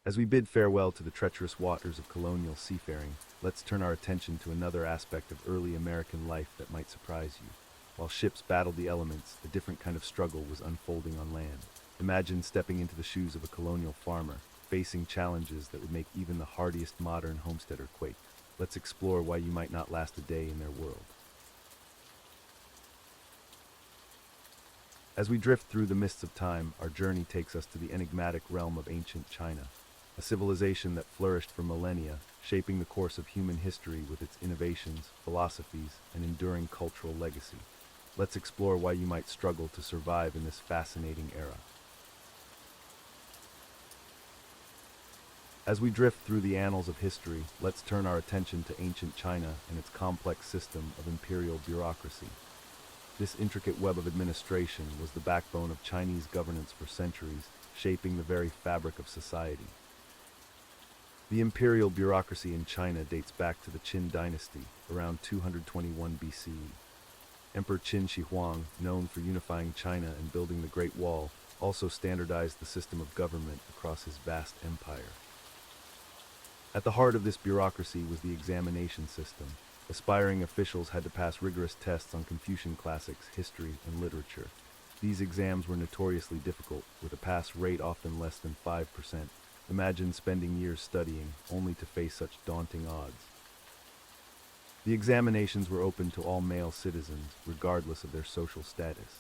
As we bid farewell to the treacherous waters of colonial seafaring, let's turn our attention to another aspect of early American life that might surprise you. While ships battled the elements, a different kind of struggle was unfolding on land. Imagine stepping into the shoes of a colonial farmer, facing challenges that would make even the hardiest modern homesteader quake. Let's explore why you might not last a day in their world. As we drift through the mists of time, our journey takes us to the enigmatic realm of ancient China, a civilization that flourished for millennia, shaping the course of human history with its innovations, philosophies, and enduring cultural legacy. Let's explore why you might struggle to survive in this fascinating era. As we drift through the annals of history, let's turn our attention to ancient China and its complex system of imperial bureaucracy. This intricate web of administration was the backbone of Chinese governance for centuries, shaping the very fabric of society. The imperial bureaucracy in China dates back to the Qin dynasty, around 221 BCE. Emperor Qin Shi Huang, known for unifying China and building the Great Wall, also standardized the system of government across his vast empire. At the heart of this bureaucracy was the examination system. Aspiring officials had to pass rigorous tests on Confucian classics, history, and literature. These exams were notoriously difficult, with a pass rate often less than 5%. Imagine spending years studying, only to face such daunting odds. The examinations were open to all male citizens, regardless of their social status.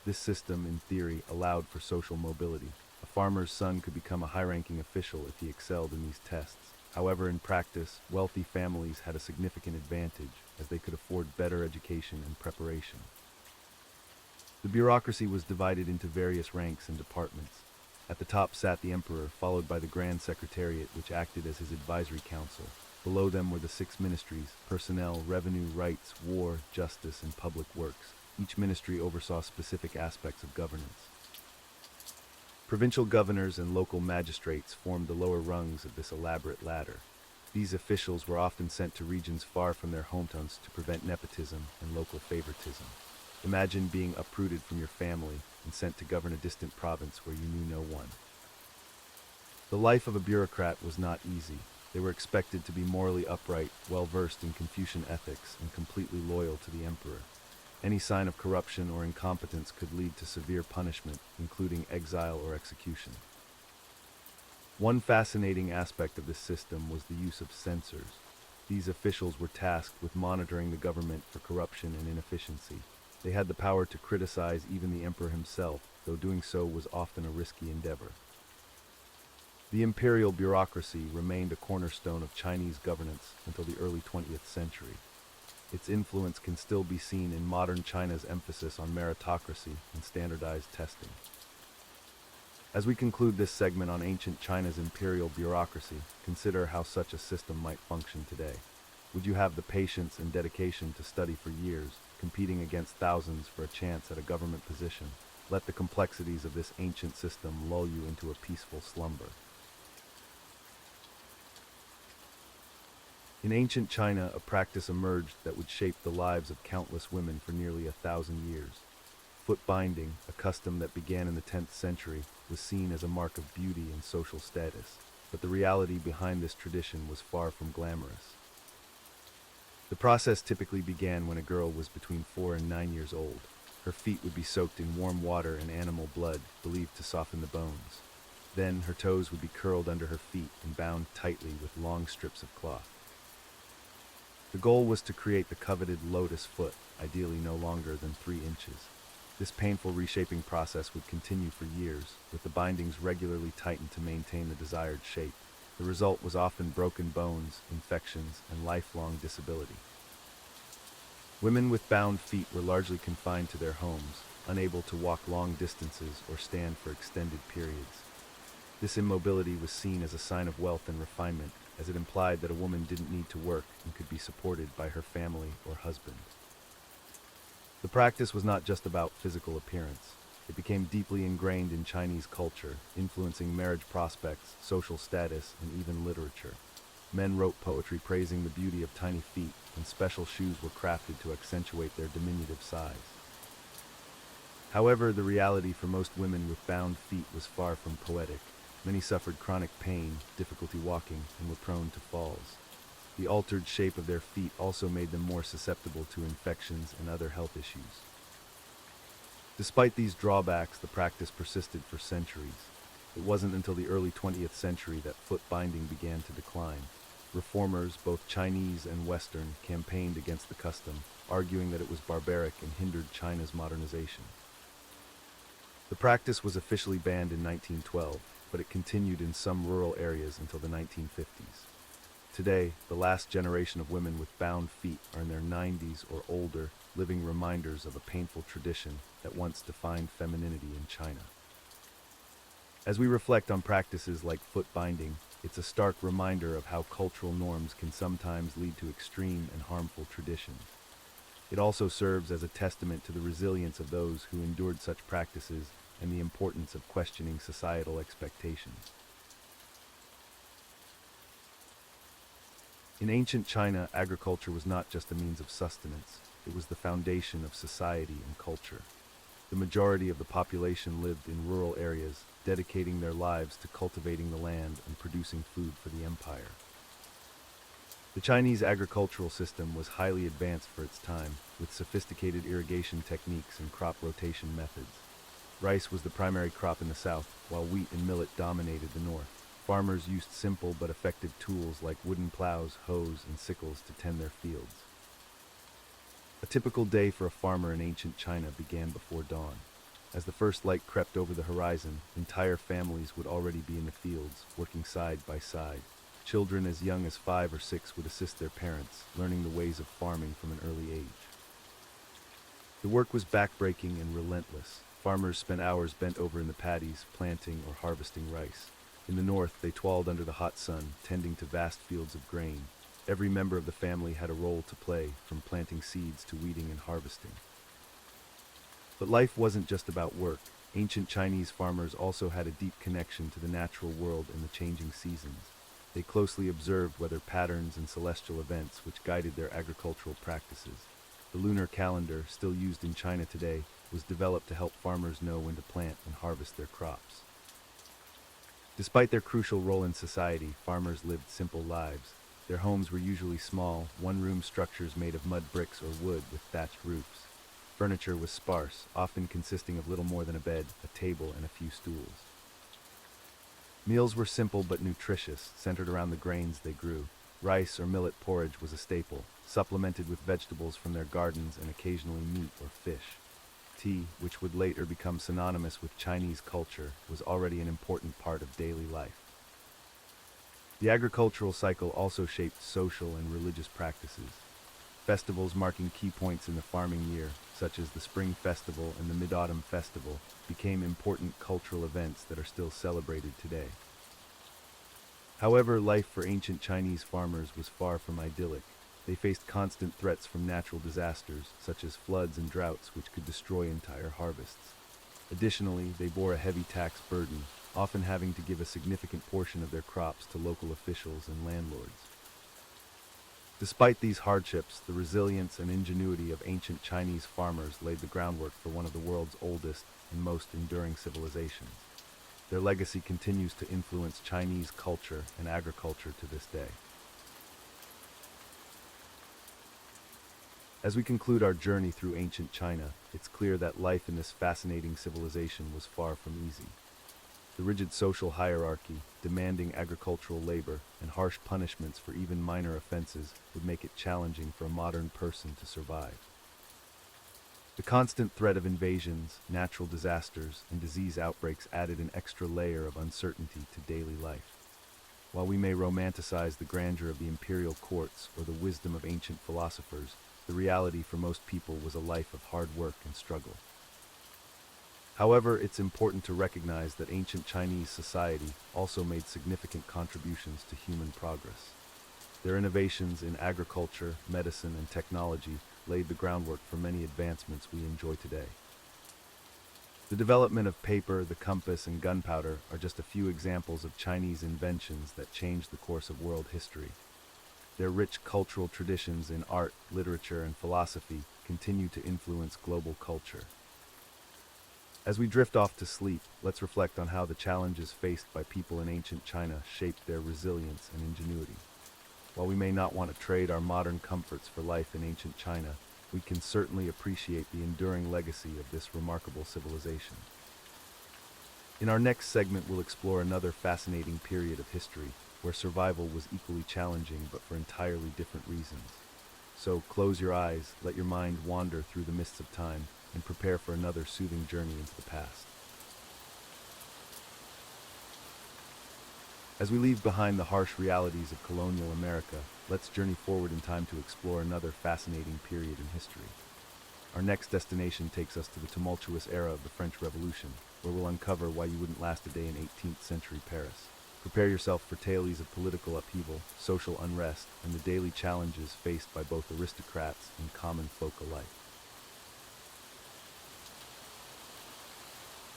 This system, in theory, allowed for social mobility. A farmer's son could become a high-ranking official if he excelled in these tests. However, in practice, wealthy families had a significant advantage, as they could afford better education and preparation. The bureaucracy was divided into various ranks and departments. At the top sat the emperor, followed by the Grand Secretariat, which acted as his advisory council. Below them were the 6 ministries: personnel, revenue, rights, war, justice, and public works. Each ministry oversaw specific aspects of governance. Provincial governors and local magistrates formed the lower rungs of this elaborate ladder. These officials were often sent to regions far from their hometowns to prevent nepotism and local favoritism. Imagine being uprooted from your family and sent to govern a distant province where you knew no one. The life of a bureaucrat was not easy. They were expected to be morally upright, well-versed in Confucian ethics, and completely loyal to the emperor. Any sign of corruption or incompetence could lead to severe punishment, including exile or execution. One fascinating aspect of this system was the use of censors. These officials were tasked with monitoring the government for corruption and inefficiency. They had the power to criticize even the emperor himself, though doing so was often a risky endeavor. The imperial bureaucracy remained a cornerstone of Chinese governance until the early 20th century. Its influence can still be seen in modern China's emphasis on meritocracy and standardized testing. As we conclude this segment on ancient China's imperial bureaucracy, consider how such a system might function today. Would you have the patience and dedication to study for years, competing against thousands for a chance at a government position? Let the complexities of this ancient system lull you into a peaceful slumber. In ancient China, a practice emerged that would shape the lives of countless women for nearly 1,000 years. Foot binding, a custom that began in the 10th century, was seen as a mark of beauty and social status, but the reality behind this tradition was far from glamorous. The process typically began when a girl was between 4 and 9 years old. Her feet would be soaked in warm water and animal blood, believed to soften the bones. Then her toes would be curled under her feet and bound tightly with long strips of cloth. The goal was to create the coveted lotus foot, ideally no longer than 3 inches. This painful reshaping process would continue for years, with the bindings regularly tightened to maintain the desired shape. The result was often broken bones, infections, and lifelong disability. Women with bound feet were largely confined to their homes, unable to walk long distances or stand for extended periods. This immobility was seen as a sign of wealth and refinement, as it implied that a woman didn't need to work and could be supported by her family or husband. The practice was not just about physical appearance. It became deeply ingrained in Chinese culture, influencing marriage prospects, social status, and even literature. Men wrote poetry praising the beauty of tiny feet, and special shoes were crafted to accentuate their diminutive size. However, the reality for most women with bound feet was far from poetic. Many suffered chronic pain, difficulty walking, and were prone to falls. The altered shape of their feet also made them more susceptible to infections and other health issues. Despite these drawbacks, the practice persisted for centuries. It wasn't until the early 20th century that foot binding began to decline. Reformers, both Chinese and Western, campaigned against the custom, arguing that it was barbaric and hindered China's modernization. The practice was officially banned in 1912, but it continued in some rural areas until the 1950s. Today, the last generation of women with bound feet are in their 90s or older, living reminders of a painful tradition that once defined femininity in China. As we reflect on practices like foot binding, it's a stark reminder of how cultural norms can sometimes lead to extreme and harmful traditions. It also serves as a testament to the resilience of those who endured such practices and the importance of questioning societal expectations. In ancient China, agriculture was not just a means of sustenance, it was the foundation of society and culture. The majority of the population lived in rural areas, dedicating their lives to cultivating the land and producing food for the empire. The Chinese agricultural system was highly advanced for its time, with sophisticated irrigation techniques and crop rotation methods. Rice was the primary crop in the south, while wheat and millet dominated the north. Farmers used simple but effective tools like wooden plows, hoes, and sickles to tend their fields. A typical day for a farmer in ancient China began before dawn. As the first light crept over the horizon, entire families would already be in the fields, working side by side. Children as young as 5 or 6 would assist their parents, learning the ways of farming from an early age. The work was backbreaking and relentless. Farmers spent hours bent over in the paddies, planting or harvesting rice. In the north, they toiled under the hot sun, tending to vast fields of grain. Every member of the family had a role to play, from planting seeds to weeding and harvesting. But life wasn't just about work. Ancient Chinese farmers also had a deep connection to the natural world and the changing seasons. They closely observed weather patterns and celestial events which guided their agricultural practices. The lunar calendar, still used in China today, was developed to help farmers know when to plant and harvest their crops. Despite their crucial role in society, farmers lived simple lives. Their homes were usually small, one-room structures made of mud bricks or wood with thatched roofs. Furniture was sparse, often consisting of little more than a bed, a table, and a few stools. Meals were simple but nutritious, centered around the grains they grew. Rice or millet porridge was a staple, supplemented with vegetables from their gardens and occasionally meat or fish. Tea, which would later become synonymous with Chinese culture, was already an important part of daily life. The agricultural cycle also shaped social and religious practices. Festivals marking key points in the farming year, such as the Spring Festival and the Mid-Autumn Festival, became important cultural events that are still celebrated today. However, life for ancient Chinese farmers was far from idyllic. They faced constant threats from natural disasters, such as floods and droughts, which could destroy entire harvests. Additionally, they bore a heavy tax burden, often having to give a significant portion of their crops to local officials and landlords. Despite these hardships, the resilience and ingenuity of ancient Chinese farmers laid the groundwork for one of the world's oldest and most enduring civilizations. Their legacy continues to influence Chinese culture and agriculture to this day. As we conclude our journey through ancient China, it's clear that life in this fascinating civilization was far from easy. The rigid social hierarchy, demanding agricultural labor, and harsh punishments for even minor offenses would make it challenging for a modern person to survive. The constant threat of invasions, natural disasters, and disease outbreaks added an extra layer of uncertainty to daily life. While we may romanticize the grandeur of the imperial courts or the wisdom of ancient philosophers, the reality for most people was a life of hard work and struggle. However, it's important to recognize that ancient Chinese society also made significant contributions to human progress. Their innovations in agriculture, medicine, and technology laid the groundwork for many advancements we enjoy today. The development of paper, the compass, and gunpowder are just a few examples of Chinese inventions that changed the course of world history. Their rich cultural traditions in art, literature, and philosophy continue to influence global culture. As we drift off to sleep, let's reflect on how the challenges faced by people in ancient China shaped their resilience and ingenuity. While we may not want to trade our modern comforts for life in ancient China, we can certainly appreciate the enduring legacy of this remarkable civilization. In our next segment, we'll explore another fascinating period of history where survival was equally challenging but for entirely different reasons. So close your eyes, let your mind wander through the mists of time, and prepare for another soothing journey into the past. As we leave behind the harsh realities of colonial America, let's journey forward in time to explore another fascinating period in history. Our next destination takes us to the tumultuous era of the French Revolution, where we'll uncover why you wouldn't last a day in 18th century Paris. Prepare yourself for tales of political upheaval, social unrest, and the daily challenges faced by both aristocrats and common folk alike.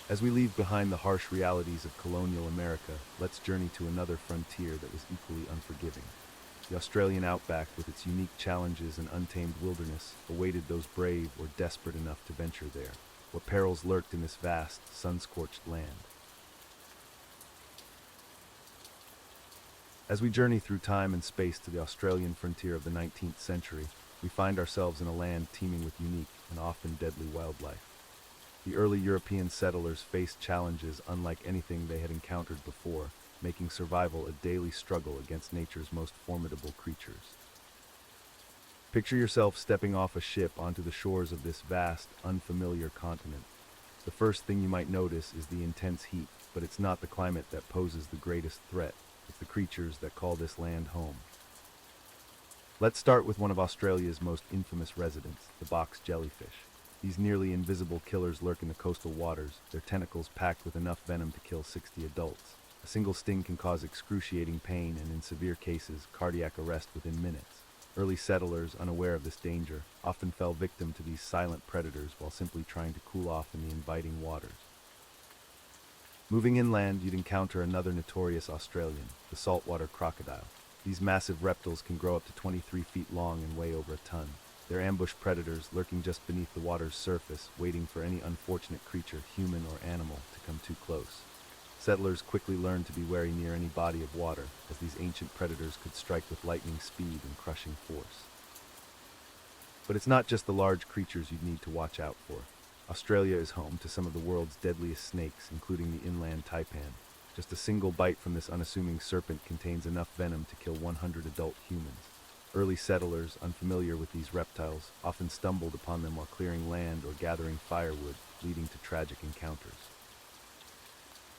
As we leave behind the harsh realities of colonial America, let's journey to another frontier that was equally unforgiving. The Australian outback, with its unique challenges and untamed wilderness, awaited those brave or desperate enough to venture there. What perils lurked in this vast, sun-scorched land? As we journey through time and space to the Australian frontier of the 19th century, we find ourselves in a land teeming with unique and often deadly wildlife. The early European settlers faced challenges unlike anything they had encountered before, making survival a daily struggle against nature's most formidable creatures. Picture yourself stepping off a ship onto the shores of this vast, unfamiliar continent. The first thing you might notice is the intense heat, but it's not the climate that poses the greatest threat. It's the creatures that call this land home. Let's start with one of Australia's most infamous residents, the box jellyfish. These nearly invisible killers lurk in the coastal waters, their tentacles packed with enough venom to kill 60 adults. A single sting can cause excruciating pain and, in severe cases, cardiac arrest within minutes. Early settlers, unaware of this danger, often fell victim to these silent predators while simply trying to cool off in the inviting waters. Moving inland, you'd encounter another notorious Australian, the saltwater crocodile. These massive reptiles can grow up to 23 feet long and weigh over a ton. They're ambush predators lurking just beneath the water's surface, waiting for any unfortunate creature, human or animal, to come too close. Settlers quickly learned to be wary near any body of water, as these ancient predators could strike with lightning speed and crushing force. But it's not just the large creatures you'd need to watch out for. Australia is home to some of the world's deadliest snakes, including the inland taipan. Just a single bite from this unassuming serpent contains enough venom to kill 100 adult humans. Early settlers, unfamiliar with these reptiles, often stumbled upon them while clearing land or gathering firewood, leading to tragic encounters.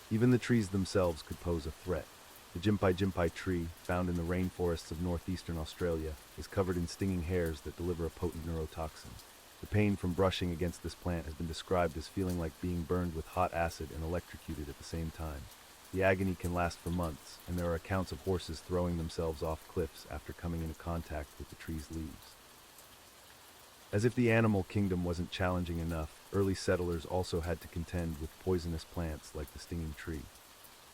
Even the trees themselves could pose a threat. The Jimpai tree, found in the rainforests of northeastern Australia, is covered in stinging hairs that deliver a potent neurotoxin. The pain from brushing against this plant has been described as feeling like being burned with hot acid and electrocuted at the same time. The agony can last for months, and there are accounts of horses throwing themselves off cliffs after coming into contact with the tree's leaves. As if the animal kingdom wasn't challenging enough, early settlers also had to contend with poisonous plants like the stinging tree.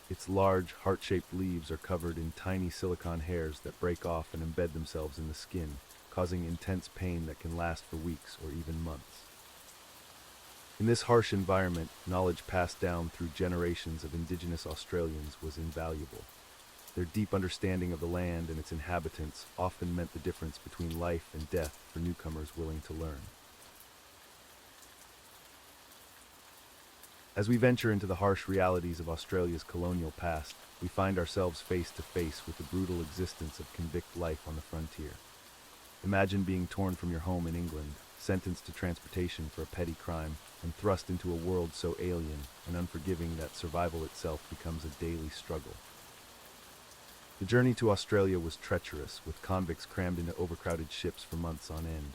Its large, heart-shaped leaves are covered in tiny silicone hairs that break off and embed themselves in the skin, causing intense pain that can last for weeks or even months. In this harsh environment, knowledge passed down through generations of indigenous Australians was invaluable. Their deep understanding of the land and its inhabitants often meant the difference between life and death for newcomers willing to learn. As we venture into the harsh realities of Australia's colonial past, we find ourselves face to face with the brutal existence of convict life on the frontier. Imagine being torn from your home in England, sentenced to transportation for a petty crime, and thrust into a world so alien and unforgiving that survival itself becomes a daily struggle. The journey to Australia was treacherous, with convicts crammed into overcrowded ships for months on end.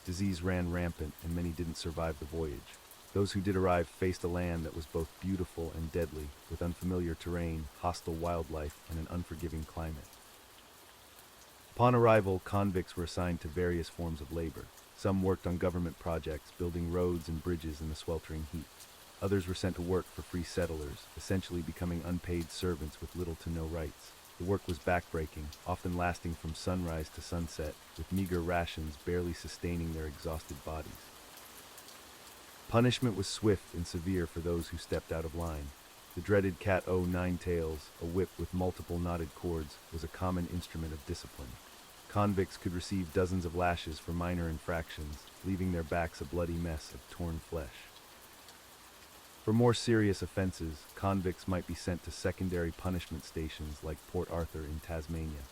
Disease ran rampant, and many didn't survive the voyage. Those who did arrive faced a land that was both beautiful and deadly, with unfamiliar terrain, hostile wildlife, and an unforgiving climate. Upon arrival, convicts were assigned to various forms of labor. Some worked on government projects, building roads and bridges in the sweltering heat. Others were sent to work for free settlers, essentially becoming unpaid servants with little to no rights. The work was backbreaking, often lasting from sunrise to sunset, with meager rations barely sustaining their exhausted bodies. Punishment was swift and severe for those who stepped out of line. The dreaded cat-o'-nine tails, a whip with multiple knotted cords, was a common instrument of discipline. Convicts could receive dozens of lashes for minor infractions, leaving their backs a bloody mess of torn flesh. For more serious offenses, convicts might be sent to secondary punishment stations like Port Arthur in Tasmania.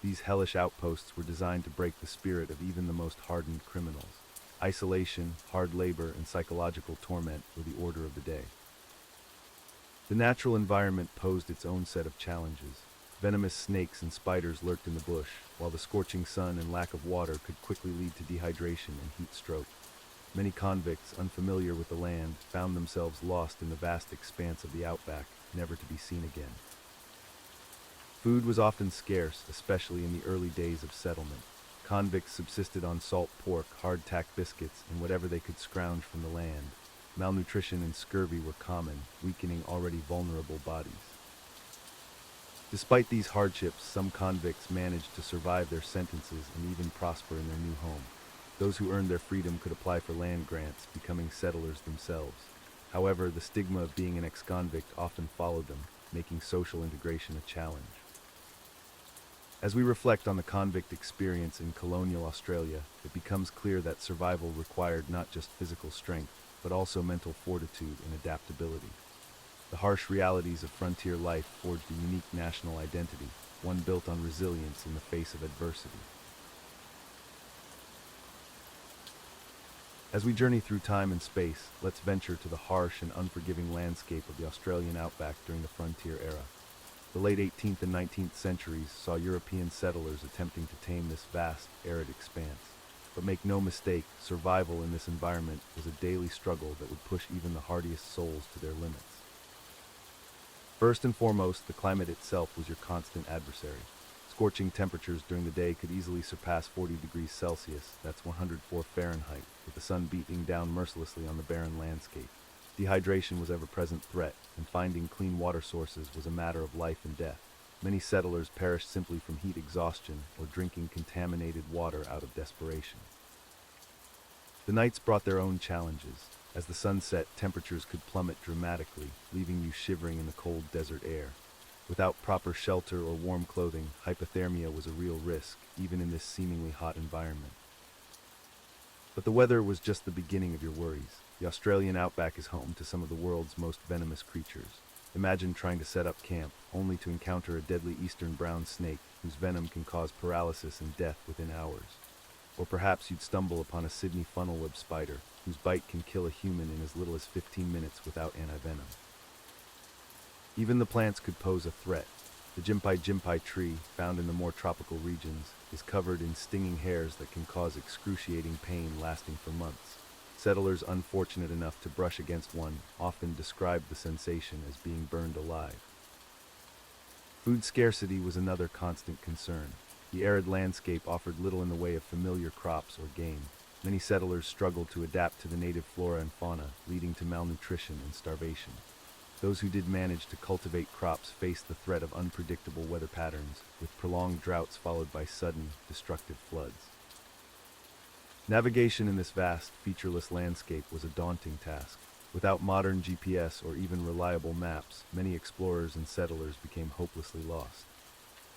These hellish outposts were designed to break the spirit of even the most hardened criminals. Isolation, hard labor, and psychological torment were the order of the day. The natural environment posed its own set of challenges. Venomous snakes and spiders lurked in the bush, while the scorching sun and lack of water could quickly lead to dehydration and heat stroke. Many convicts, unfamiliar with the land, found themselves lost in the vast expanse of the Outback, never to be seen again. Food was often scarce, especially in the early days of settlement. Convicts subsisted on salt pork, hardtack biscuits, and whatever they could scrounge from the land. Malnutrition and scurvy were common, weakening already vulnerable bodies. Despite these hardships, some convicts managed to survive their sentences and even prosper in their new home. Those who earned their freedom could apply for land grants, becoming settlers themselves. However, the stigma of being an ex-convict often followed them, making social integration a challenge. As we reflect on the convict experience in colonial Australia, it becomes clear that survival required not just physical strength, but also mental fortitude and adaptability. The harsh realities of frontier life forged a unique national identity, one built on resilience in the face of adversity. As we journey through time and space, let's venture to the harsh and unforgiving landscape of the Australian outback during the frontier era. The late 18th and 19th centuries saw European settlers attempting to tame this vast, arid expanse. But make no mistake, survival in this environment was a daily struggle that would push even the hardiest souls to their limits. First and foremost, the climate itself was your constant adversary. Scorching temperatures during the day could easily surpass 40 degrees Celsius, that's 104 Fahrenheit, with the sun beating down mercilessly on the barren landscape. Dehydration was an ever-present threat, and finding clean water sources was a matter of life and death. Many settlers perished simply from heat exhaustion or drinking contaminated water out of desperation. The nights brought their own challenges. As the sun set, temperatures could plummet dramatically, leaving you shivering in the cold desert air. Without proper shelter or warm clothing, hypothermia was a real risk, even in this seemingly hot environment. But the weather was just the beginning of your worries. The Australian outback is home to some of the world's most venomous creatures. Imagine trying to set up camp, only to encounter a deadly eastern brown snake whose venom can cause paralysis and death within hours. Or perhaps you'd stumble upon a Sydney funnel-web spider, whose bite can kill a human in as little as 15 minutes without antivenom. Even the plants could pose a threat. The jimpai tree, found in the more tropical regions, is covered in stinging hairs that can cause excruciating pain lasting for months. Settlers unfortunate enough to brush against one often described the sensation as being burned alive. Food scarcity was another constant concern. The arid landscape offered little in the way of familiar crops or game. Many settlers struggled to adapt to the native flora and fauna, leading to malnutrition and starvation. Those who did manage to cultivate crops faced the threat of unpredictable weather patterns, with prolonged droughts followed by sudden, destructive floods. Navigation in this vast, featureless landscape was a daunting task. Without modern GPS or even reliable maps, many explorers and settlers became hopelessly lost.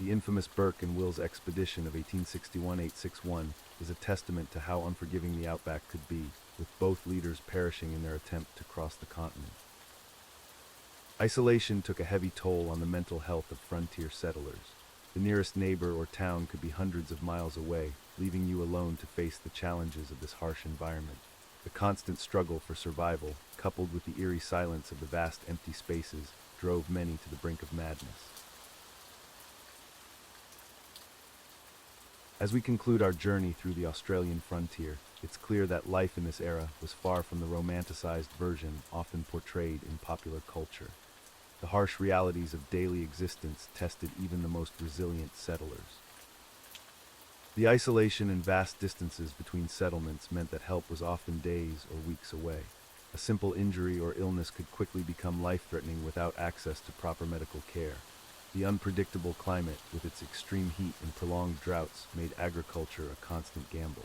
The infamous Burke and Wills expedition of 1861-861 is a testament to how unforgiving the outback could be, with both leaders perishing in their attempt to cross the continent. Isolation took a heavy toll on the mental health of frontier settlers. The nearest neighbor or town could be hundreds of miles away, leaving you alone to face the challenges of this harsh environment. The constant struggle for survival, coupled with the eerie silence of the vast empty spaces, drove many to the brink of madness. As we conclude our journey through the Australian frontier, it's clear that life in this era was far from the romanticized version often portrayed in popular culture. The harsh realities of daily existence tested even the most resilient settlers. The isolation and vast distances between settlements meant that help was often days or weeks away. A simple injury or illness could quickly become life-threatening without access to proper medical care. The unpredictable climate, with its extreme heat and prolonged droughts, made agriculture a constant gamble.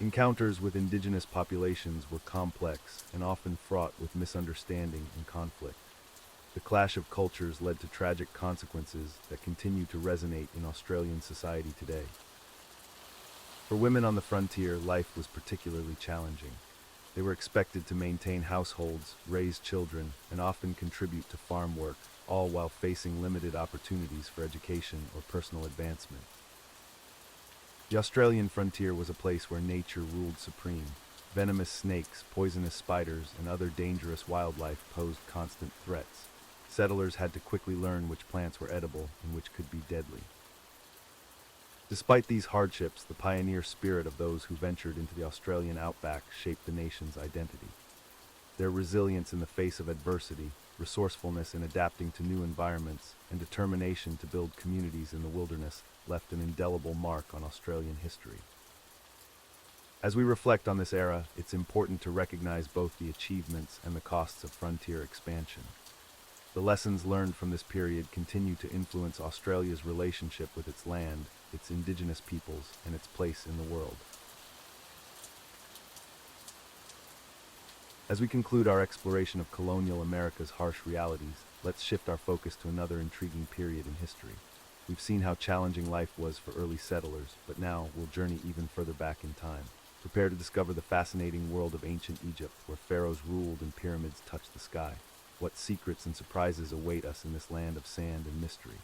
Encounters with indigenous populations were complex and often fraught with misunderstanding and conflict. The clash of cultures led to tragic consequences that continue to resonate in Australian society today. For women on the frontier, life was particularly challenging. They were expected to maintain households, raise children, and often contribute to farm work, all while facing limited opportunities for education or personal advancement. The Australian frontier was a place where nature ruled supreme. Venomous snakes, poisonous spiders, and other dangerous wildlife posed constant threats. Settlers had to quickly learn which plants were edible and which could be deadly. Despite these hardships, the pioneer spirit of those who ventured into the Australian outback shaped the nation's identity. Their resilience in the face of adversity, resourcefulness in adapting to new environments, and determination to build communities in the wilderness left an indelible mark on Australian history. As we reflect on this era, it's important to recognize both the achievements and the costs of frontier expansion. The lessons learned from this period continue to influence Australia's relationship with its land, its indigenous peoples, and its place in the world. As we conclude our exploration of colonial America's harsh realities, let's shift our focus to another intriguing period in history. We've seen how challenging life was for early settlers, but now we'll journey even further back in time. Prepare to discover the fascinating world of ancient Egypt, where pharaohs ruled and pyramids touched the sky. What secrets and surprises await us in this land of sand and mystery?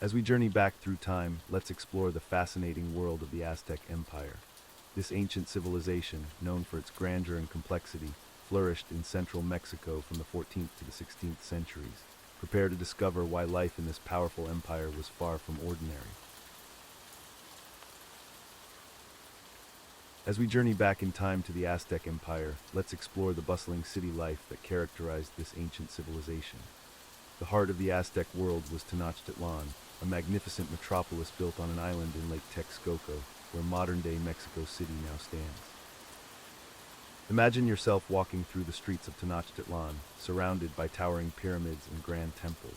As we journey back through time, let's explore the fascinating world of the Aztec Empire. This ancient civilization, known for its grandeur and complexity, flourished in central Mexico from the 14th to the 16th centuries. Prepare to discover why life in this powerful empire was far from ordinary. As we journey back in time to the Aztec Empire, let's explore the bustling city life that characterized this ancient civilization. The heart of the Aztec world was Tenochtitlan, a magnificent metropolis built on an island in Lake Texcoco, where modern-day Mexico City now stands. Imagine yourself walking through the streets of Tenochtitlan, surrounded by towering pyramids and grand temples.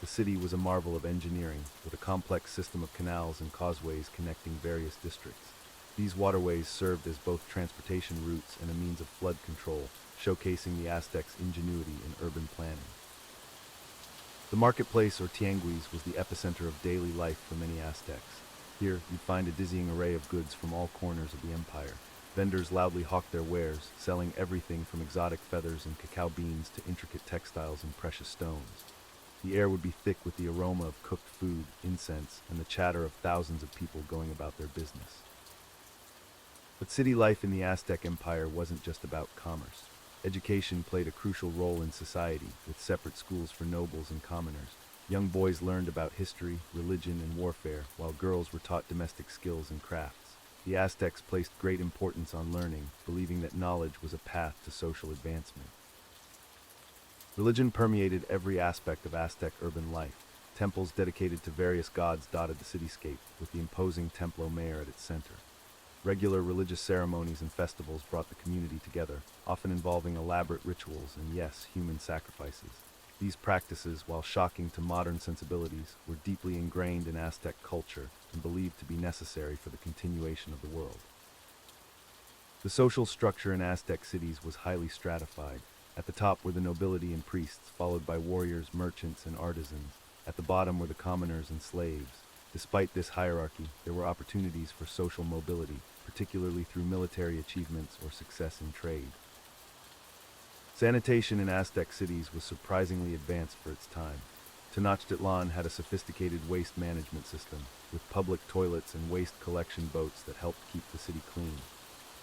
The city was a marvel of engineering, with a complex system of canals and causeways connecting various districts. These waterways served as both transportation routes and a means of flood control, showcasing the Aztecs' ingenuity in urban planning. The marketplace, or tianguis, was the epicenter of daily life for many Aztecs. Here, you'd find a dizzying array of goods from all corners of the empire. Vendors loudly hawked their wares, selling everything from exotic feathers and cacao beans to intricate textiles and precious stones. The air would be thick with the aroma of cooked food, incense, and the chatter of thousands of people going about their business. But city life in the Aztec Empire wasn't just about commerce. Education played a crucial role in society, with separate schools for nobles and commoners. Young boys learned about history, religion, and warfare, while girls were taught domestic skills and crafts. The Aztecs placed great importance on learning, believing that knowledge was a path to social advancement. Religion permeated every aspect of Aztec urban life. Temples dedicated to various gods dotted the cityscape, with the imposing Templo Mayor at its center. Regular religious ceremonies and festivals brought the community together, often involving elaborate rituals and, yes, human sacrifices. These practices, while shocking to modern sensibilities, were deeply ingrained in Aztec culture and believed to be necessary for the continuation of the world. The social structure in Aztec cities was highly stratified. At the top were the nobility and priests, followed by warriors, merchants, and artisans. At the bottom were the commoners and slaves. Despite this hierarchy, there were opportunities for social mobility, particularly through military achievements or success in trade. Sanitation in Aztec cities was surprisingly advanced for its time. Tenochtitlan had a sophisticated waste management system, with public toilets and waste collection boats that helped keep the city clean.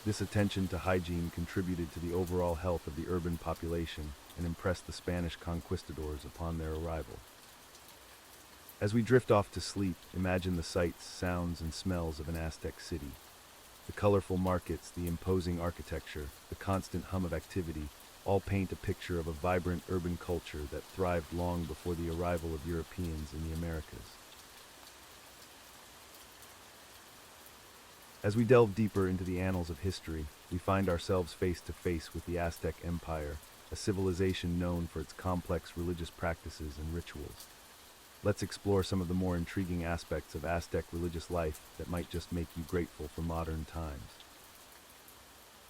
This attention to hygiene contributed to the overall health of the urban population and impressed the Spanish conquistadors upon their arrival. As we drift off to sleep, imagine the sights, sounds, and smells of an Aztec city. The colorful markets, the imposing architecture, the constant hum of activity, all paint a picture of a vibrant urban culture that thrived long before the arrival of Europeans in the Americas. As we delve deeper into the annals of history, we find ourselves face to face with the Aztec Empire, a civilization known for its complex religious practices and rituals. let's explore some of the more intriguing aspects of Aztec religious life that might just make you grateful for modern times.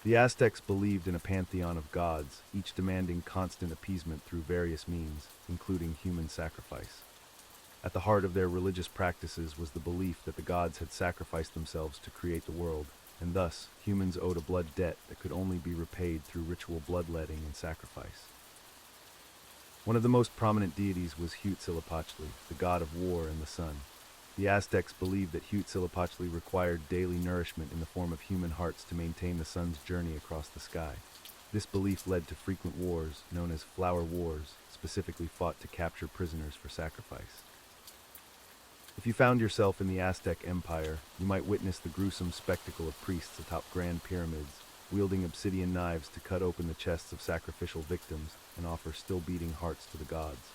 The Aztecs believed in a pantheon of gods, each demanding constant appeasement through various means, including human sacrifice. At the heart of their religious practices was the belief that the gods had sacrificed themselves to create the world, and thus humans owed a blood debt that could only be repaid through ritual bloodletting and sacrifice. One of the most prominent deities was Huitzilopochtli, the god of war and the sun. The Aztecs believed that Huitzilopochtli required daily nourishment in the form of human hearts to maintain the sun's journey across the sky. This belief led to frequent wars, known as flower wars, specifically fought to capture prisoners for sacrifice. If you found yourself in the Aztec Empire, you might witness the gruesome spectacle of priests atop grand pyramids, wielding obsidian knives to cut open the chests of sacrificial victims and offer still-beating hearts to the gods.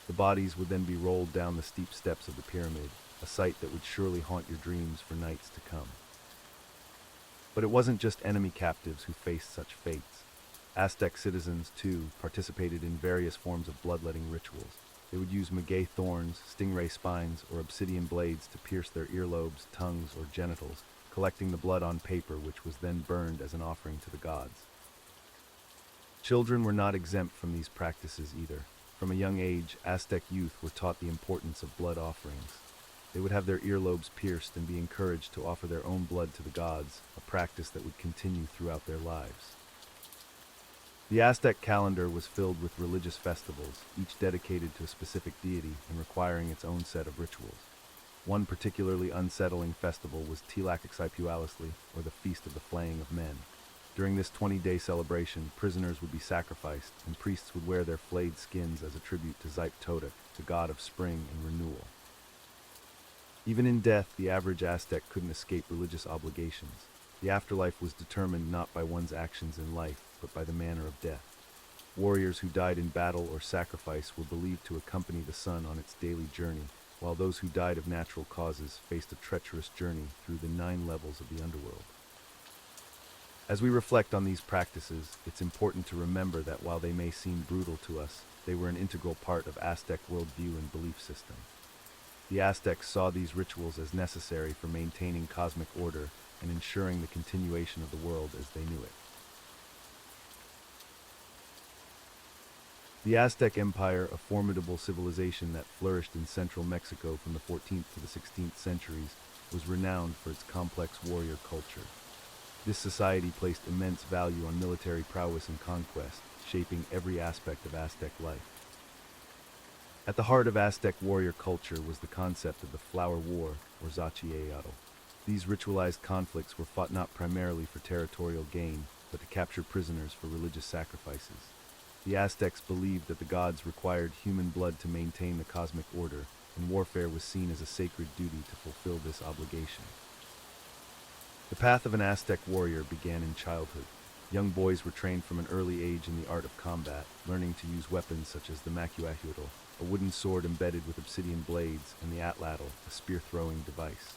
The bodies would then be rolled down the steep steps of the pyramid, a sight that would surely haunt your dreams for nights to come. But it wasn't just enemy captives who faced such fates. Aztec citizens, too, participated in various forms of bloodletting rituals. They would use maguey thorns, stingray spines, or obsidian blades to pierce their earlobes, tongues, or genitals, collecting the blood on paper, which was then burned as an offering to the gods. Children were not exempt from these practices either. From a young age, Aztec youth were taught the importance of blood offerings. They would have their earlobes pierced and be encouraged to offer their own blood to the gods, a practice that would continue throughout their lives. The Aztec calendar was filled with religious festivals, each dedicated to a specific deity and requiring its own set of rituals. One particularly unsettling festival was Tlaquetzalpualli, or the Feast of the Flaying of Men. During this 20-day celebration, prisoners would be sacrificed, and priests would wear their flayed skins as a tribute to Tziptotec, the god of spring and renewal. Even in death, the average Aztec couldn't escape religious obligations. The afterlife was determined not by one's actions in life, but by the manner of death. Warriors who died in battle or sacrifice were believed to accompany the sun on its daily journey, while those who died of natural causes faced a treacherous journey through the 9 levels of the underworld. As we reflect on these practices, it's important to remember that while they may seem brutal to us, they were an integral part of Aztec worldview and belief system. The Aztecs saw these rituals as necessary for maintaining cosmic order and ensuring the continuation of the world as they knew it. The Aztec Empire, a formidable civilization that flourished in central Mexico from the 14th to the 16th centuries, was renowned for its complex warrior culture. This society placed immense value on military prowess and conquest, shaping every aspect of Aztec life. At the heart of Aztec warrior culture was the concept of the Flower War, or Xochitl. These ritualized conflicts were fought not primarily for territorial gain, but to capture prisoners for religious sacrifices. The Aztecs believed that the gods required human blood to maintain the cosmic order, and warfare was seen as a sacred duty to fulfill this obligation. The path of an Aztec warrior began in childhood. Young boys were trained from an early age in the art of combat, learning to use weapons such as the macuahuitl, a wooden sword embedded with obsidian blades, and the atlatl, a spear-throwing device.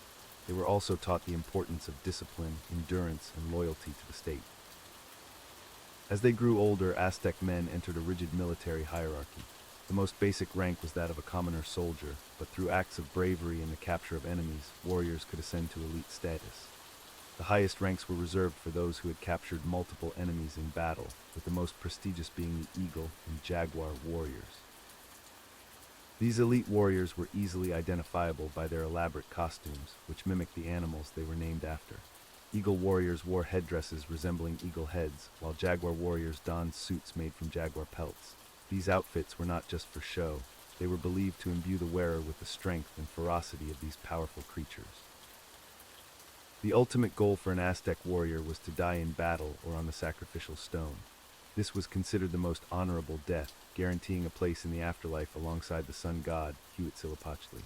They were also taught the importance of discipline, endurance, and loyalty to the state. As they grew older, Aztec men entered a rigid military hierarchy. The most basic rank was that of a commoner soldier, but through acts of bravery and the capture of enemies, warriors could ascend to elite status. The highest ranks were reserved for those who had captured multiple enemies in battle, with the most prestigious being the Eagle and Jaguar warriors. These elite warriors were easily identifiable by their elaborate costumes, which mimicked the animals they were named after. Eagle warriors wore headdresses resembling eagle heads, while Jaguar warriors donned suits made from jaguar pelts. These outfits were not just for show. They were believed to imbue the wearer with the strength and ferocity of these powerful creatures. The ultimate goal for an Aztec warrior was to die in battle or on the sacrificial stone. This was considered the most honorable death, guaranteeing a place in the afterlife alongside the sun god, Huitzilopochtli.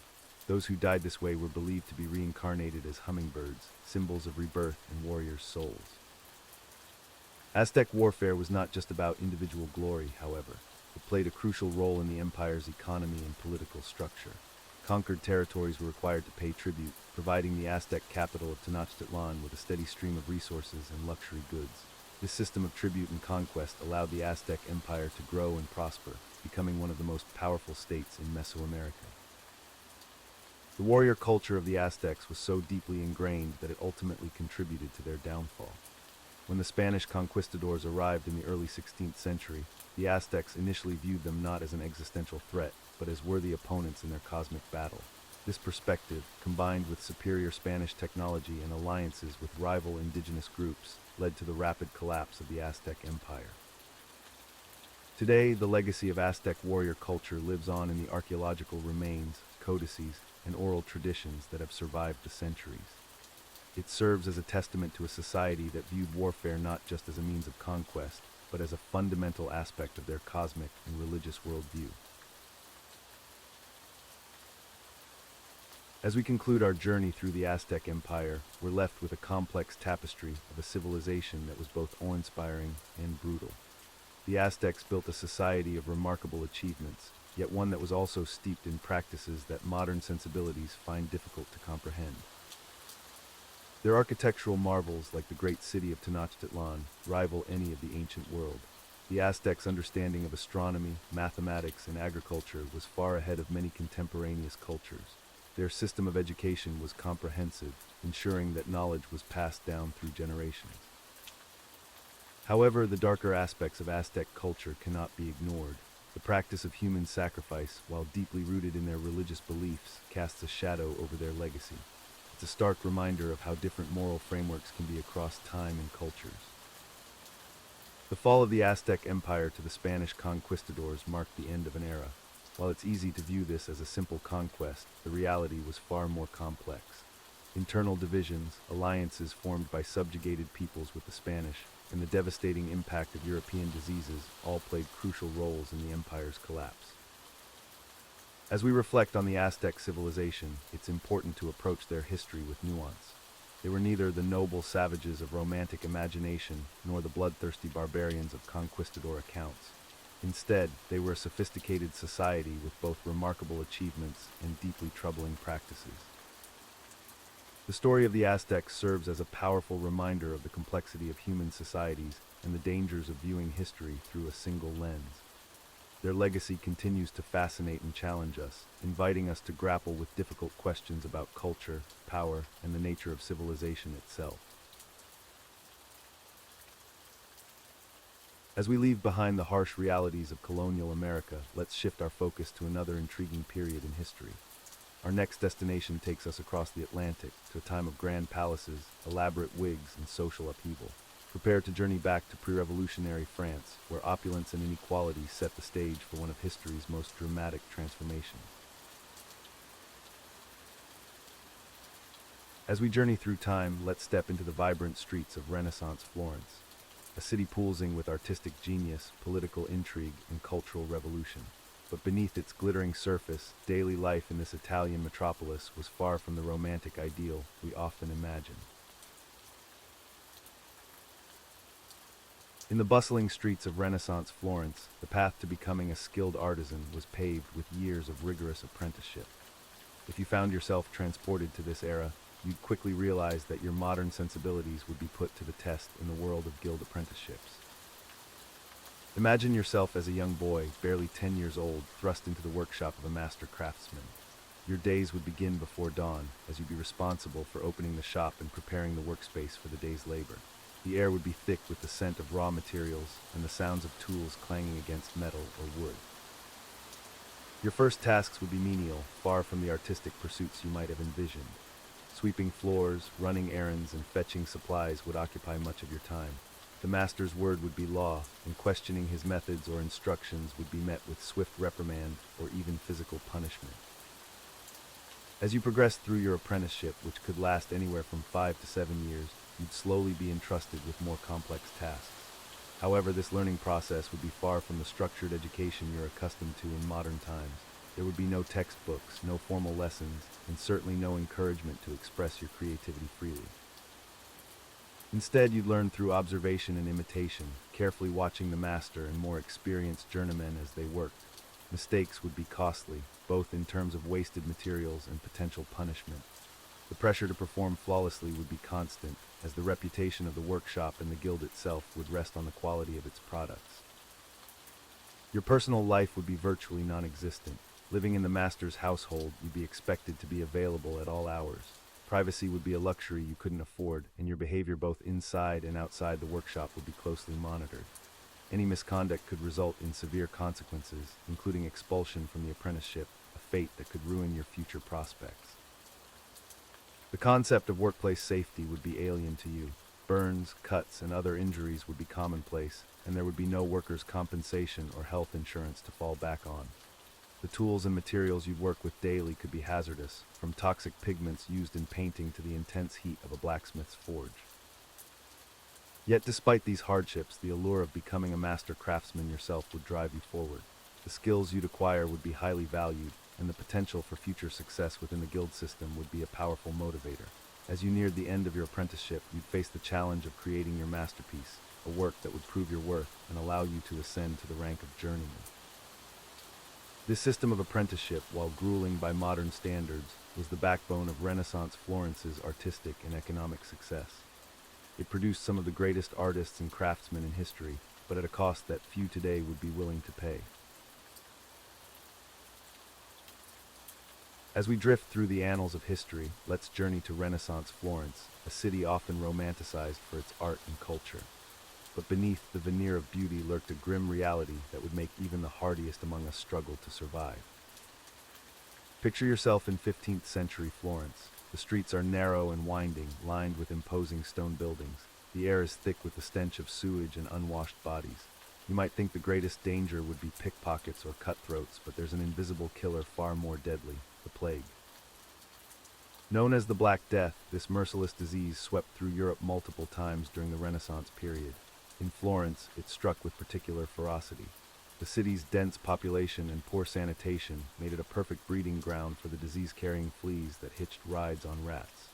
Those who died this way were believed to be reincarnated as hummingbirds, symbols of rebirth and warriors' souls. Aztec warfare was not just about individual glory, however. It played a crucial role in the empire's economy and political structure. Conquered territories were required to pay tribute, providing the Aztec capital of Tenochtitlan with a steady stream of resources and luxury goods. This system of tribute and conquest allowed the Aztec Empire to grow and prosper, becoming one of the most powerful states in Mesoamerica. The warrior culture of the Aztecs was so deeply ingrained that it ultimately contributed to their downfall. When the Spanish conquistadors arrived in the early 16th century, the Aztecs initially viewed them not as an existential threat, but as worthy opponents in their cosmic battle. This perspective, combined with superior Spanish technology and alliances with rival indigenous groups, led to the rapid collapse of the Aztec Empire. Today, the legacy of Aztec warrior culture lives on in the archaeological remains, codices, and oral traditions that have survived the centuries. It serves as a testament to a society that viewed warfare not just as a means of conquest, but as a fundamental aspect of their cosmic and religious worldview. As we conclude our journey through the Aztec Empire, we're left with a complex tapestry of a civilization that was both awe-inspiring and brutal. The Aztecs built a society of remarkable achievements, yet one that was also steeped in practices that modern sensibilities find difficult to comprehend. Their architectural marvels, like the great city of Tenochtitlan, rival any of the ancient world. The Aztecs' understanding of astronomy, mathematics, and agriculture was far ahead of many contemporaneous cultures. Their system of education was comprehensive, ensuring that knowledge was passed down through generations. However, the darker aspects of Aztec culture cannot be ignored. The practice of human sacrifice, while deeply rooted in their religious beliefs, casts a shadow over their legacy. It's a stark reminder of how different moral frameworks can be across time and cultures. The fall of the Aztec Empire to the Spanish conquistadors marked the end of an era. While it's easy to view this as a simple conquest, the reality was far more complex. Internal divisions, alliances formed by subjugated peoples with the Spanish, and the devastating impact of European diseases all played crucial roles in the empire's collapse. As we reflect on the Aztec civilization, it's important to approach their history with nuance. They were neither the noble savages of romantic imagination nor the bloodthirsty barbarians of conquistador accounts. Instead, they were a sophisticated society with both remarkable achievements and deeply troubling practices. The story of the Aztecs serves as a powerful reminder of the complexity of human societies and the dangers of viewing history through a single lens. Their legacy continues to fascinate and challenge us, inviting us to grapple with difficult questions about culture, power, and the nature of civilization itself. As we leave behind the harsh realities of colonial America, let's shift our focus to another intriguing period in history. Our next destination takes us across the Atlantic to a time of grand palaces, elaborate wigs, and social upheaval. Prepare to journey back to pre-revolutionary France, where opulence and inequality set the stage for one of history's most dramatic transformations. As we journey through time, let's step into the vibrant streets of Renaissance Florence, a city pulsing with artistic genius, political intrigue, and cultural revolution. But beneath its glittering surface, daily life in this Italian metropolis was far from the romantic ideal we often imagine. In the bustling streets of Renaissance Florence, the path to becoming a skilled artisan was paved with years of rigorous apprenticeship. If you found yourself transported to this era, you'd quickly realize that your modern sensibilities would be put to the test in the world of guild apprenticeships. Imagine yourself as a young boy, barely 10 years old, thrust into the workshop of a master craftsman. Your days would begin before dawn, as you'd be responsible for opening the shop and preparing the workspace for the day's labor. The air would be thick with the scent of raw materials and the sounds of tools clanging against metal or wood. Your first tasks would be menial, far from the artistic pursuits you might have envisioned. Sweeping floors, running errands, and fetching supplies would occupy much of your time. The master's word would be law, and questioning his methods or instructions would be met with swift reprimand or even physical punishment. As you progressed through your apprenticeship, which could last anywhere from 5 to 7 years, you'd slowly be entrusted with more complex tasks. However, this learning process would be far from the structured education you're accustomed to in modern times. There would be no textbooks, no formal lessons, and certainly no encouragement to express your creativity freely. Instead, you'd learn through observation and imitation, carefully watching the master and more experienced journeymen as they worked. Mistakes would be costly, both in terms of wasted materials and potential punishment. The pressure to perform flawlessly would be constant, as the reputation of the workshop and the guild itself would rest on the quality of its products. Your personal life would be virtually non-existent. Living in the master's household, you'd be expected to be available at all hours. Privacy would be a luxury you couldn't afford, and your behavior both inside and outside the workshop would be closely monitored. Any misconduct could result in severe consequences, including expulsion from the apprenticeship, a fate that could ruin your future prospects. The concept of workplace safety would be alien to you. Burns, cuts, and other injuries would be commonplace, and there would be no workers' compensation or health insurance to fall back on. The tools and materials you'd work with daily could be hazardous, from toxic pigments used in painting to the intense heat of a blacksmith's forge. Yet despite these hardships, the allure of becoming a master craftsman yourself would drive you forward. The skills you'd acquire would be highly valued, and the potential for future success within the guild system would be a powerful motivator. As you neared the end of your apprenticeship, you'd face the challenge of creating your masterpiece, a work that would prove your worth and allow you to ascend to the rank of journeyman. This system of apprenticeship, while grueling by modern standards, was the backbone of Renaissance Florence's artistic and economic success. It produced some of the greatest artists and craftsmen in history, but at a cost that few today would be willing to pay. As we drift through the annals of history, let's journey to Renaissance Florence, a city often romanticized for its art and culture. But beneath the veneer of beauty lurked a grim reality that would make even the hardiest among us struggle to survive. Picture yourself in 15th century Florence. The streets are narrow and winding, lined with imposing stone buildings. The air is thick with the stench of sewage and unwashed bodies. You might think the greatest danger would be pickpockets or cutthroats, but there's an invisible killer far more deadly: the plague. Known as the Black Death, this merciless disease swept through Europe multiple times during the Renaissance period. In Florence, it struck with particular ferocity. The city's dense population and poor sanitation made it a perfect breeding ground for the disease-carrying fleas that hitched rides on rats.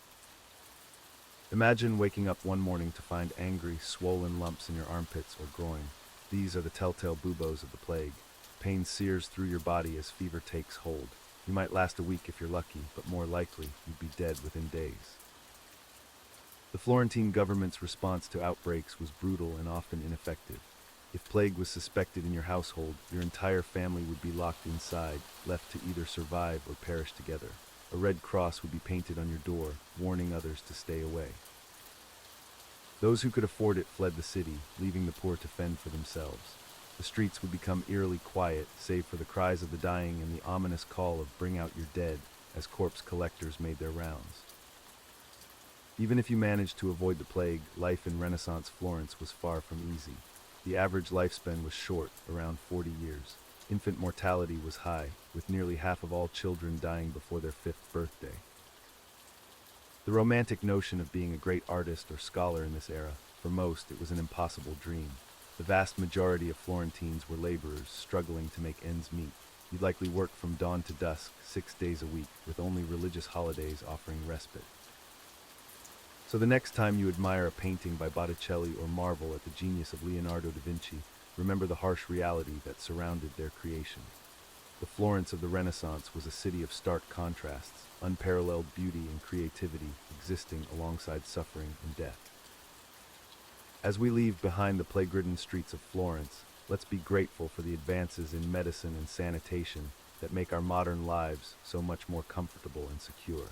Imagine waking up one morning to find angry, swollen lumps in your armpits or groin. These are the telltale buboes of the plague. Pain sears through your body as fever takes hold. You might last a week if you're lucky, but more likely, you'd be dead within days. The Florentine government's response to outbreaks was brutal and often ineffective. If plague was suspected in your household, your entire family would be locked inside, left to either survive or perish together. A red cross would be painted on your door, warning others to stay away. Those who could afford it fled the city, leaving the poor to fend for themselves. The streets would become eerily quiet, save for the cries of the dying and the ominous call of "Bring out your dead," as corpse collectors made their rounds. Even if you managed to avoid the plague, life in Renaissance Florence was far from easy. The average lifespan was short, around 40 years. Infant mortality was high, with nearly half of all children dying before their 5th birthday. The romantic notion of being a great artist or scholar in this era, for most, it was an impossible dream. The vast majority of Florentines were laborers struggling to make ends meet. You'd likely work from dawn to dusk, 6 days a week, with only religious holidays offering respite. So the next time you admire a painting by Botticelli or marvel at the genius of Leonardo da Vinci, remember the harsh reality that surrounded their creation. The Florence of the Renaissance was a city of stark contrasts, unparalleled beauty and creativity existing alongside suffering and death. As we leave behind the plague-ridden streets of Florence, let's be grateful for the advances in medicine and sanitation that make our modern lives so much more comfortable and secure.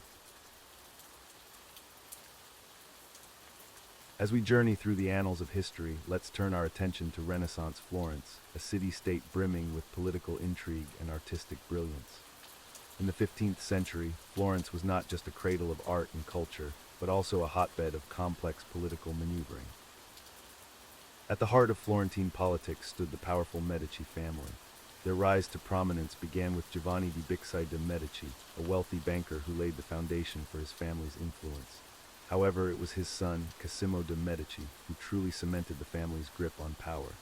As we journey through the annals of history, let's turn our attention to Renaissance Florence, a city-state brimming with political intrigue and artistic brilliance. In the 15th century, Florence was not just a cradle of art and culture, but also a hotbed of complex political maneuvering. At the heart of Florentine politics stood the powerful Medici family. Their rise to prominence began with Giovanni di Bicci de' Medici, a wealthy banker who laid the foundation for his family's influence. However, it was his son, Cosimo de' Medici, who truly cemented the family's grip on power.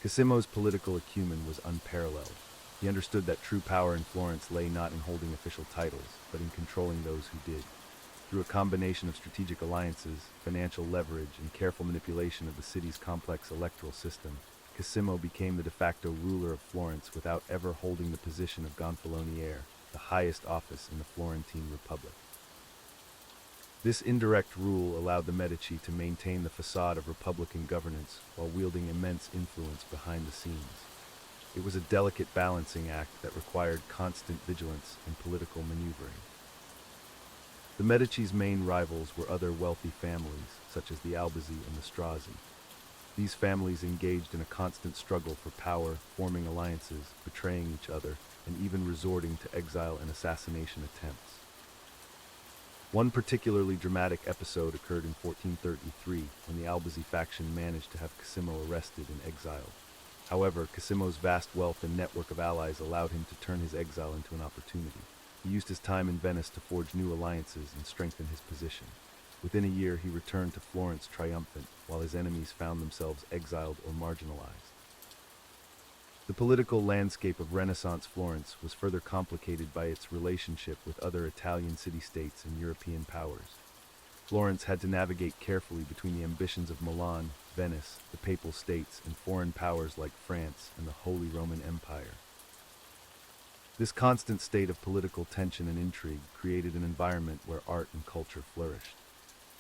Cosimo's political acumen was unparalleled. He understood that true power in Florence lay not in holding official titles, but in controlling those who did. Through a combination of strategic alliances, financial leverage, and careful manipulation of the city's complex electoral system, Cosimo became the de facto ruler of Florence without ever holding the position of Gonfaloniere, the highest office in the Florentine Republic. This indirect rule allowed the Medici to maintain the facade of republican governance while wielding immense influence behind the scenes. It was a delicate balancing act that required constant vigilance and political maneuvering. The Medici's main rivals were other wealthy families, such as the Albizzi and the Strozzi. These families engaged in a constant struggle for power, forming alliances, betraying each other, and even resorting to exile and assassination attempts. One particularly dramatic episode occurred in 1433 when the Albizzi faction managed to have Cosimo arrested and exiled. However, Cosimo's vast wealth and network of allies allowed him to turn his exile into an opportunity. He used his time in Venice to forge new alliances and strengthen his position. Within a year, he returned to Florence triumphant, while his enemies found themselves exiled or marginalized. The political landscape of Renaissance Florence was further complicated by its relationship with other Italian city-states and European powers. Florence had to navigate carefully between the ambitions of Milan, Venice, the Papal States, and foreign powers like France and the Holy Roman Empire. This constant state of political tension and intrigue created an environment where art and culture flourished.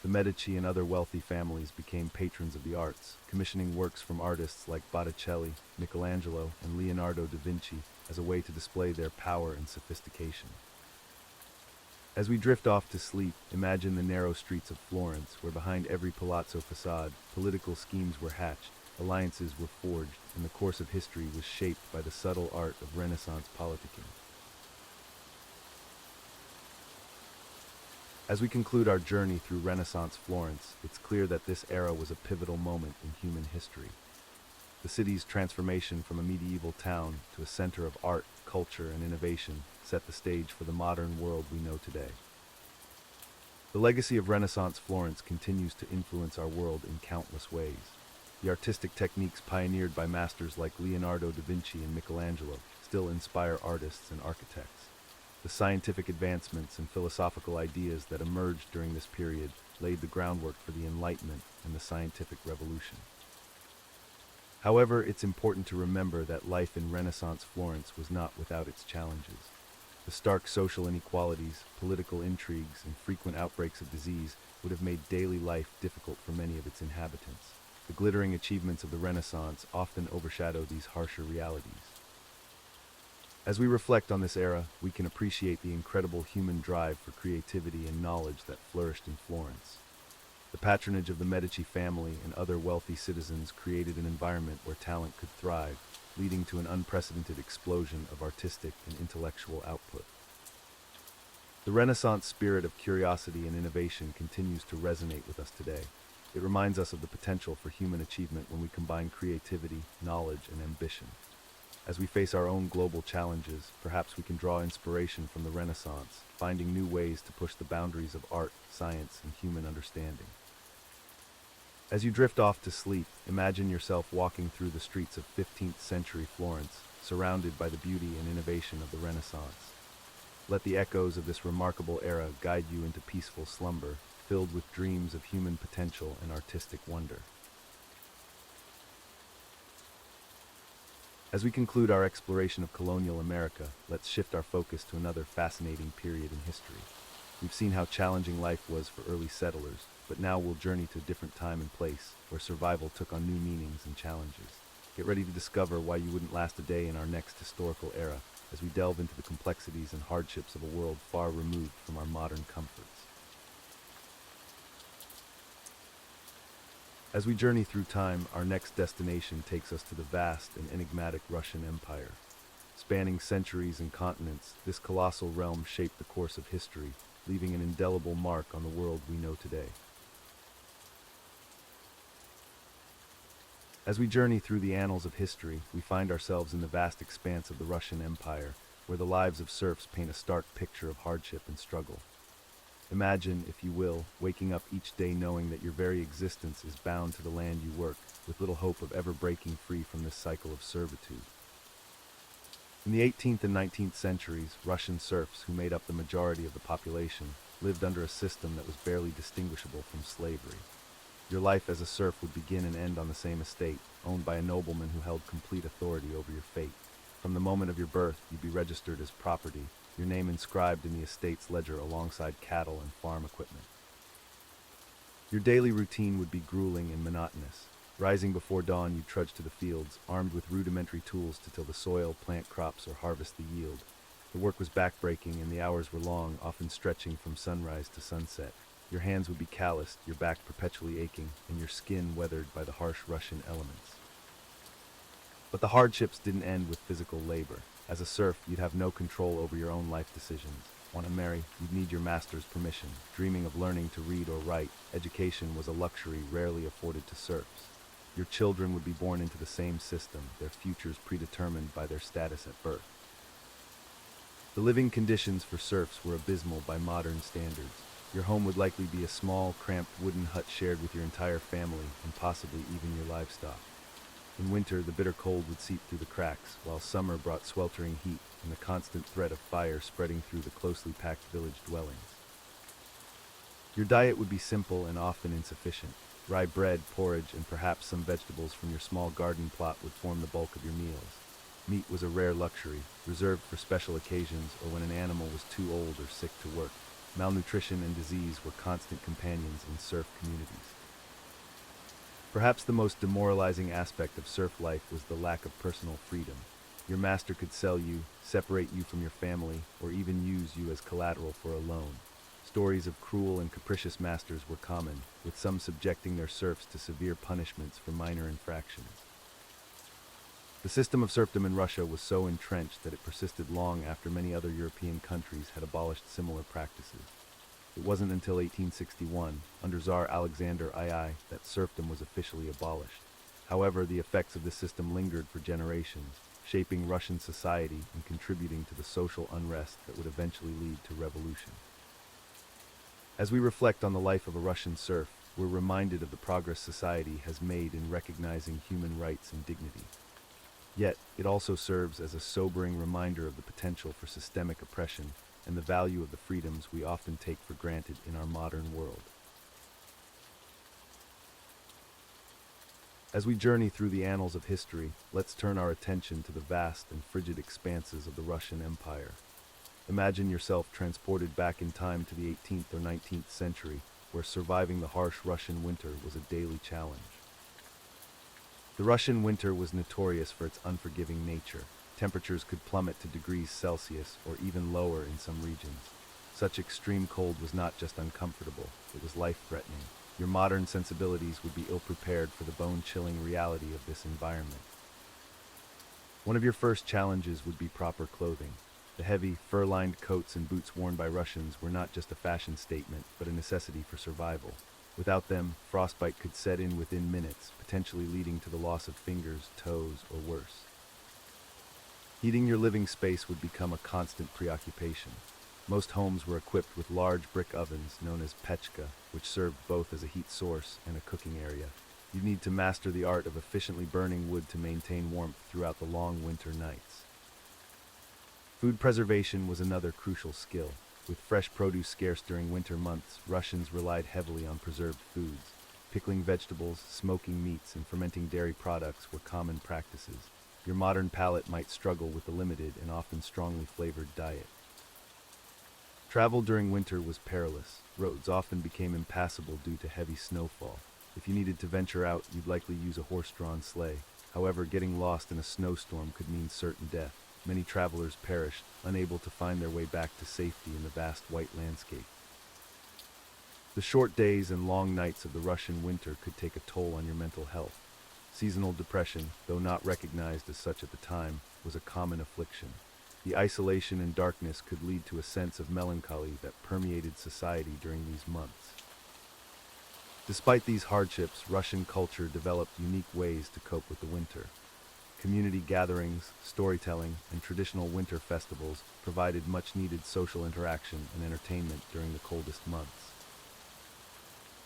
The Medici and other wealthy families became patrons of the arts, commissioning works from artists like Botticelli, Michelangelo, and Leonardo da Vinci as a way to display their power and sophistication. As we drift off to sleep, imagine the narrow streets of Florence, where behind every palazzo facade, political schemes were hatched, alliances were forged, and the course of history was shaped by the subtle art of Renaissance politicking. As we conclude our journey through Renaissance Florence, it's clear that this era was a pivotal moment in human history. The city's transformation from a medieval town to a center of art, culture, and innovation set the stage for the modern world we know today. The legacy of Renaissance Florence continues to influence our world in countless ways. The artistic techniques pioneered by masters like Leonardo da Vinci and Michelangelo still inspire artists and architects. The scientific advancements and philosophical ideas that emerged during this period laid the groundwork for the Enlightenment and the scientific revolution. However, it's important to remember that life in Renaissance Florence was not without its challenges. The stark social inequalities, political intrigues, and frequent outbreaks of disease would have made daily life difficult for many of its inhabitants. The glittering achievements of the Renaissance often overshadow these harsher realities. As we reflect on this era, we can appreciate the incredible human drive for creativity and knowledge that flourished in Florence. The patronage of the Medici family and other wealthy citizens created an environment where talent could thrive, leading to an unprecedented explosion of artistic and intellectual output. The Renaissance spirit of curiosity and innovation continues to resonate with us today. It reminds us of the potential for human achievement when we combine creativity, knowledge, and ambition. As we face our own global challenges, perhaps we can draw inspiration from the Renaissance, finding new ways to push the boundaries of art, science, and human understanding. As you drift off to sleep, imagine yourself walking through the streets of 15th century Florence, surrounded by the beauty and innovation of the Renaissance. Let the echoes of this remarkable era guide you into peaceful slumber, filled with dreams of human potential and artistic wonder. As we conclude our exploration of colonial America, let's shift our focus to another fascinating period in history. We've seen how challenging life was for early settlers, but now we'll journey to a different time and place where survival took on new meanings and challenges. Get ready to discover why you wouldn't last a day in our next historical era as we delve into the complexities and hardships of a world far removed from our modern comforts. As we journey through time, our next destination takes us to the vast and enigmatic Russian Empire. Spanning centuries and continents, this colossal realm shaped the course of history, leaving an indelible mark on the world we know today. As we journey through the annals of history, we find ourselves in the vast expanse of the Russian Empire, where the lives of serfs paint a stark picture of hardship and struggle. Imagine, if you will, waking up each day knowing that your very existence is bound to the land you work, with little hope of ever breaking free from this cycle of servitude. In the 18th and 19th centuries, Russian serfs, who made up the majority of the population, lived under a system that was barely distinguishable from slavery. Your life as a serf would begin and end on the same estate, owned by a nobleman who held complete authority over your fate. From the moment of your birth, you'd be registered as property, your name inscribed in the estate's ledger alongside cattle and farm equipment. Your daily routine would be grueling and monotonous. Rising before dawn, you trudge to the fields, armed with rudimentary tools to till the soil, plant crops, or harvest the yield. The work was backbreaking, and the hours were long, often stretching from sunrise to sunset. Your hands would be calloused, your back perpetually aching, and your skin weathered by the harsh Russian elements. But the hardships didn't end with physical labor. As a serf, you'd have no control over your own life decisions. Want to marry? You'd need your master's permission. Dreaming of learning to read or write, education was a luxury rarely afforded to serfs. Your children would be born into the same system, their futures predetermined by their status at birth. The living conditions for serfs were abysmal by modern standards. Your home would likely be a small, cramped wooden hut shared with your entire family and possibly even your livestock. In winter, the bitter cold would seep through the cracks, while summer brought sweltering heat and the constant threat of fire spreading through the closely packed village dwellings. Your diet would be simple and often insufficient. Rye bread, porridge, and perhaps some vegetables from your small garden plot would form the bulk of your meals. Meat was a rare luxury, reserved for special occasions or when an animal was too old or sick to work. Malnutrition and disease were constant companions in serf communities. Perhaps the most demoralizing aspect of serf life was the lack of personal freedom. Your master could sell you, separate you from your family, or even use you as collateral for a loan. Stories of cruel and capricious masters were common, with some subjecting their serfs to severe punishments for minor infractions. The system of serfdom in Russia was so entrenched that it persisted long after many other European countries had abolished similar practices. It wasn't until 1861, under Tsar Alexander II, that serfdom was officially abolished. However, the effects of this system lingered for generations, shaping Russian society and contributing to the social unrest that would eventually lead to revolution. As we reflect on the life of a Russian serf, we're reminded of the progress society has made in recognizing human rights and dignity. Yet, it also serves as a sobering reminder of the potential for systemic oppression and the value of the freedoms we often take for granted in our modern world. As we journey through the annals of history, let's turn our attention to the vast and frigid expanses of the Russian Empire. Imagine yourself transported back in time to the 18th or 19th century, where surviving the harsh Russian winter was a daily challenge. The Russian winter was notorious for its unforgiving nature. Temperatures could plummet to degrees Celsius or even lower in some regions. Such extreme cold was not just uncomfortable, it was life-threatening. Your modern sensibilities would be ill-prepared for the bone-chilling reality of this environment. One of your first challenges would be proper clothing. The heavy, fur-lined coats and boots worn by Russians were not just a fashion statement, but a necessity for survival. Without them, frostbite could set in within minutes, potentially leading to the loss of fingers, toes, or worse. Heating your living space would become a constant preoccupation. Most homes were equipped with large brick ovens known as pechka, which served both as a heat source and a cooking area. You'd need to master the art of efficiently burning wood to maintain warmth throughout the long winter nights. Food preservation was another crucial skill. With fresh produce scarce during winter months, Russians relied heavily on preserved foods. Pickling vegetables, smoking meats, and fermenting dairy products were common practices. Your modern palate might struggle with the limited and often strongly flavored diet. Travel during winter was perilous. Roads often became impassable due to heavy snowfall. If you needed to venture out, you'd likely use a horse-drawn sleigh. However, getting lost in a snowstorm could mean certain death. Many travelers perished, unable to find their way back to safety in the vast white landscape. The short days and long nights of the Russian winter could take a toll on your mental health. Seasonal depression, though not recognized as such at the time, was a common affliction. The isolation and darkness could lead to a sense of melancholy that permeated society during these months. Despite these hardships, Russian culture developed unique ways to cope with the winter. Community gatherings, storytelling, and traditional winter festivals provided much-needed social interaction and entertainment during the coldest months.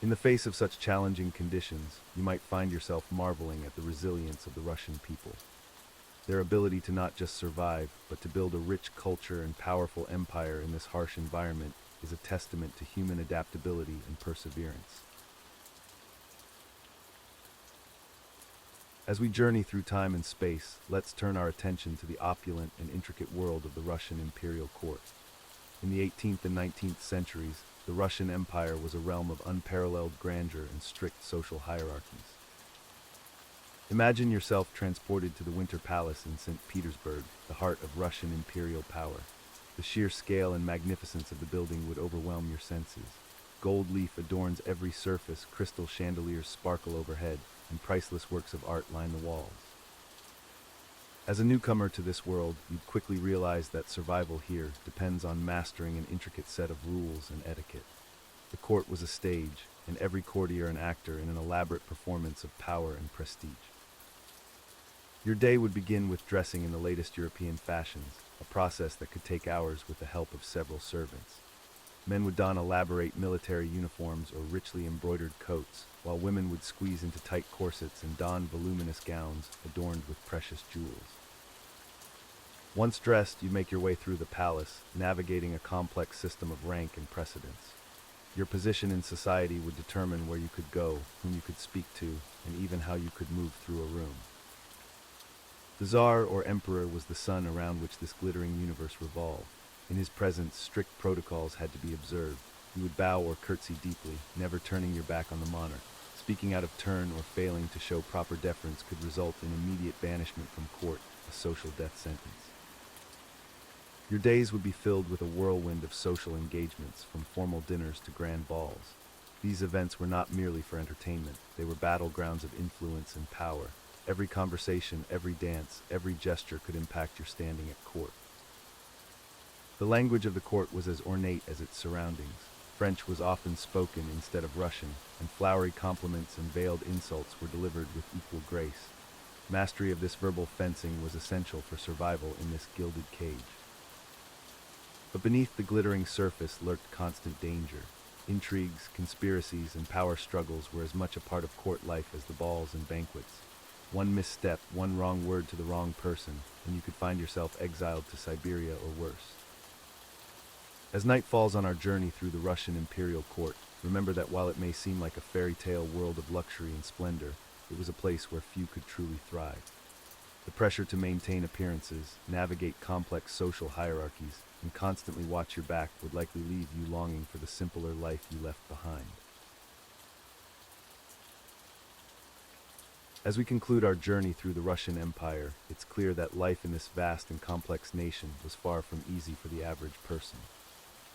In the face of such challenging conditions, you might find yourself marveling at the resilience of the Russian people. Their ability to not just survive, but to build a rich culture and powerful empire in this harsh environment is a testament to human adaptability and perseverance. As we journey through time and space, let's turn our attention to the opulent and intricate world of the Russian imperial court. In the 18th and 19th centuries, the Russian Empire was a realm of unparalleled grandeur and strict social hierarchies. Imagine yourself transported to the Winter Palace in St. Petersburg, the heart of Russian imperial power. The sheer scale and magnificence of the building would overwhelm your senses. Gold leaf adorns every surface, crystal chandeliers sparkle overhead, and priceless works of art line the walls. As a newcomer to this world, you'd quickly realize that survival here depends on mastering an intricate set of rules and etiquette. The court was a stage, and every courtier an actor in an elaborate performance of power and prestige. Your day would begin with dressing in the latest European fashions, a process that could take hours with the help of several servants. Men would don elaborate military uniforms or richly embroidered coats, while women would squeeze into tight corsets and don voluminous gowns adorned with precious jewels. Once dressed, you make your way through the palace, navigating a complex system of rank and precedence. Your position in society would determine where you could go, whom you could speak to, and even how you could move through a room. The Tsar or Emperor was the sun around which this glittering universe revolved. In his presence, strict protocols had to be observed. You would bow or curtsy deeply, never turning your back on the monarch. Speaking out of turn or failing to show proper deference could result in immediate banishment from court, a social death sentence. Your days would be filled with a whirlwind of social engagements, from formal dinners to grand balls. These events were not merely for entertainment, they were battlegrounds of influence and power. Every conversation, every dance, every gesture could impact your standing at court. The language of the court was as ornate as its surroundings. French was often spoken instead of Russian, and flowery compliments and veiled insults were delivered with equal grace. Mastery of this verbal fencing was essential for survival in this gilded cage. But beneath the glittering surface lurked constant danger. Intrigues, conspiracies, and power struggles were as much a part of court life as the balls and banquets. One misstep, one wrong word to the wrong person, and you could find yourself exiled to Siberia or worse. As night falls on our journey through the Russian imperial court, remember that while it may seem like a fairy tale world of luxury and splendor, it was a place where few could truly thrive. The pressure to maintain appearances, navigate complex social hierarchies, and constantly watch your back would likely leave you longing for the simpler life you left behind. As we conclude our journey through the Russian Empire, it's clear that life in this vast and complex nation was far from easy for the average person.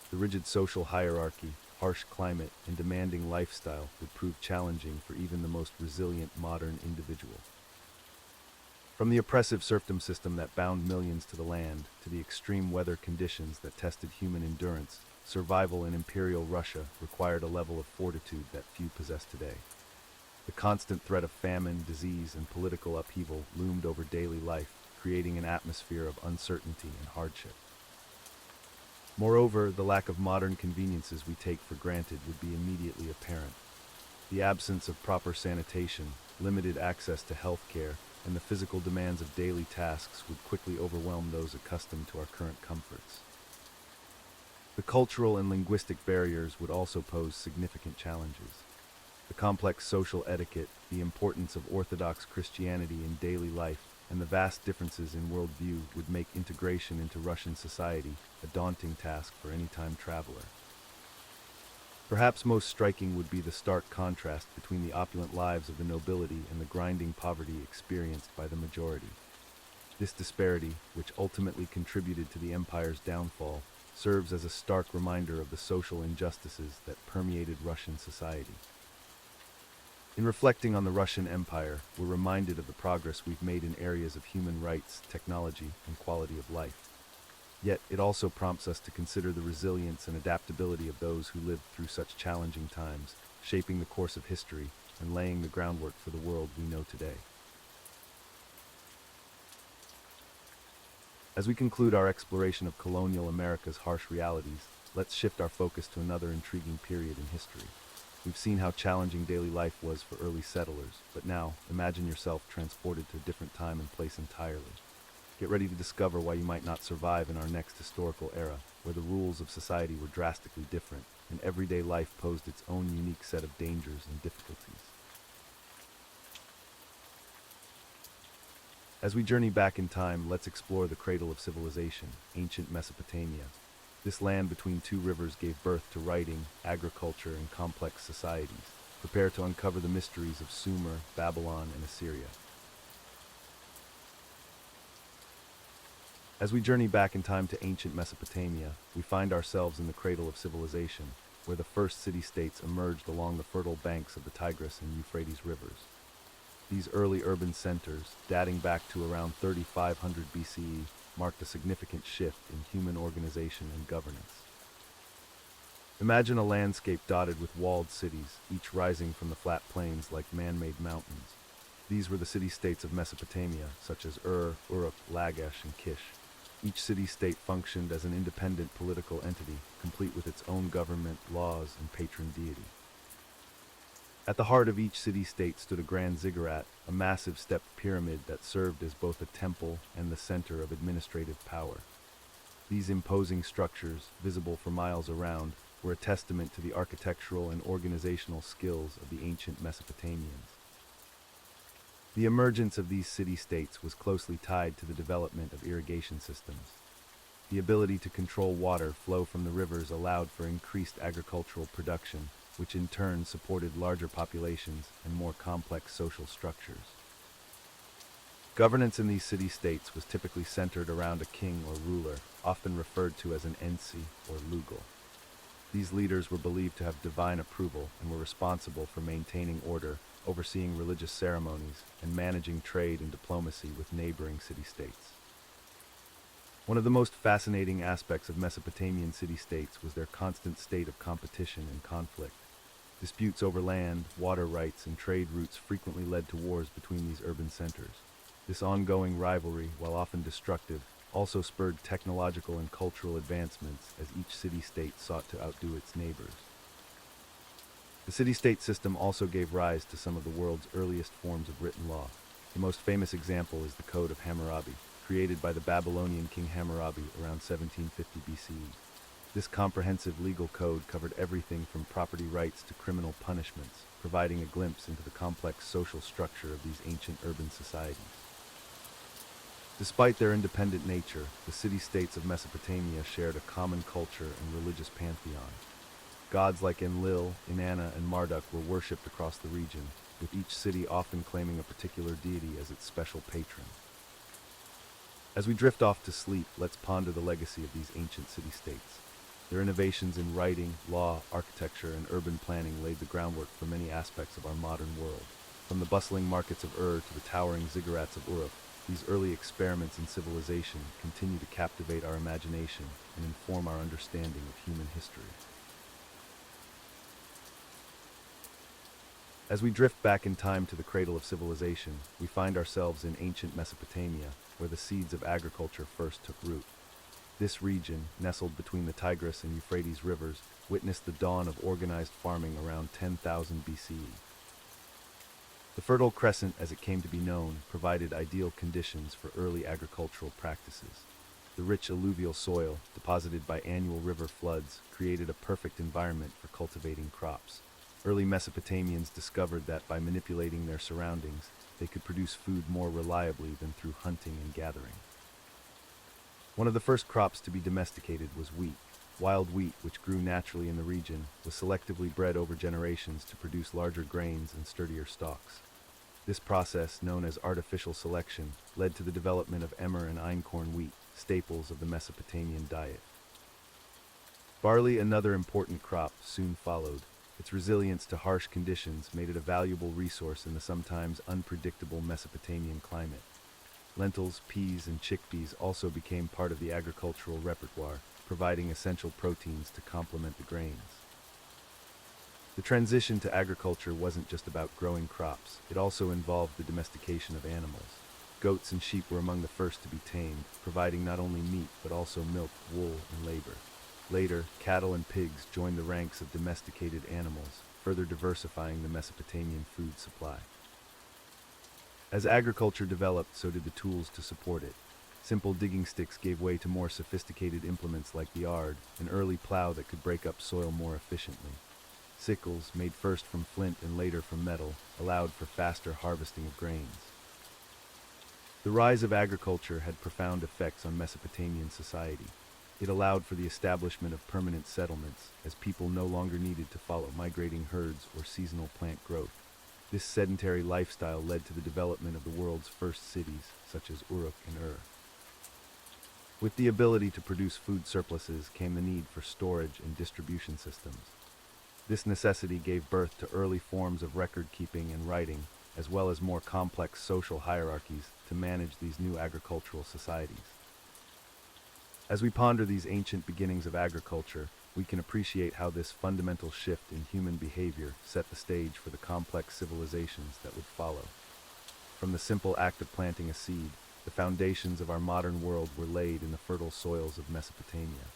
The rigid social hierarchy, harsh climate, and demanding lifestyle would prove challenging for even the most resilient modern individual. From the oppressive serfdom system that bound millions to the land, to the extreme weather conditions that tested human endurance, survival in Imperial Russia required a level of fortitude that few possess today. The constant threat of famine, disease, and political upheaval loomed over daily life, creating an atmosphere of uncertainty and hardship. Moreover, the lack of modern conveniences we take for granted would be immediately apparent. The absence of proper sanitation, limited access to health care, and the physical demands of daily tasks would quickly overwhelm those accustomed to our current comforts. The cultural and linguistic barriers would also pose significant challenges. The complex social etiquette, the importance of Orthodox Christianity in daily life, and the vast differences in worldview would make integration into Russian society a daunting task for any time traveler. Perhaps most striking would be the stark contrast between the opulent lives of the nobility and the grinding poverty experienced by the majority. This disparity, which ultimately contributed to the empire's downfall, serves as a stark reminder of the social injustices that permeated Russian society. In reflecting on the Russian Empire, we're reminded of the progress we've made in areas of human rights, technology, and quality of life. Yet, it also prompts us to consider the resilience and adaptability of those who lived through such challenging times, shaping the course of history and laying the groundwork for the world we know today. As we conclude our exploration of colonial America's harsh realities, let's shift our focus to another intriguing period in history. We've seen how challenging daily life was for early settlers, but now, imagine yourself transported to a different time and place entirely. Get ready to discover why you might not survive in our next historical era, where the rules of society were drastically different, and everyday life posed its own unique set of dangers and difficulties. As we journey back in time, let's explore the cradle of civilization, ancient Mesopotamia. This land between two rivers gave birth to writing, agriculture, and complex societies. Prepare to uncover the mysteries of Sumer, Babylon, and Assyria. As we journey back in time to ancient Mesopotamia, we find ourselves in the cradle of civilization, where the first city-states emerged along the fertile banks of the Tigris and Euphrates rivers. These early urban centers, dating back to around 3500 BCE, marked a significant shift in human organization and governance. Imagine a landscape dotted with walled cities, each rising from the flat plains like man-made mountains. These were the city-states of Mesopotamia, such as Uruk, Lagash, and Kish. Each city-state functioned as an independent political entity, complete with its own government, laws, and patron deity. At the heart of each city-state stood a grand ziggurat, a massive stepped pyramid that served as both a temple and the center of administrative power. These imposing structures, visible for miles around, were a testament to the architectural and organizational skills of the ancient Mesopotamians. The emergence of these city-states was closely tied to the development of irrigation systems. The ability to control water flow from the rivers allowed for increased agricultural production, which in turn supported larger populations and more complex social structures. Governance in these city-states was typically centered around a king or ruler, often referred to as an ensi or lugal. These leaders were believed to have divine approval and were responsible for maintaining order, overseeing religious ceremonies, and managing trade and diplomacy with neighboring city-states. One of the most fascinating aspects of Mesopotamian city-states was their constant state of competition and conflict. Disputes over land, water rights, and trade routes frequently led to wars between these urban centers. This ongoing rivalry, while often destructive, also spurred technological and cultural advancements as each city-state sought to outdo its neighbors. The city-state system also gave rise to some of the world's earliest forms of written law. The most famous example is the Code of Hammurabi, created by the Babylonian king Hammurabi around 1750 BCE. This comprehensive legal code covered everything from property rights to criminal punishments, providing a glimpse into the complex social structure of these ancient urban societies. Despite their independent nature, the city-states of Mesopotamia shared a common culture and religious pantheon. Gods like Enlil, Inanna, and Marduk were worshipped across the region, with each city often claiming a particular deity as its special patron. As we drift off to sleep, let's ponder the legacy of these ancient city-states. Their innovations in writing, law, architecture, and urban planning laid the groundwork for many aspects of our modern world. From the bustling markets of to the towering ziggurats of Uruk, these early experiments in civilization continue to captivate our imagination and inform our understanding of human history. As we drift back in time to the cradle of civilization, we find ourselves in ancient Mesopotamia, where the seeds of agriculture first took root. This region, nestled between the Tigris and Euphrates rivers, witnessed the dawn of organized farming around 10,000 BCE. The Fertile Crescent, as it came to be known, provided ideal conditions for early agricultural practices. The rich alluvial soil, deposited by annual river floods, created a perfect environment for cultivating crops. Early Mesopotamians discovered that by manipulating their surroundings, they could produce food more reliably than through hunting and gathering. One of the first crops to be domesticated was wheat. Wild wheat, which grew naturally in the region, was selectively bred over generations to produce larger grains and sturdier stalks. This process, known as artificial selection, led to the development of emmer and einkorn wheat, staples of the Mesopotamian diet. Barley, another important crop, soon followed. Its resilience to harsh conditions made it a valuable resource in the sometimes unpredictable Mesopotamian climate. Lentils, peas, and chickpeas also became part of the agricultural repertoire, providing essential proteins to complement the grains. The transition to agriculture wasn't just about growing crops, it also involved the domestication of animals. Goats and sheep were among the first to be tamed, providing not only meat but also milk, wool, and labor. Later, cattle and pigs joined the ranks of domesticated animals, further diversifying the Mesopotamian food supply. As agriculture developed, so did the tools to support it. Simple digging sticks gave way to more sophisticated implements like the ard, an early plow that could break up soil more efficiently. Sickles, made first from flint and later from metal, allowed for faster harvesting of grains. The rise of agriculture had profound effects on Mesopotamian society. It allowed for the establishment of permanent settlements, as people no longer needed to follow migrating herds or seasonal plant growth. This sedentary lifestyle led to the development of the world's first cities, such as Uruk and With the ability to produce food surpluses came the need for storage and distribution systems. This necessity gave birth to early forms of record-keeping and writing, as well as more complex social hierarchies to manage these new agricultural societies. As we ponder these ancient beginnings of agriculture, we can appreciate how this fundamental shift in human behavior set the stage for the complex civilizations that would follow. From the simple act of planting a seed, the foundations of our modern world were laid in the fertile soils of Mesopotamia.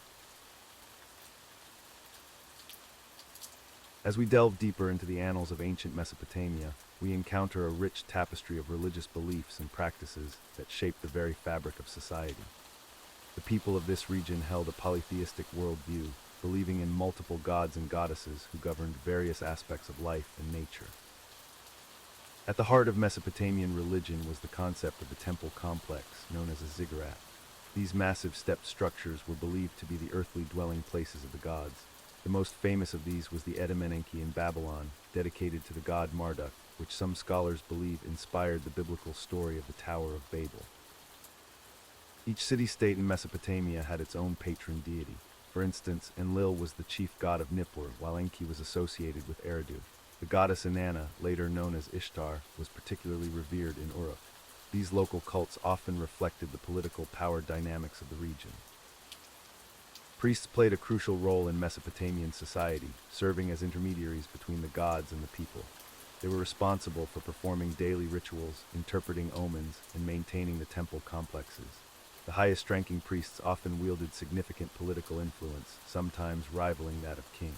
As we delve deeper into the annals of ancient Mesopotamia, we encounter a rich tapestry of religious beliefs and practices that shaped the very fabric of society. The people of this region held a polytheistic worldview, believing in multiple gods and goddesses who governed various aspects of life and nature. At the heart of Mesopotamian religion was the concept of the temple complex, known as a ziggurat. These massive stepped structures were believed to be the earthly dwelling places of the gods. The most famous of these was the Enki in Babylon, dedicated to the god Marduk, which some scholars believe inspired the biblical story of the Tower of Babel. Each city-state in Mesopotamia had its own patron deity. For instance, Enlil was the chief god of Nippur, while Enki was associated with Eridu. The goddess Inanna, later known as Ishtar, was particularly revered in Uruk. These local cults often reflected the political power dynamics of the region. Priests played a crucial role in Mesopotamian society, serving as intermediaries between the gods and the people. They were responsible for performing daily rituals, interpreting omens, and maintaining the temple complexes. The highest-ranking priests often wielded significant political influence, sometimes rivaling that of kings.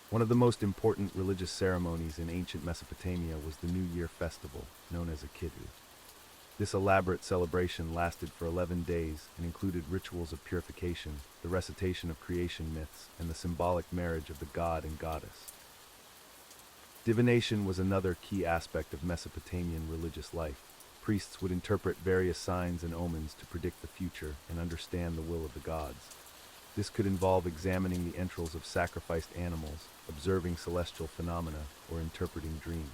One of the most important religious ceremonies in ancient Mesopotamia was the New Year festival, known as a Kidu. This elaborate celebration lasted for 11 days and included rituals of purification, the recitation of creation myths, and the symbolic marriage of the god and goddess. Divination was another key aspect of Mesopotamian religious life. Priests would interpret various signs and omens to predict the future and understand the will of the gods. This could involve examining the entrails of sacrificed animals, observing celestial phenomena, or interpreting dreams.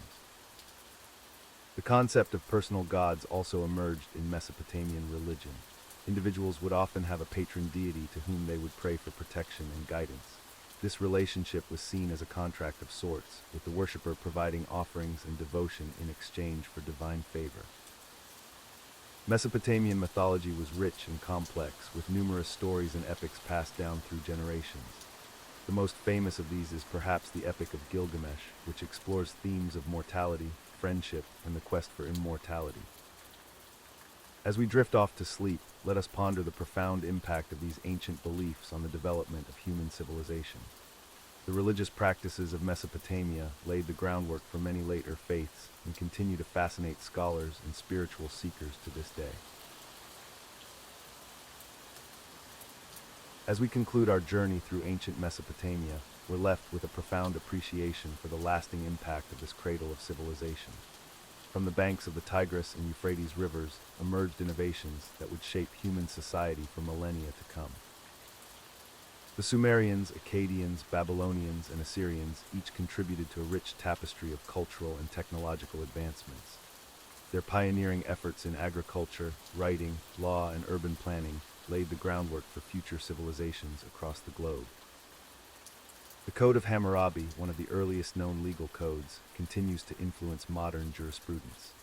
The concept of personal gods also emerged in Mesopotamian religion. Individuals would often have a patron deity to whom they would pray for protection and guidance. This relationship was seen as a contract of sorts, with the worshipper providing offerings and devotion in exchange for divine favor. Mesopotamian mythology was rich and complex, with numerous stories and epics passed down through generations. The most famous of these is perhaps the Epic of Gilgamesh, which explores themes of mortality, friendship, and the quest for immortality. As we drift off to sleep, let us ponder the profound impact of these ancient beliefs on the development of human civilization. The religious practices of Mesopotamia laid the groundwork for many later faiths and continue to fascinate scholars and spiritual seekers to this day. As we conclude our journey through ancient Mesopotamia, we're left with a profound appreciation for the lasting impact of this cradle of civilization. From the banks of the Tigris and Euphrates rivers emerged innovations that would shape human society for millennia to come. The Sumerians, Akkadians, Babylonians, and Assyrians each contributed to a rich tapestry of cultural and technological advancements. Their pioneering efforts in agriculture, writing, law, and urban planning laid the groundwork for future civilizations across the globe. The Code of Hammurabi, one of the earliest known legal codes, continues to influence modern jurisprudence.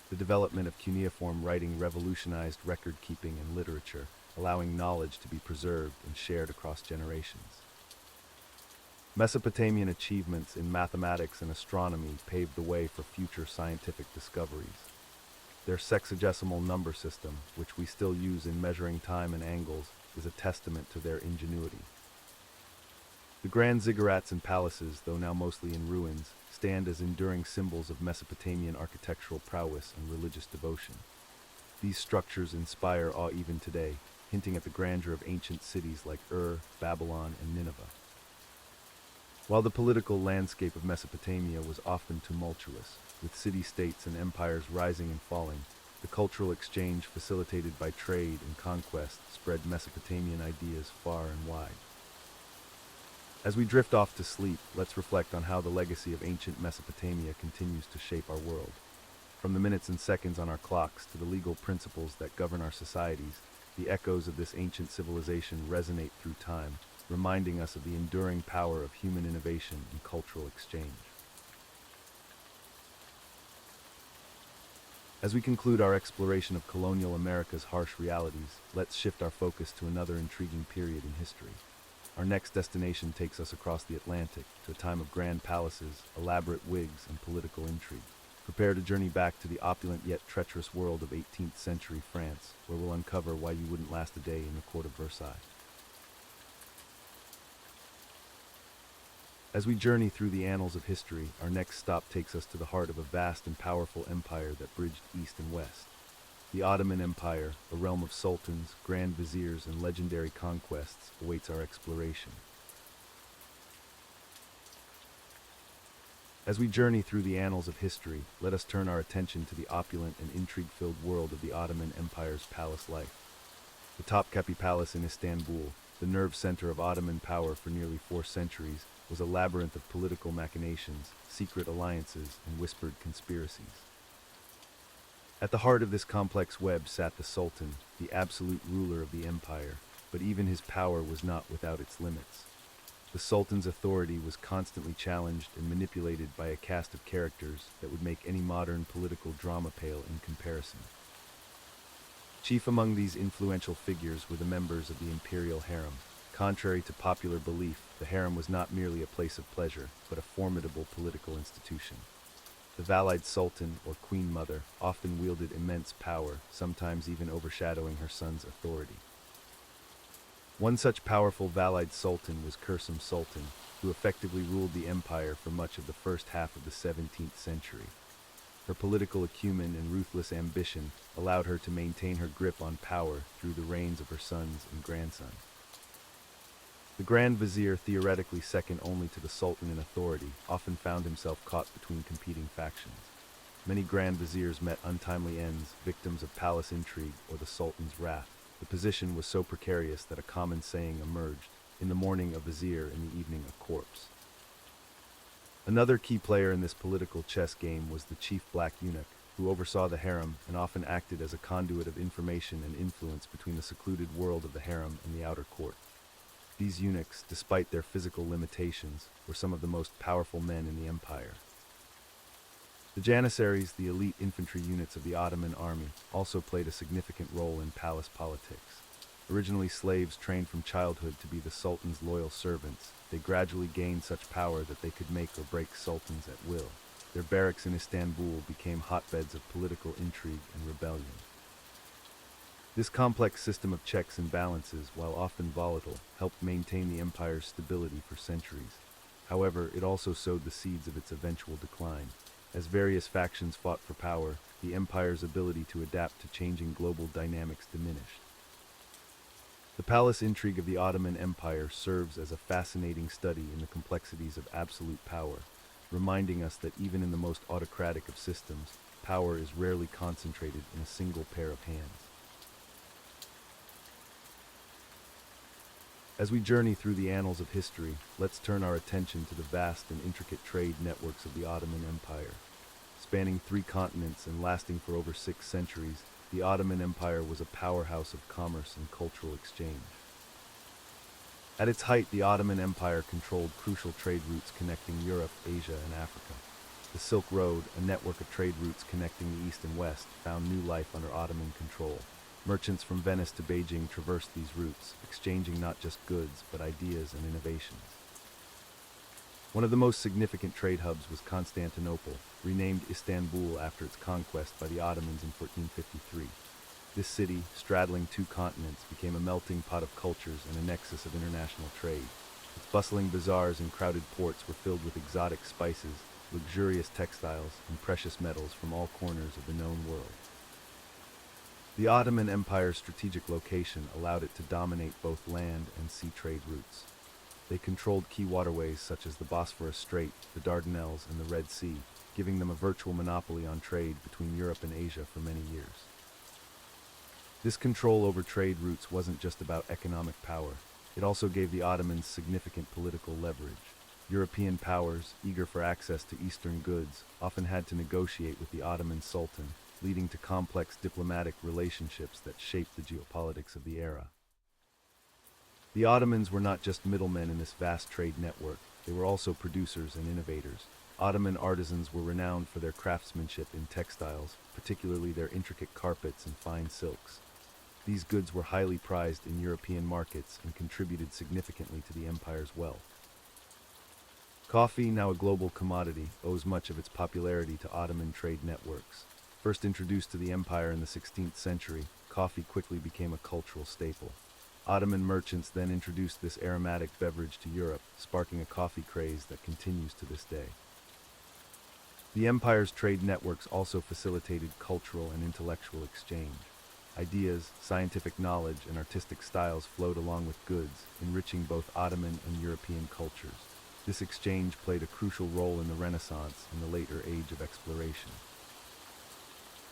The development of cuneiform writing revolutionized record-keeping and literature, allowing knowledge to be preserved and shared across generations. Mesopotamian achievements in mathematics and astronomy paved the way for future scientific discoveries. Their sexagesimal number system, which we still use in measuring time and angles, is a testament to their ingenuity. The grand ziggurats and palaces, though now mostly in ruins, stand as enduring symbols of Mesopotamian architectural prowess and religious devotion. These structures inspire awe even today, hinting at the grandeur of ancient cities like Ur, Babylon, and Nineveh. While the political landscape of Mesopotamia was often tumultuous, with city-states and empires rising and falling, the cultural exchange facilitated by trade and conquest spread Mesopotamian ideas far and wide. As we drift off to sleep, let's reflect on how the legacy of ancient Mesopotamia continues to shape our world. From the minutes and seconds on our clocks to the legal principles that govern our societies, the echoes of this ancient civilization resonate through time, reminding us of the enduring power of human innovation and cultural exchange. As we conclude our exploration of colonial America's harsh realities, let's shift our focus to another intriguing period in history. Our next destination takes us across the Atlantic to a time of grand palaces, elaborate wigs, and political intrigue. Prepare to journey back to the opulent yet treacherous world of 18th century France, where we'll uncover why you wouldn't last a day in the court of Versailles. As we journey through the annals of history, our next stop takes us to the heart of a vast and powerful empire that bridged east and west. The Ottoman Empire, a realm of sultans, grand viziers, and legendary conquests, awaits our exploration. As we journey through the annals of history, let us turn our attention to the opulent and intrigue-filled world of the Ottoman Empire's palace life. The Topkapi Palace in Istanbul, the nerve center of Ottoman power for nearly 4 centuries, was a labyrinth of political machinations, secret alliances, and whispered conspiracies. At the heart of this complex web sat the Sultan, the absolute ruler of the empire, but even his power was not without its limits. The Sultan's authority was constantly challenged and manipulated by a cast of characters that would make any modern political drama pale in comparison. Chief among these influential figures were the members of the Imperial harem. Contrary to popular belief, the harem was not merely a place of pleasure, but a formidable political institution. The Valide Sultan, or Queen Mother, often wielded immense power, sometimes even overshadowing her son's authority. One such powerful Valide Sultan was Kursum Sultan, who effectively ruled the empire for much of the first half of the 17th century. Her political acumen and ruthless ambition allowed her to maintain her grip on power through the reigns of her sons and grandson. The Grand Vizier, theoretically second only to the Sultan in authority, often found himself caught between competing factions. Many Grand Viziers met untimely ends, victims of palace intrigue or the Sultan's wrath. The position was so precarious that a common saying emerged: in the morning a vizier, in the evening a corpse. Another key player in this political chess game was the chief black eunuch, who oversaw the harem and often acted as a conduit of information and influence between the secluded world of the harem and the outer court. These eunuchs, despite their physical limitations, were some of the most powerful men in the empire. The Janissaries, the elite infantry units of the Ottoman army, also played a significant role in palace politics. Originally slaves trained from childhood to be the Sultan's loyal servants, they gradually gained such power that they could make or break sultans at will. Their barracks in Istanbul became hotbeds of political intrigue and rebellion. This complex system of checks and balances, while often volatile, helped maintain the empire's stability for centuries. However, it also sowed the seeds of its eventual decline. As various factions fought for power, the empire's ability to adapt to changing global dynamics diminished. The palace intrigue of the Ottoman Empire serves as a fascinating study in the complexities of absolute power, reminding us that even in the most autocratic of systems, power is rarely concentrated in a single pair of hands. As we journey through the annals of history, let's turn our attention to the vast and intricate trade networks of the Ottoman Empire. Spanning 3 continents and lasting for over 6 centuries, the Ottoman Empire was a powerhouse of commerce and cultural exchange. At its height, the Ottoman Empire controlled crucial trade routes connecting Europe, Asia, and Africa. The Silk Road, a network of trade routes connecting the East and West, found new life under Ottoman control. Merchants from Venice to Beijing traversed these routes, exchanging not just goods, but ideas and innovations. One of the most significant trade hubs was Constantinople, renamed Istanbul after its conquest by the Ottomans in 1453. This city, straddling 2 continents, became a melting pot of cultures and a nexus of international trade. Its bustling bazaars and crowded ports were filled with exotic spices, luxurious textiles, and precious metals from all corners of the known world. The Ottoman Empire's strategic location allowed it to dominate both land and sea trade routes. They controlled key waterways such as the Bosphorus Strait, the Dardanelles, and the Red Sea, giving them a virtual monopoly on trade between Europe and Asia for many years. This control over trade routes wasn't just about economic power. It also gave the Ottomans significant political leverage. European powers, eager for access to Eastern goods, often had to negotiate with the Ottoman Sultan, leading to complex diplomatic relationships that shaped the geopolitics of the era. The Ottomans were not just middlemen in this vast trade network, they were also producers and innovators. Ottoman artisans were renowned for their craftsmanship in textiles, particularly their intricate carpets and fine silks. These goods were highly prized in European markets and contributed significantly to the empire's wealth. Coffee, now a global commodity, owes much of its popularity to Ottoman trade networks. First introduced to the empire in the 16th century, coffee quickly became a cultural staple. Ottoman merchants then introduced this aromatic beverage to Europe, sparking a coffee craze that continues to this day. The empire's trade networks also facilitated cultural and intellectual exchange. Ideas, scientific knowledge, and artistic styles flowed along with goods, enriching both Ottoman and European cultures. This exchange played a crucial role in the Renaissance and the later age of exploration.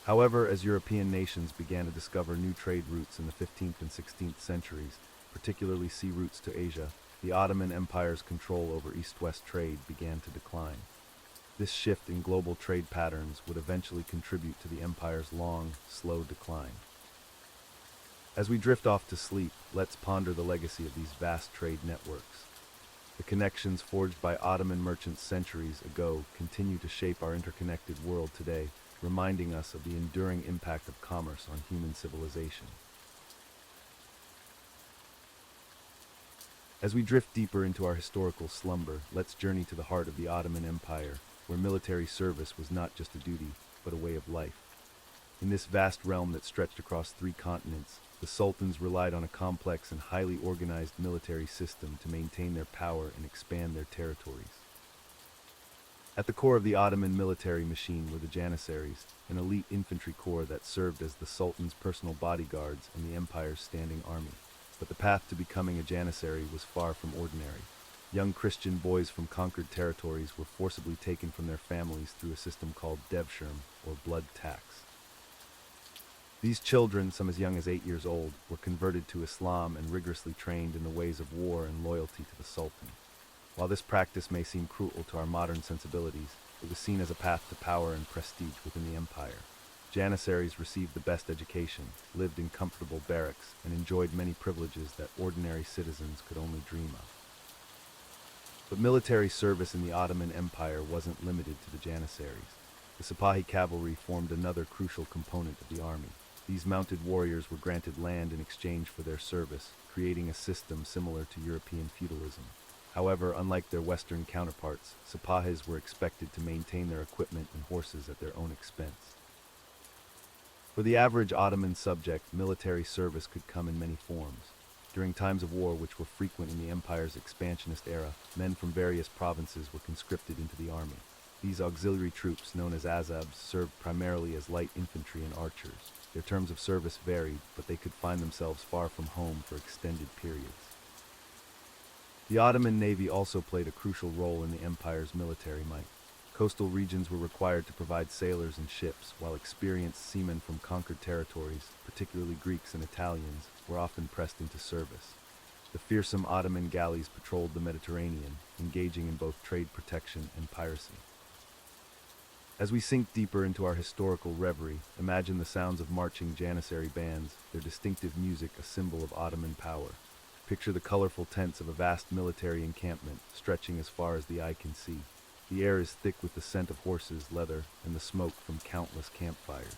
However, as European nations began to discover new trade routes in the 15th and 16th centuries, particularly sea routes to Asia, the Ottoman Empire's control over east-west trade began to decline. This shift in global trade patterns would eventually contribute to the empire's long, slow decline. As we drift off to sleep, let's ponder the legacy of these vast trade networks. The connections forged by Ottoman merchants centuries ago continue to shape our interconnected world today, reminding us of the enduring impact of commerce on human civilization. As we drift deeper into our historical slumber, let's journey to the heart of the Ottoman Empire, where military service was not just a duty, but a way of life. In this vast realm that stretched across 3 continents, the sultans relied on a complex and highly organized military system to maintain their power and expand their territories. At the core of the Ottoman military machine were the Janissaries, an elite infantry corps that served as the Sultan's personal bodyguards and the empire's standing army. But the path to becoming a Janissary was far from ordinary. Young Christian boys from conquered territories were forcibly taken from their families through a system called devshirm, or blood tax. These children, some as young as 8 years old, were converted to Islam and rigorously trained in the ways of war and loyalty to the Sultan. While this practice may seem cruel to our modern sensibilities, it was seen as a path to power and prestige within the empire. Janissaries received the best education, lived in comfortable barracks, and enjoyed many privileges that ordinary citizens could only dream of. But military service in the Ottoman Empire wasn't limited to the Janissaries. The Sipahi cavalry formed another crucial component of the army. These mounted warriors were granted land in exchange for their service, creating a system similar to European feudalism. However, unlike their Western counterparts, Sipahis were expected to maintain their equipment and horses at their own expense. For the average Ottoman subject, military service could come in many forms. During times of war, which were frequent in the empire's expansionist era, men from various provinces were conscripted into the army. These auxiliary troops, known as azabs, served primarily as light infantry and archers. Their terms of service varied, but they could find themselves far from home for extended periods. The Ottoman Navy also played a crucial role in the empire's military might. Coastal regions were required to provide sailors and ships, while experienced seamen from conquered territories, particularly Greeks and Italians, were often pressed into service. The fearsome Ottoman galleys patrolled the Mediterranean, engaging in both trade protection and piracy. As we sink deeper into our historical reverie, imagine the sounds of marching Janissary bands, their distinctive music a symbol of Ottoman power. Picture the colorful tents of a vast military encampment, stretching as far as the eye can see. The air is thick with the scent of horses, leather, and the smoke from countless campfires.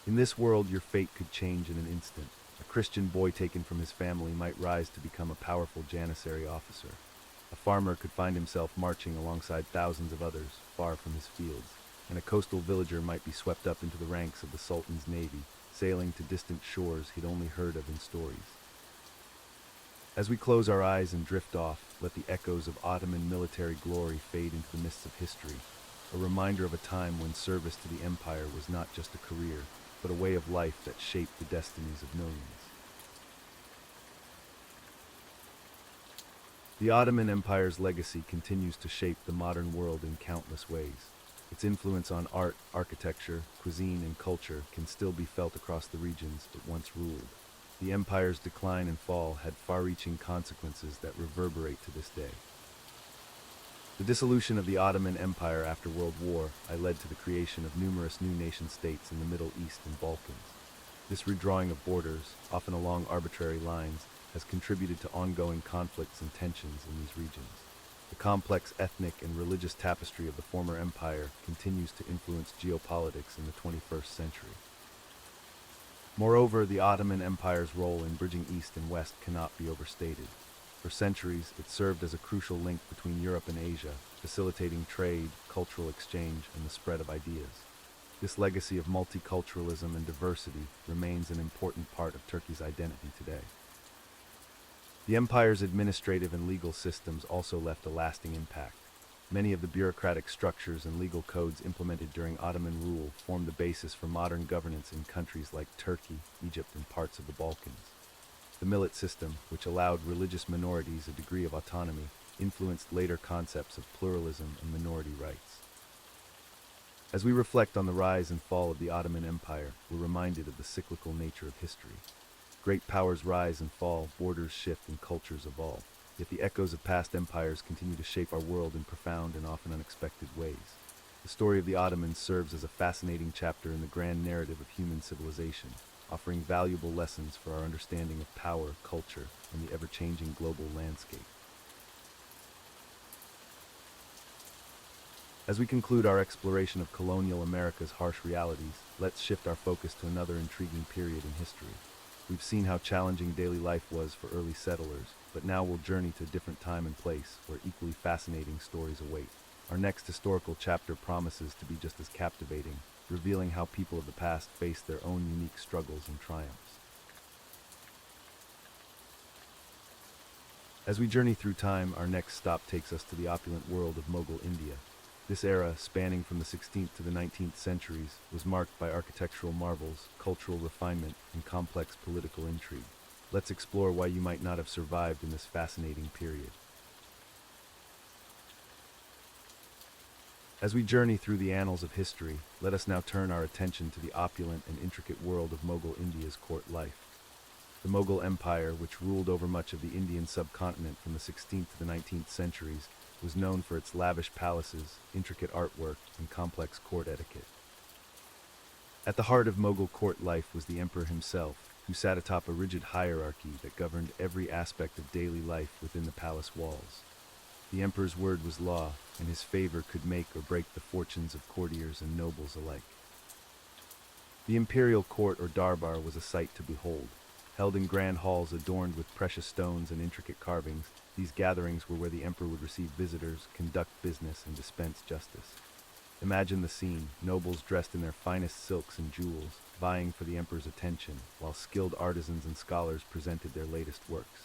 In this world, your fate could change in an instant. A Christian boy taken from his family might rise to become a powerful Janissary officer. A farmer could find himself marching alongside thousands of others, far from his fields. And a coastal villager might be swept up into the ranks of the Sultan's navy, sailing to distant shores he'd only heard of in stories. As we close our eyes and drift off, let the echoes of Ottoman military glory fade into the mists of history, a reminder of a time when service to the empire was not just a career, but a way of life that shaped the destinies of millions. The Ottoman Empire's legacy continues to shape the modern world in countless ways. Its influence on art, architecture, cuisine, and culture can still be felt across the regions it once ruled. The empire's decline and fall had far-reaching consequences that reverberate to this day. The dissolution of the Ottoman Empire after World War I led to the creation of numerous new nation-states in the Middle East and Balkans. This redrawing of borders, often along arbitrary lines, has contributed to ongoing conflicts and tensions in these regions. The complex ethnic and religious tapestry of the former empire continues to influence geopolitics in the 21st century. Moreover, the Ottoman Empire's role in bridging East and West cannot be overstated. For centuries, it served as a crucial link between Europe and Asia, facilitating trade, cultural exchange, and the spread of ideas. This legacy of multiculturalism and diversity remains an important part of Turkey's identity today. The empire's administrative and legal systems also left a lasting impact. Many of the bureaucratic structures and legal codes implemented during Ottoman rule formed the basis for modern governance in countries like Turkey, Egypt, and parts of the Balkans. The millet system, which allowed religious minorities a degree of autonomy, influenced later concepts of pluralism and minority rights. As we reflect on the rise and fall of the Ottoman Empire, we're reminded of the cyclical nature of history. Great powers rise and fall, borders shift, and cultures evolve. Yet the echoes of past empires continue to shape our world in profound and often unexpected ways. The story of the Ottomans serves as a fascinating chapter in the grand narrative of human civilization, offering valuable lessons for our understanding of power, culture, and the ever-changing global landscape. As we conclude our exploration of colonial America's harsh realities, let's shift our focus to another intriguing period in history. We've seen how challenging daily life was for early settlers, but now we'll journey to a different time and place where equally fascinating stories await. Our next historical chapter promises to be just as captivating, revealing how people of the past faced their own unique struggles and triumphs. As we journey through time, our next stop takes us to the opulent world of Mughal India. This era, spanning from the 16th to the 19th centuries, was marked by architectural marvels, cultural refinement, and complex political intrigue. Let's explore why you might not have survived in this fascinating period. As we journey through the annals of history, let us now turn our attention to the opulent and intricate world of Mughal India's court life. The Mughal Empire, which ruled over much of the Indian subcontinent from the 16th to the 19th centuries, was known for its lavish palaces, intricate artwork, and complex court etiquette. At the heart of Mughal court life was the emperor himself, who sat atop a rigid hierarchy that governed every aspect of daily life within the palace walls. The emperor's word was law, and his favor could make or break the fortunes of courtiers and nobles alike. The imperial court or darbar was a sight to behold. Held in grand halls adorned with precious stones and intricate carvings, these gatherings were where the emperor would receive visitors, conduct business, and dispense justice. Imagine the scene, nobles dressed in their finest silks and jewels, vying for the emperor's attention, while skilled artisans and scholars presented their latest works.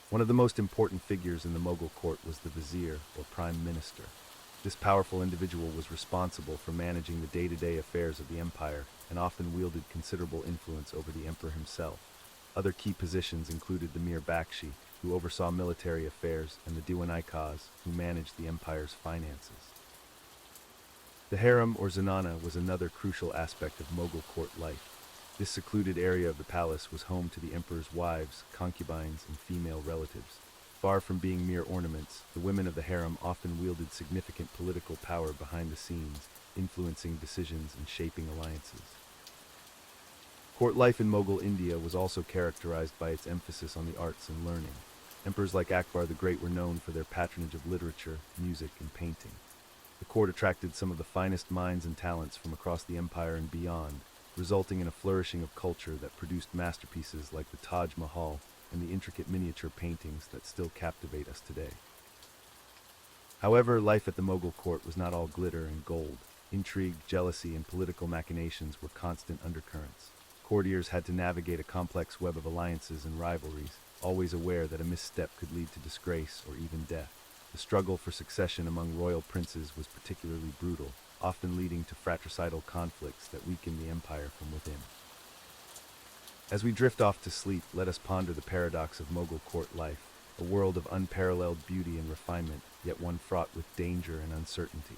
One of the most important figures in the Mughal court was the vizier, or prime minister. This powerful individual was responsible for managing the day-to-day affairs of the empire, and often wielded considerable influence over the emperor himself. Other key positions included the Mir Bakshi, who oversaw military affairs, and the Diwan-i-Khas, who managed the empire's finances. The harem or zanana was another crucial aspect of Mughal court life. This secluded area of the palace was home to the emperor's wives, concubines, and female relatives. Far from being mere ornaments, the women of the harem often wielded significant political power behind the scenes, influencing decisions and shaping alliances. Court life in Mughal India was also characterized by its emphasis on the arts and learning. Emperors like Akbar the Great were known for their patronage of literature, music, and painting. The court attracted some of the finest minds and talents from across the empire and beyond, resulting in a flourishing of culture that produced masterpieces like the Taj Mahal and the intricate miniature paintings that still captivate us today. However, life at the Mughal court was not all glitter and gold. Intrigue, jealousy, and political machinations were constant undercurrents. Courtiers had to navigate a complex web of alliances and rivalries, always aware that a misstep could lead to disgrace or even death. The struggle for succession among royal princes was particularly brutal, often leading to fratricidal conflicts that weakened the empire from within. As we drift off to sleep, let us ponder the paradox of Mughal court life, a world of unparalleled beauty and refinement, yet one fraught with danger and uncertainty.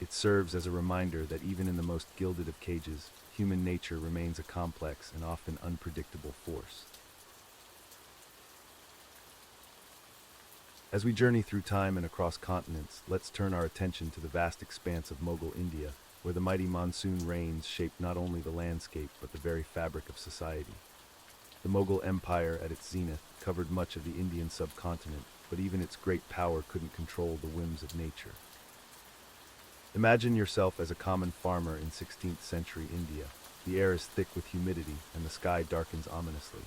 It serves as a reminder that even in the most gilded of cages, human nature remains a complex and often unpredictable force. As we journey through time and across continents, let's turn our attention to the vast expanse of Mughal India, where the mighty monsoon rains shaped not only the landscape but the very fabric of society. The Mughal Empire, at its zenith, covered much of the Indian subcontinent, but even its great power couldn't control the whims of nature. Imagine yourself as a common farmer in 16th century India. The air is thick with humidity, and the sky darkens ominously.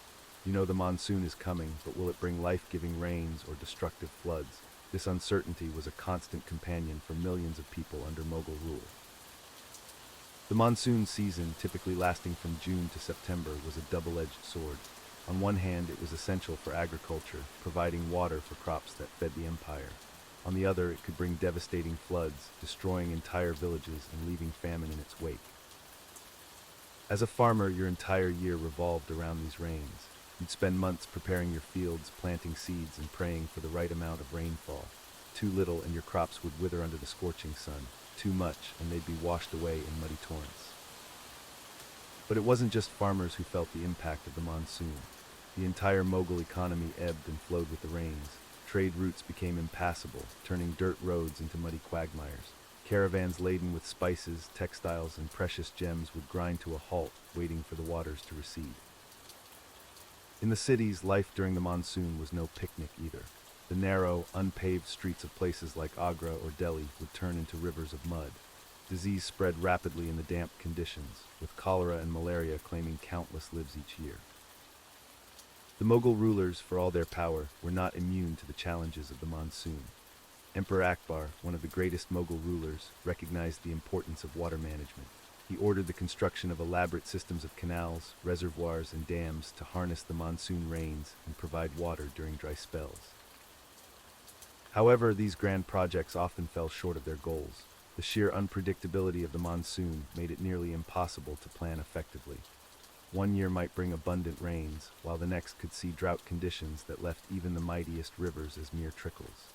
You know the monsoon is coming, but will it bring life-giving rains or destructive floods? This uncertainty was a constant companion for millions of people under Mughal rule. The monsoon season, typically lasting from June to September, was a double-edged sword. On one hand, it was essential for agriculture, providing water for crops that fed the empire. On the other, it could bring devastating floods, destroying entire villages and leaving famine in its wake. As a farmer, your entire year revolved around these rains. You'd spend months preparing your fields, planting seeds, and praying for the right amount of rainfall. Too little, and your crops would wither under the scorching sun. Too much, and they'd be washed away in muddy torrents. But it wasn't just farmers who felt the impact of the monsoon. The entire Mughal economy ebbed and flowed with the rains. Trade routes became impassable, turning dirt roads into muddy quagmires. Caravans laden with spices, textiles, and precious gems would grind to a halt, waiting for the waters to recede. In the cities, life during the monsoon was no picnic either. The narrow, unpaved streets of places like Agra or Delhi would turn into rivers of mud. Disease spread rapidly in the damp conditions, with cholera and malaria claiming countless lives each year. The Mughal rulers, for all their power, were not immune to the challenges of the monsoon. Emperor Akbar, one of the greatest Mughal rulers, recognized the importance of water management. He ordered the construction of elaborate systems of canals, reservoirs, and dams to harness the monsoon rains and provide water during dry spells. However, these grand projects often fell short of their goals. The sheer unpredictability of the monsoon made it nearly impossible to plan effectively. One year might bring abundant rains, while the next could see drought conditions that left even the mightiest rivers as mere trickles.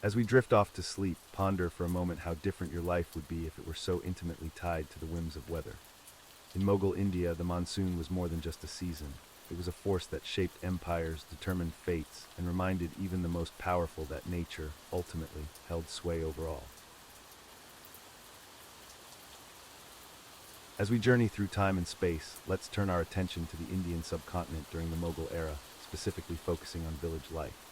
As we drift off to sleep, ponder for a moment how different your life would be if it were so intimately tied to the whims of weather. In Mughal India, the monsoon was more than just a season. It was a force that shaped empires, determined fates, and reminded even the most powerful that nature, ultimately, held sway over all. As we journey through time and space, let's turn our attention to the Indian subcontinent during the Mughal era, specifically focusing on village life.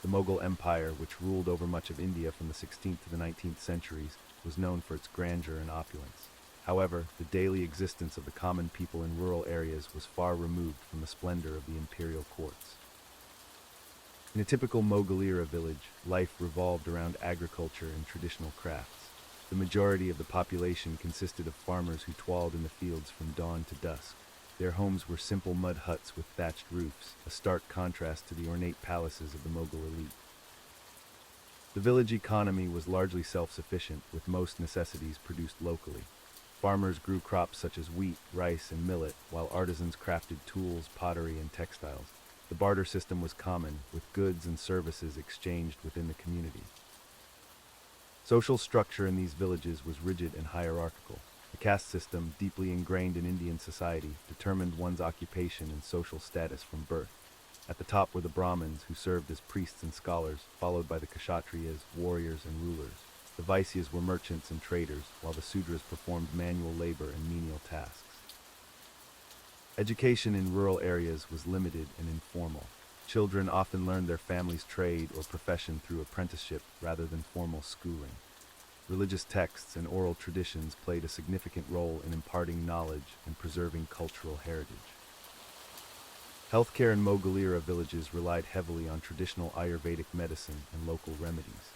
The Mughal Empire, which ruled over much of India from the 16th to the 19th centuries, was known for its grandeur and opulence. However, the daily existence of the common people in rural areas was far removed from the splendor of the imperial courts. In a typical Mughal-era village, life revolved around agriculture and traditional crafts. The majority of the population consisted of farmers who toiled in the fields from dawn to dusk. Their homes were simple mud huts with thatched roofs, a stark contrast to the ornate palaces of the Mughal elite. The village economy was largely self-sufficient, with most necessities produced locally. Farmers grew crops such as wheat, rice, and millet, while artisans crafted tools, pottery, and textiles. The barter system was common, with goods and services exchanged within the community. Social structure in these villages was rigid and hierarchical. The caste system, deeply ingrained in Indian society, determined one's occupation and social status from birth. At the top were the Brahmins, who served as priests and scholars, followed by the Kshatriyas, warriors, and rulers. The Vaisyas were merchants and traders, while the Sudras performed manual labor and menial tasks. Education in rural areas was limited and informal. Children often learned their family's trade or profession through apprenticeship rather than formal schooling. Religious texts and oral traditions played a significant role in imparting knowledge and preserving cultural heritage. Healthcare in Mughal-era villages relied heavily on traditional Ayurvedic medicine and local remedies.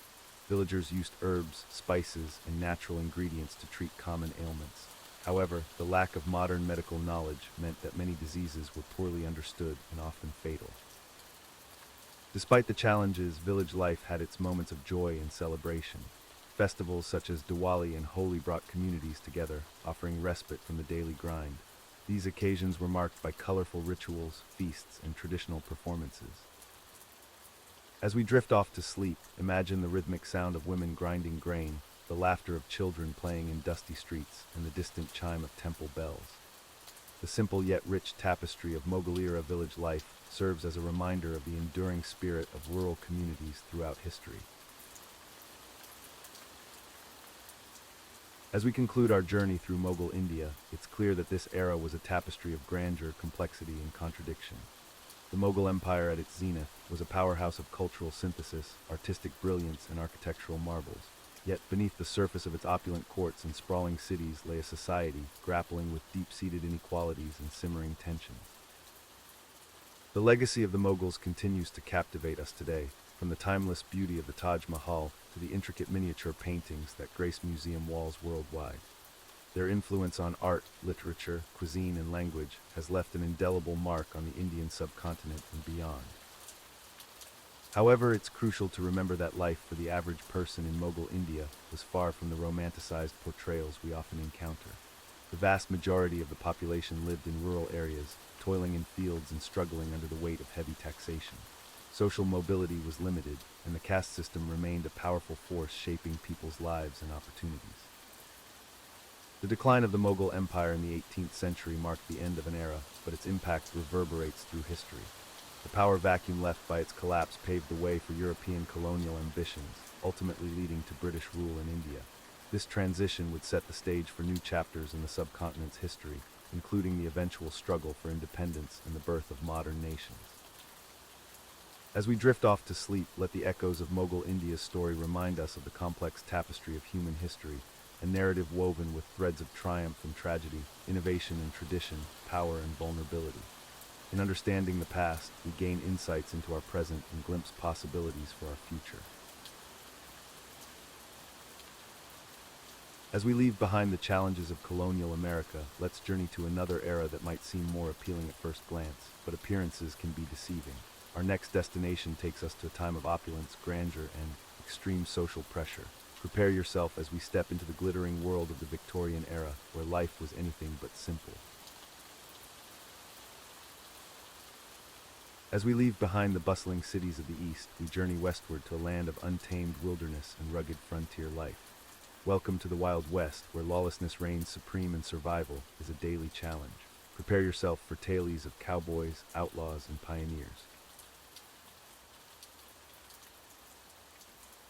Villagers used herbs, spices, and natural ingredients to treat common ailments. However, the lack of modern medical knowledge meant that many diseases were poorly understood and often fatal. Despite the challenges, village life had its moments of joy and celebration. Festivals such as Diwali and Holi brought communities together, offering respite from the daily grind. These occasions were marked by colorful rituals, feasts, and traditional performances. As we drift off to sleep, imagine the rhythmic sound of women grinding grain, the laughter of children playing in dusty streets, and the distant chime of temple bells. The simple yet rich tapestry of Mughal-era village life serves as a reminder of the enduring spirit of rural communities throughout history. As we conclude our journey through Mughal India, it's clear that this era was a tapestry of grandeur, complexity, and contradiction. The Mughal Empire at its zenith was a powerhouse of cultural synthesis, artistic brilliance, and architectural marvels. Yet beneath the surface of its opulent courts and sprawling cities lay a society grappling with deep-seated inequalities and simmering tensions. The legacy of the Mughals continues to captivate us today, from the timeless beauty of the Taj Mahal to the intricate miniature paintings that grace museum walls worldwide. Their influence on art, literature, cuisine, and language has left an indelible mark on the Indian subcontinent and beyond. However, it's crucial to remember that life for the average person in Mughal India was far from the romanticized portrayals we often encounter. The vast majority of the population lived in rural areas, toiling in fields and struggling under the weight of heavy taxation. Social mobility was limited, and the caste system remained a powerful force shaping people's lives and opportunities. The decline of the Mughal Empire in the 18th century marked the end of an era, but its impact reverberates through history. The power vacuum left by its collapse paved the way for European colonial ambitions, ultimately leading to British rule in India. This transition would set the stage for new chapters in the subcontinent's history, including the eventual struggle for independence and the birth of modern nations. As we drift off to sleep, let the echoes of Mughal India's story remind us of the complex tapestry of human history, a narrative woven with threads of triumph and tragedy, innovation and tradition, power and vulnerability. In understanding the past, we gain insights into our present and glimpse possibilities for our future. As we leave behind the challenges of colonial America, let's journey to another era that might seem more appealing at first glance, but appearances can be deceiving. Our next destination takes us to a time of opulence, grandeur, and extreme social pressure. Prepare yourself as we step into the glittering world of the Victorian era, where life was anything but simple. As we leave behind the bustling cities of the East, we journey westward to a land of untamed wilderness and rugged frontier life. Welcome to the Wild West, where lawlessness reigns supreme and survival is a daily challenge. Prepare yourself for tales of cowboys, outlaws, and pioneers.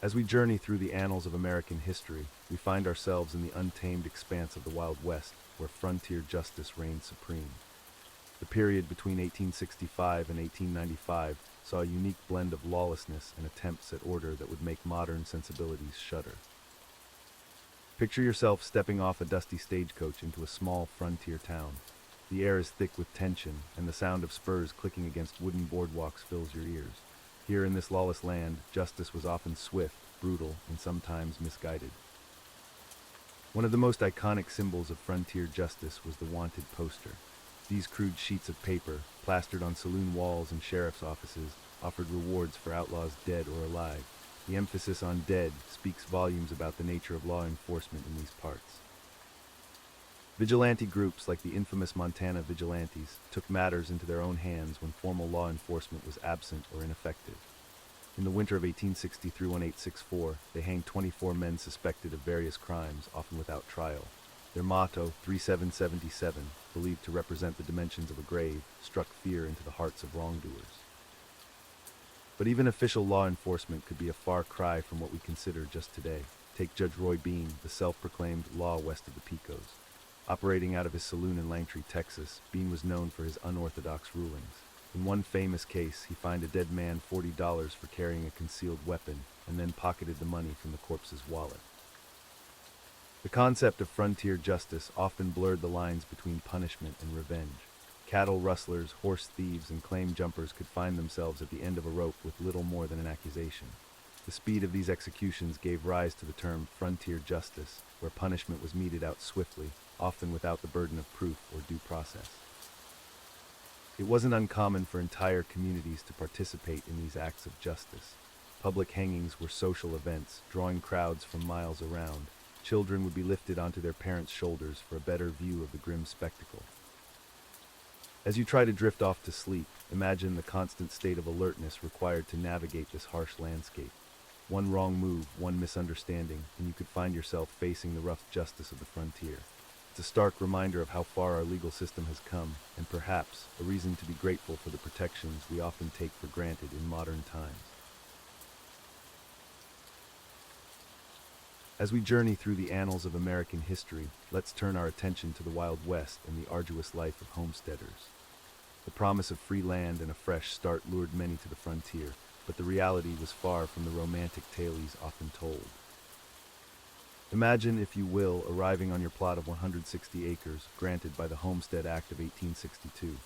As we journey through the annals of American history, we find ourselves in the untamed expanse of the Wild West, where frontier justice reigned supreme. The period between 1865 and 1895 saw a unique blend of lawlessness and attempts at order that would make modern sensibilities shudder. Picture yourself stepping off a dusty stagecoach into a small frontier town. The air is thick with tension, and the sound of spurs clicking against wooden boardwalks fills your ears. Here in this lawless land, justice was often swift, brutal, and sometimes misguided. One of the most iconic symbols of frontier justice was the wanted poster. These crude sheets of paper, plastered on saloon walls and sheriff's offices, offered rewards for outlaws dead or alive. The emphasis on dead speaks volumes about the nature of law enforcement in these parts. Vigilante groups like the infamous Montana Vigilantes took matters into their own hands when formal law enforcement was absent or ineffective. In the winter of 1863-1864, they hanged 24 men suspected of various crimes, often without trial. Their motto, 3777, believed to represent the dimensions of a grave, struck fear into the hearts of wrongdoers. But even official law enforcement could be a far cry from what we consider just today. Take Judge Roy Bean, the self-proclaimed law west of the Pecos. Operating out of his saloon in Langtree, Texas, Bean was known for his unorthodox rulings. In one famous case, he fined a dead man $40 for carrying a concealed weapon, and then pocketed the money from the corpse's wallet. The concept of frontier justice often blurred the lines between punishment and revenge. Cattle rustlers, horse thieves, and claim jumpers could find themselves at the end of a rope with little more than an accusation. The speed of these executions gave rise to the term frontier justice, where punishment was meted out swiftly, often without the burden of proof or due process. It wasn't uncommon for entire communities to participate in these acts of justice. Public hangings were social events, drawing crowds from miles around. Children would be lifted onto their parents' shoulders for a better view of the grim spectacle. As you try to drift off to sleep, imagine the constant state of alertness required to navigate this harsh landscape. One wrong move, one misunderstanding, and you could find yourself facing the rough justice of the frontier. It's a stark reminder of how far our legal system has come, and perhaps a reason to be grateful for the protections we often take for granted in modern times. As we journey through the annals of American history, let's turn our attention to the Wild West and the arduous life of homesteaders. The promise of free land and a fresh start lured many to the frontier, but the reality was far from the romantic tales often told. Imagine, if you will, arriving on your plot of 160 acres, granted by the Homestead Act of 1862.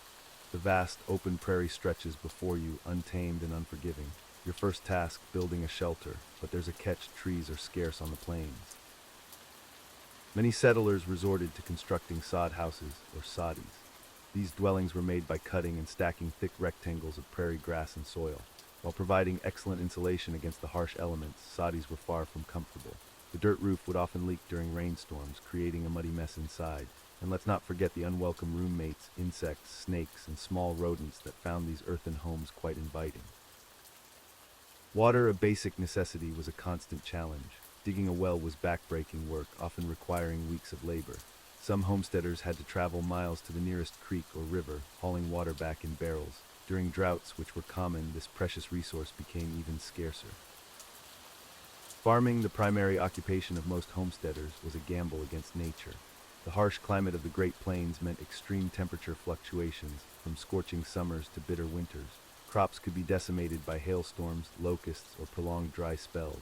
The vast, open prairie stretches before you, untamed and unforgiving. Your first task, building a shelter, but there's a catch: trees are scarce on the plains. Many settlers resorted to constructing sod houses, or soddies. These dwellings were made by cutting and stacking thick rectangles of prairie grass and soil. While providing excellent insulation against the harsh elements, soddies were far from comfortable. The dirt roof would often leak during rainstorms, creating a muddy mess inside. And let's not forget the unwelcome roommates, insects, snakes, and small rodents that found these earthen homes quite inviting. Water, a basic necessity, was a constant challenge. Digging a well was backbreaking work, often requiring weeks of labor. Some homesteaders had to travel miles to the nearest creek or river, hauling water back in barrels. During droughts, which were common, this precious resource became even scarcer. Farming, the primary occupation of most homesteaders, was a gamble against nature. The harsh climate of the Great Plains meant extreme temperature fluctuations, from scorching summers to bitter winters. Crops could be decimated by hailstorms, locusts, or prolonged dry spells.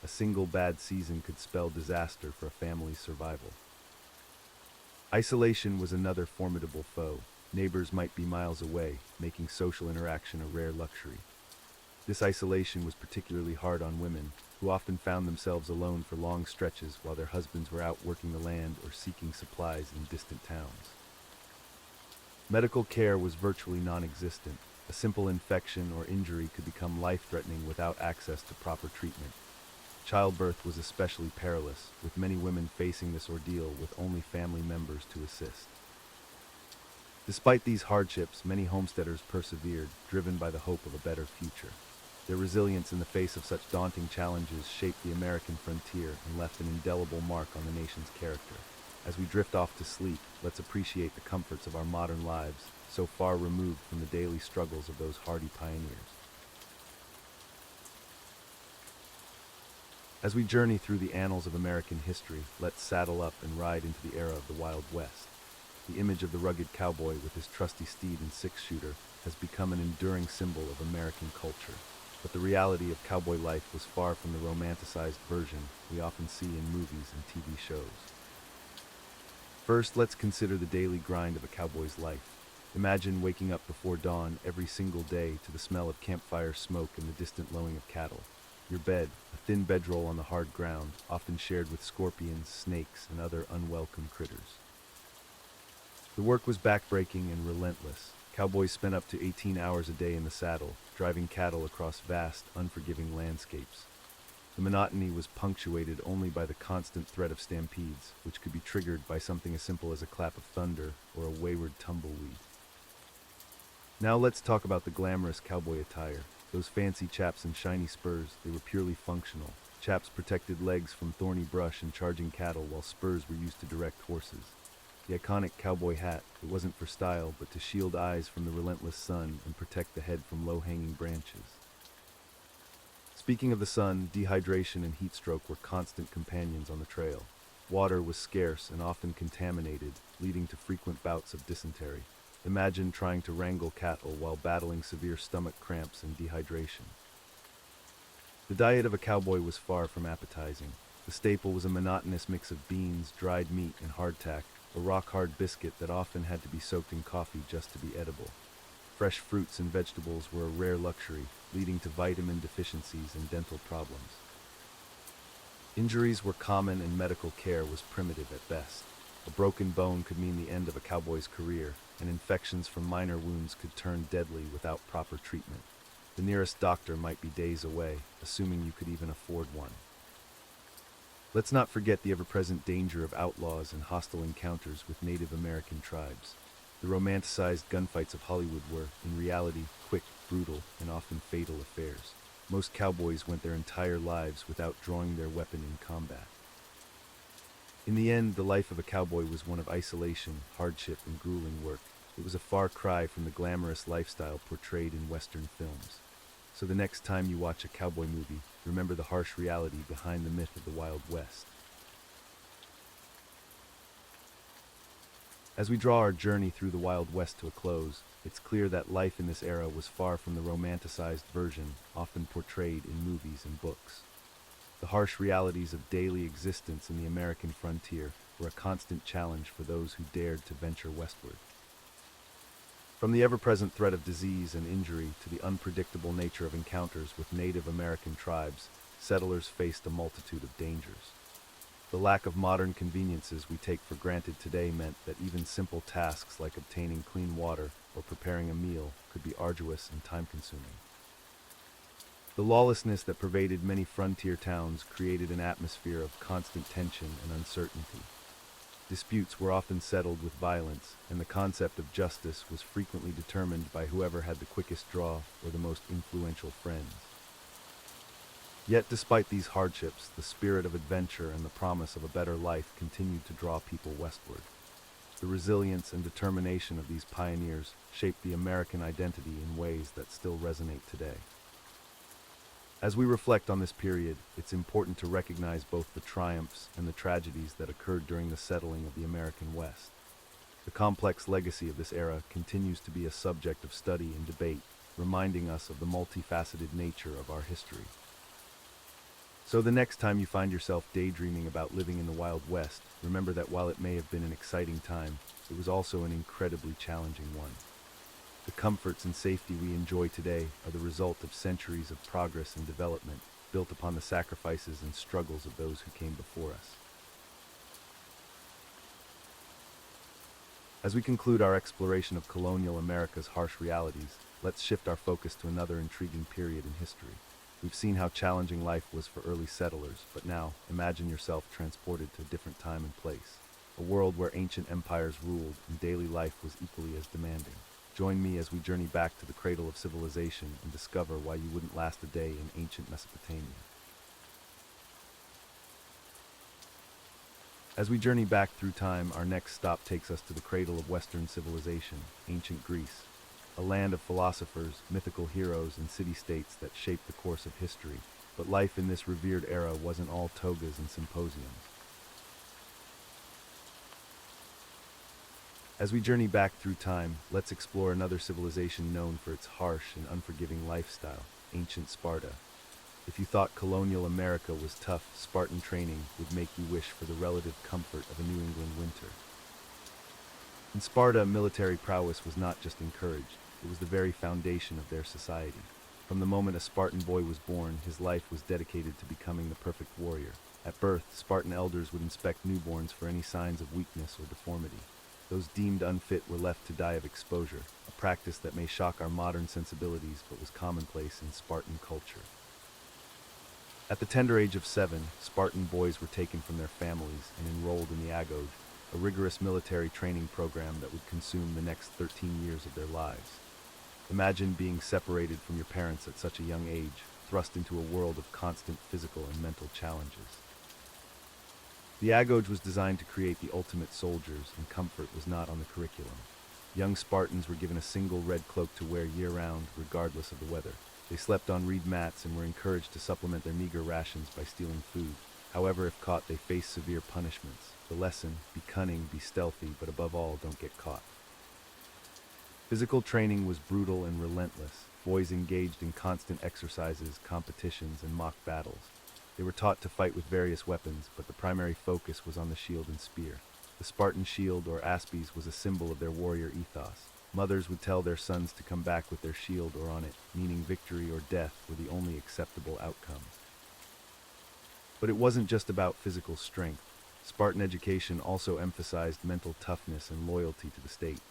A single bad season could spell disaster for a family's survival. Isolation was another formidable foe. Neighbors might be miles away, making social interaction a rare luxury. This isolation was particularly hard on women, who often found themselves alone for long stretches while their husbands were out working the land or seeking supplies in distant towns. Medical care was virtually non-existent. A simple infection or injury could become life-threatening without access to proper treatment. Childbirth was especially perilous, with many women facing this ordeal with only family members to assist. Despite these hardships, many homesteaders persevered, driven by the hope of a better future. Their resilience in the face of such daunting challenges shaped the American frontier and left an indelible mark on the nation's character. As we drift off to sleep, let's appreciate the comforts of our modern lives, so far removed from the daily struggles of those hardy pioneers. As we journey through the annals of American history, let's saddle up and ride into the era of the Wild West. The image of the rugged cowboy with his trusty steed and six-shooter has become an enduring symbol of American culture. But the reality of cowboy life was far from the romanticized version we often see in movies and TV shows. First, let's consider the daily grind of a cowboy's life. Imagine waking up before dawn every single day to the smell of campfire smoke and the distant lowing of cattle. Your bed, a thin bedroll on the hard ground, often shared with scorpions, snakes, and other unwelcome critters. The work was backbreaking and relentless. Cowboys spent up to 18 hours a day in the saddle, driving cattle across vast, unforgiving landscapes. The monotony was punctuated only by the constant threat of stampedes, which could be triggered by something as simple as a clap of thunder or a wayward tumbleweed. Now let's talk about the glamorous cowboy attire. Those fancy chaps and shiny spurs, they were purely functional. Chaps protected legs from thorny brush and charging cattle, while spurs were used to direct horses. The iconic cowboy hat, it wasn't for style, but to shield eyes from the relentless sun and protect the head from low-hanging branches. Speaking of the sun, dehydration and heat stroke were constant companions on the trail. Water was scarce and often contaminated, leading to frequent bouts of dysentery. Imagine trying to wrangle cattle while battling severe stomach cramps and dehydration. The diet of a cowboy was far from appetizing. The staple was a monotonous mix of beans, dried meat, and hardtack, a rock-hard biscuit that often had to be soaked in coffee just to be edible. Fresh fruits and vegetables were a rare luxury, leading to vitamin deficiencies and dental problems. Injuries were common and medical care was primitive at best. A broken bone could mean the end of a cowboy's career, and infections from minor wounds could turn deadly without proper treatment. The nearest doctor might be days away, assuming you could even afford one. Let's not forget the ever-present danger of outlaws and hostile encounters with Native American tribes. The romanticized gunfights of Hollywood were, in reality, quick, brutal, and often fatal affairs. Most cowboys went their entire lives without drawing their weapon in combat. In the end, the life of a cowboy was one of isolation, hardship, and grueling work. It was a far cry from the glamorous lifestyle portrayed in Western films. So the next time you watch a cowboy movie, remember the harsh reality behind the myth of the Wild West. As we draw our journey through the Wild West to a close, it's clear that life in this era was far from the romanticized version often portrayed in movies and books. The harsh realities of daily existence in the American frontier were a constant challenge for those who dared to venture westward. From the ever-present threat of disease and injury to the unpredictable nature of encounters with Native American tribes, settlers faced a multitude of dangers. The lack of modern conveniences we take for granted today meant that even simple tasks like obtaining clean water or preparing a meal could be arduous and time-consuming. The lawlessness that pervaded many frontier towns created an atmosphere of constant tension and uncertainty. Disputes were often settled with violence, and the concept of justice was frequently determined by whoever had the quickest draw or the most influential friends. Yet despite these hardships, the spirit of adventure and the promise of a better life continued to draw people westward. The resilience and determination of these pioneers shaped the American identity in ways that still resonate today. As we reflect on this period, it's important to recognize both the triumphs and the tragedies that occurred during the settling of the American West. The complex legacy of this era continues to be a subject of study and debate, reminding us of the multifaceted nature of our history. So the next time you find yourself daydreaming about living in the Wild West, remember that while it may have been an exciting time, it was also an incredibly challenging one. The comforts and safety we enjoy today are the result of centuries of progress and development, built upon the sacrifices and struggles of those who came before us. As we conclude our exploration of colonial America's harsh realities, let's shift our focus to another intriguing period in history. We've seen how challenging life was for early settlers, but now, imagine yourself transported to a different time and place. A world where ancient empires ruled and daily life was equally as demanding. Join me as we journey back to the cradle of civilization and discover why you wouldn't last a day in ancient Mesopotamia. As we journey back through time, our next stop takes us to the cradle of Western civilization, ancient Greece, a land of philosophers, mythical heroes, and city-states that shaped the course of history. But life in this revered era wasn't all togas and symposiums. As we journey back through time, let's explore another civilization known for its harsh and unforgiving lifestyle, ancient Sparta. If you thought colonial America was tough, Spartan training would make you wish for the relative comfort of a New England winter. In Sparta, military prowess was not just encouraged, it was the very foundation of their society. From the moment a Spartan boy was born, his life was dedicated to becoming the perfect warrior. At birth, Spartan elders would inspect newborns for any signs of weakness or deformity. Those deemed unfit were left to die of exposure, a practice that may shock our modern sensibilities but was commonplace in Spartan culture. At the tender age of 7, Spartan boys were taken from their families and enrolled in the Agode, a rigorous military training program that would consume the next 13 years of their lives. Imagine being separated from your parents at such a young age, thrust into a world of constant physical and mental challenges. The Agode was designed to create the ultimate soldiers, and comfort was not on the curriculum. Young Spartans were given a single red cloak to wear year-round, regardless of the weather. They slept on reed mats and were encouraged to supplement their meager rations by stealing food. However, if caught, they faced severe punishments. The lesson: be cunning, be stealthy, but above all, don't get caught. Physical training was brutal and relentless. Boys engaged in constant exercises, competitions, and mock battles. They were taught to fight with various weapons, but the primary focus was on the shield and spear. The Spartan shield, or aspes, was a symbol of their warrior ethos. Mothers would tell their sons to come back with their shield or on it, meaning victory or death were the only acceptable outcomes. But it wasn't just about physical strength. Spartan education also emphasized mental toughness and loyalty to the state.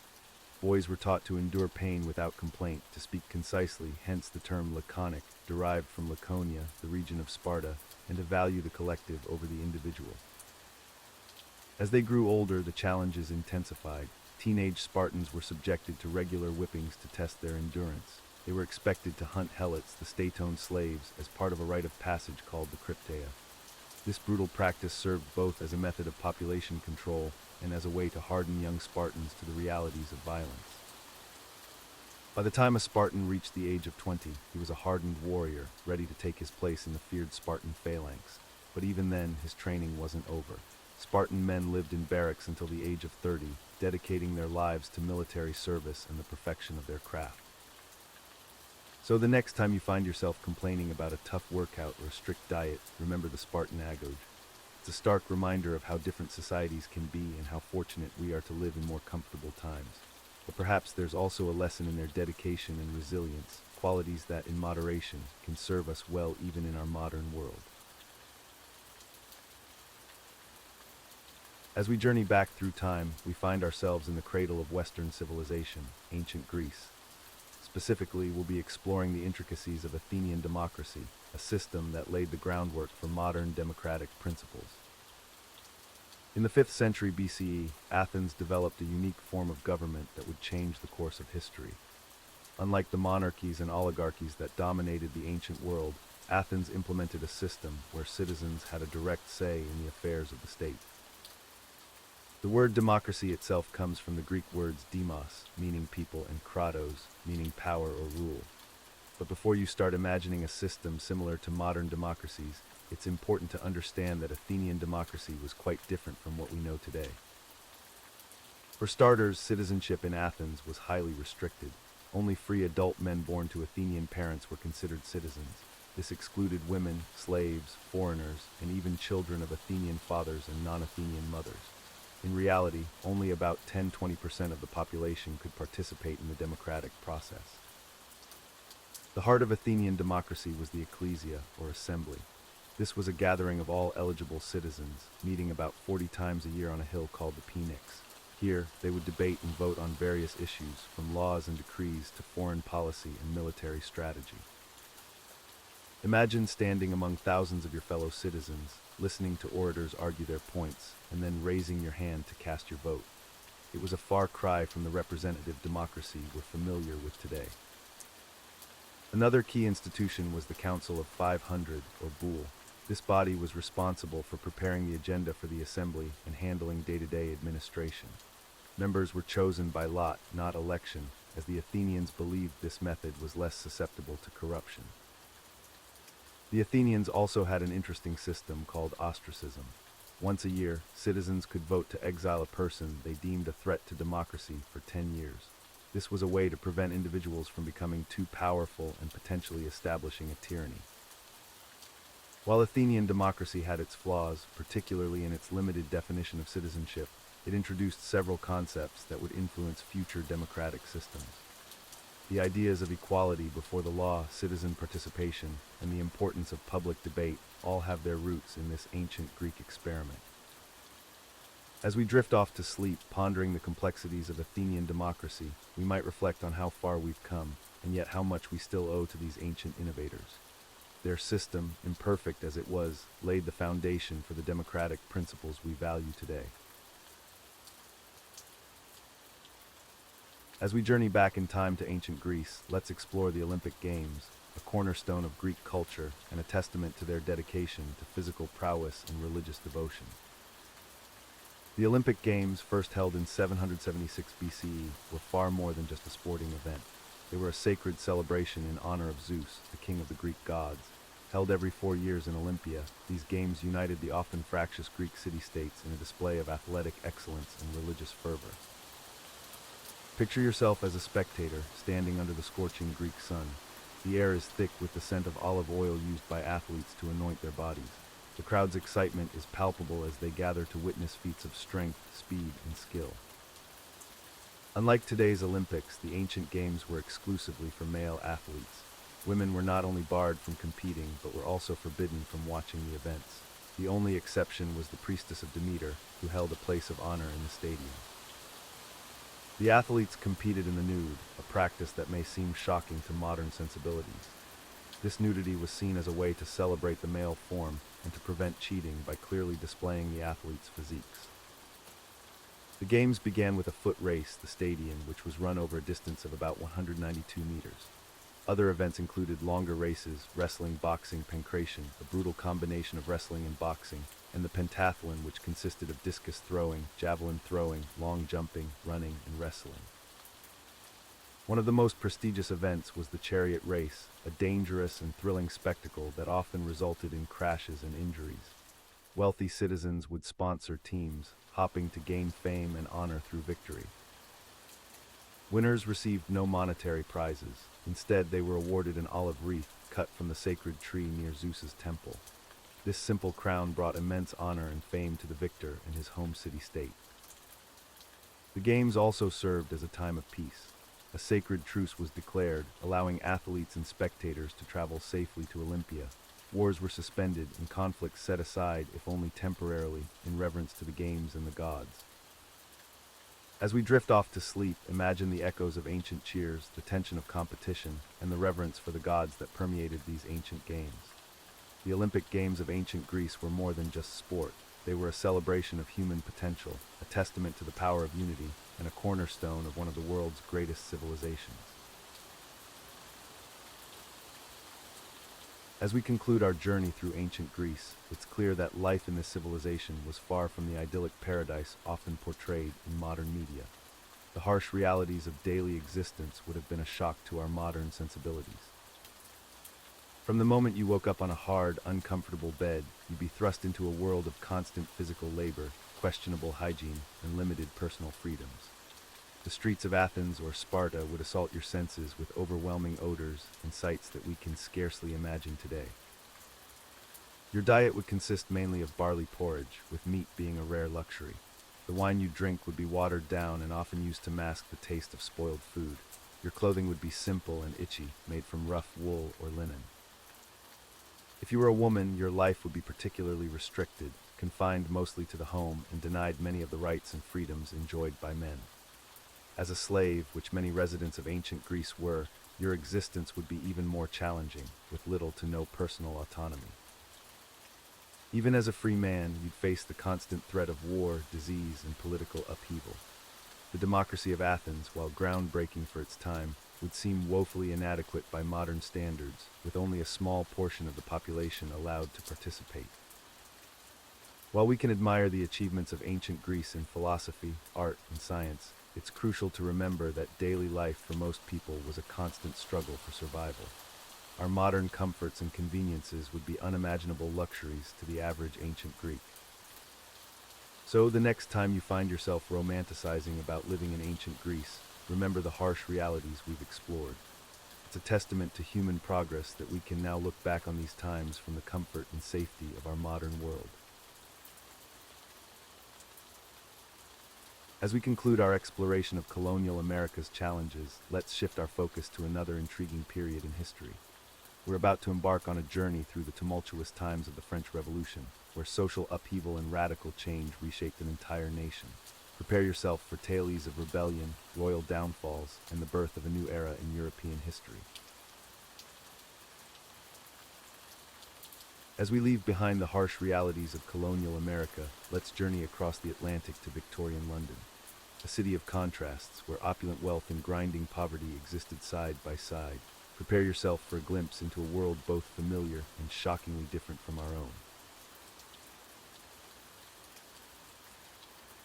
Boys were taught to endure pain without complaint, to speak concisely, hence the term laconic, derived from Laconia, the region of Sparta, and to value the collective over the individual. As they grew older, the challenges intensified. Teenage Spartans were subjected to regular whippings to test their endurance. They were expected to hunt helots, the state-owned slaves, as part of a rite of passage called the Crypteia. This brutal practice served both as a method of population control and as a way to harden young Spartans to the realities of violence. By the time a Spartan reached the age of 20, he was a hardened warrior, ready to take his place in the feared Spartan phalanx. But even then, his training wasn't over. Spartan men lived in barracks until the age of 30, dedicating their lives to military service and the perfection of their craft. So the next time you find yourself complaining about a tough workout or a strict diet, remember the Spartan adage. It's a stark reminder of how different societies can be and how fortunate we are to live in more comfortable times. But perhaps there's also a lesson in their dedication and resilience, qualities that, in moderation, can serve us well even in our modern world. As we journey back through time, we find ourselves in the cradle of Western civilization, ancient Greece. Specifically, we'll be exploring the intricacies of Athenian democracy, a system that laid the groundwork for modern democratic principles. In the 5th century BCE, Athens developed a unique form of government that would change the course of history. Unlike the monarchies and oligarchies that dominated the ancient world, Athens implemented a system where citizens had a direct say in the affairs of the state. The word democracy itself comes from the Greek words demos, meaning people, and kratos, meaning power or rule. But before you start imagining a system similar to modern democracies, it's important to understand that Athenian democracy was quite different from what we know today. For starters, citizenship in Athens was highly restricted. Only free adult men born to Athenian parents were considered citizens. This excluded women, slaves, foreigners, and even children of Athenian fathers and non-Athenian mothers. In reality, only about 10–20% of the population could participate in the democratic process. The heart of Athenian democracy was the ecclesia, or assembly. This was a gathering of all eligible citizens, meeting about 40 times a year on a hill called the Pnyx. Here, they would debate and vote on various issues, from laws and decrees to foreign policy and military strategy. Imagine standing among thousands of your fellow citizens, listening to orators argue their points, and then raising your hand to cast your vote. It was a far cry from the representative democracy we're familiar with today. Another key institution was the Council of 500, or Boule. This body was responsible for preparing the agenda for the assembly and handling day-to-day administration. Members were chosen by lot, not election, as the Athenians believed this method was less susceptible to corruption. The Athenians also had an interesting system called ostracism. Once a year, citizens could vote to exile a person they deemed a threat to democracy for 10 years. This was a way to prevent individuals from becoming too powerful and potentially establishing a tyranny. While Athenian democracy had its flaws, particularly in its limited definition of citizenship, it introduced several concepts that would influence future democratic systems. The ideas of equality before the law, citizen participation, and the importance of public debate all have their roots in this ancient Greek experiment. As we drift off to sleep, pondering the complexities of Athenian democracy, we might reflect on how far we've come, and yet how much we still owe to these ancient innovators. Their system, imperfect as it was, laid the foundation for the democratic principles we value today. As we journey back in time to ancient Greece, let's explore the Olympic Games, a cornerstone of Greek culture and a testament to their dedication to physical prowess and religious devotion. The Olympic Games, first held in 776 BCE, were far more than just a sporting event. They were a sacred celebration in honor of Zeus, the king of the Greek gods. Held every 4 years in Olympia, these games united the often fractious Greek city-states in a display of athletic excellence and religious fervor. Picture yourself as a spectator, standing under the scorching Greek sun. The air is thick with the scent of olive oil used by athletes to anoint their bodies. The crowd's excitement is palpable as they gather to witness feats of strength, speed, and skill. Unlike today's Olympics, the ancient games were exclusively for male athletes. Women were not only barred from competing, but were also forbidden from watching the events. The only exception was the priestess of Demeter, who held a place of honor in the stadium. The athletes competed in the nude, a practice that may seem shocking to modern sensibilities. This nudity was seen as a way to celebrate the male form and to prevent cheating by clearly displaying the athletes' physiques. The games began with a foot race, the stadium, which was run over a distance of about 192 meters. Other events included longer races, wrestling, boxing, pancration, a brutal combination of wrestling and boxing, and the pentathlon, which consisted of discus throwing, javelin throwing, long jumping, running, and wrestling. One of the most prestigious events was the chariot race, a dangerous and thrilling spectacle that often resulted in crashes and injuries. Wealthy citizens would sponsor teams, hoping to gain fame and honor through victory. Winners received no monetary prizes. Instead, they were awarded an olive wreath cut from the sacred tree near Zeus's temple. This simple crown brought immense honor and fame to the victor and his home city-state. The games also served as a time of peace. A sacred truce was declared, allowing athletes and spectators to travel safely to Olympia. Wars were suspended and conflicts set aside, if only temporarily, in reverence to the games and the gods. As we drift off to sleep, imagine the echoes of ancient cheers, the tension of competition, and the reverence for the gods that permeated these ancient games. The Olympic Games of ancient Greece were more than just sport. They were a celebration of human potential, a testament to the power of unity, and a cornerstone of one of the world's greatest civilizations. As we conclude our journey through ancient Greece, it's clear that life in this civilization was far from the idyllic paradise often portrayed in modern media. The harsh realities of daily existence would have been a shock to our modern sensibilities. From the moment you woke up on a hard, uncomfortable bed, you'd be thrust into a world of constant physical labor, questionable hygiene, and limited personal freedoms. The streets of Athens or Sparta would assault your senses with overwhelming odors and sights that we can scarcely imagine today. Your diet would consist mainly of barley porridge, with meat being a rare luxury. The wine you drink would be watered down and often used to mask the taste of spoiled food. Your clothing would be simple and itchy, made from rough wool or linen. If you were a woman, your life would be particularly restricted, confined mostly to the home, and denied many of the rights and freedoms enjoyed by men. As a slave, which many residents of ancient Greece were, your existence would be even more challenging, with little to no personal autonomy. Even as a free man, you'd face the constant threat of war, disease, and political upheaval. The democracy of Athens, while groundbreaking for its time, would seem woefully inadequate by modern standards, with only a small portion of the population allowed to participate. While we can admire the achievements of ancient Greece in philosophy, art, and science, it's crucial to remember that daily life for most people was a constant struggle for survival. Our modern comforts and conveniences would be unimaginable luxuries to the average ancient Greek. So, the next time you find yourself romanticizing about living in ancient Greece, remember the harsh realities we've explored. It's a testament to human progress that we can now look back on these times from the comfort and safety of our modern world. As we conclude our exploration of colonial America's challenges, let's shift our focus to another intriguing period in history. We're about to embark on a journey through the tumultuous times of the French Revolution, where social upheaval and radical change reshaped an entire nation. Prepare yourself for tales of rebellion, royal downfalls, and the birth of a new era in European history. As we leave behind the harsh realities of colonial America, let's journey across the Atlantic to Victorian London, a city of contrasts where opulent wealth and grinding poverty existed side by side. Prepare yourself for a glimpse into a world both familiar and shockingly different from our own.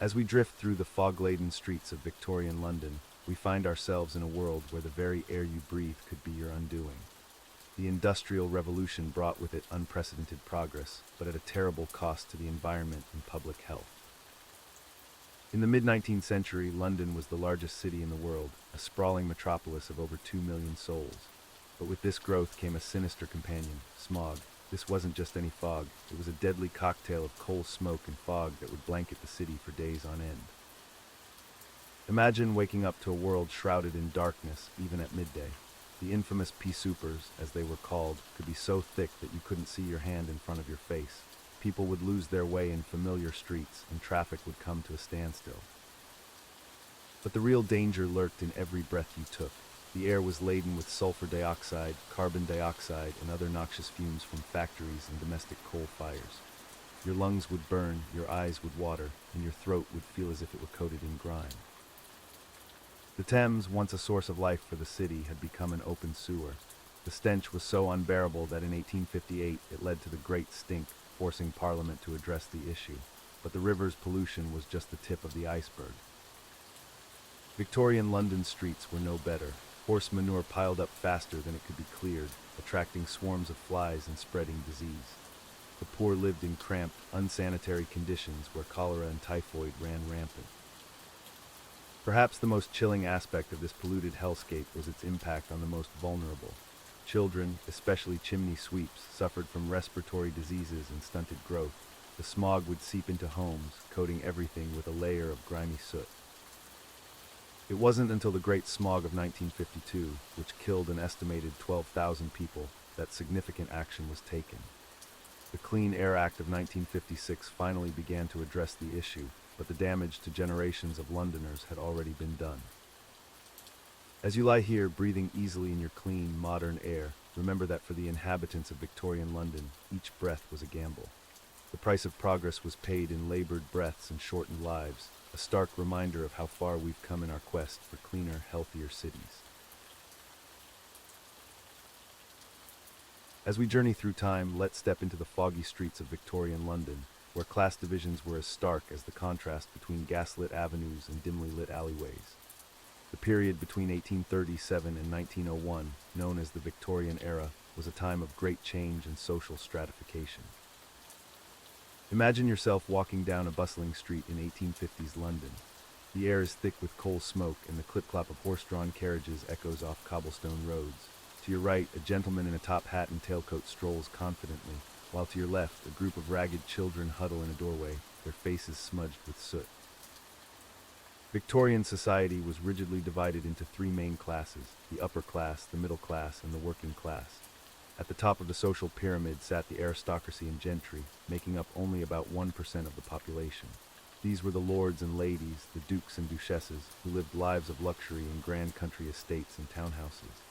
As we drift through the fog-laden streets of Victorian London, we find ourselves in a world where the very air you breathe could be your undoing. The Industrial Revolution brought with it unprecedented progress, but at a terrible cost to the environment and public health. In the mid-19th century, London was the largest city in the world, a sprawling metropolis of over 2 million souls. But with this growth came a sinister companion, smog. This wasn't just any fog, it was a deadly cocktail of coal smoke and fog that would blanket the city for days on end. Imagine waking up to a world shrouded in darkness, even at midday. The infamous pea soupers, as they were called, could be so thick that you couldn't see your hand in front of your face. People would lose their way in familiar streets, and traffic would come to a standstill. But the real danger lurked in every breath you took. The air was laden with sulfur dioxide, carbon dioxide, and other noxious fumes from factories and domestic coal fires. Your lungs would burn, your eyes would water, and your throat would feel as if it were coated in grime. The Thames, once a source of life for the city, had become an open sewer. The stench was so unbearable that in 1858 it led to the Great Stink, forcing Parliament to address the issue. But the river's pollution was just the tip of the iceberg. Victorian London streets were no better. Horse manure piled up faster than it could be cleared, attracting swarms of flies and spreading disease. The poor lived in cramped, unsanitary conditions where cholera and typhoid ran rampant. Perhaps the most chilling aspect of this polluted hellscape was its impact on the most vulnerable. Children, especially chimney sweeps, suffered from respiratory diseases and stunted growth. The smog would seep into homes, coating everything with a layer of grimy soot. It wasn't until the Great Smog of 1952, which killed an estimated 12,000 people, that significant action was taken. The Clean Air Act of 1956 finally began to address the issue, but the damage to generations of Londoners had already been done. As you lie here, breathing easily in your clean, modern air, remember that for the inhabitants of Victorian London, each breath was a gamble. The price of progress was paid in labored breaths and shortened lives, a stark reminder of how far we've come in our quest for cleaner, healthier cities. As we journey through time, let's step into the foggy streets of Victorian London, where class divisions were as stark as the contrast between gaslit avenues and dimly lit alleyways. The period between 1837 and 1901, known as the Victorian era, was a time of great change and social stratification. Imagine yourself walking down a bustling street in 1850s London. The air is thick with coal smoke, and the clip-clop of horse-drawn carriages echoes off cobblestone roads. To your right, a gentleman in a top hat and tailcoat strolls confidently, while to your left, a group of ragged children huddle in a doorway, their faces smudged with soot. Victorian society was rigidly divided into three main classes: the upper class, the middle class, and the working class. At the top of the social pyramid sat the aristocracy and gentry, making up only about 1% of the population. These were the lords and ladies, the dukes and duchesses, who lived lives of luxury in grand country estates and townhouses.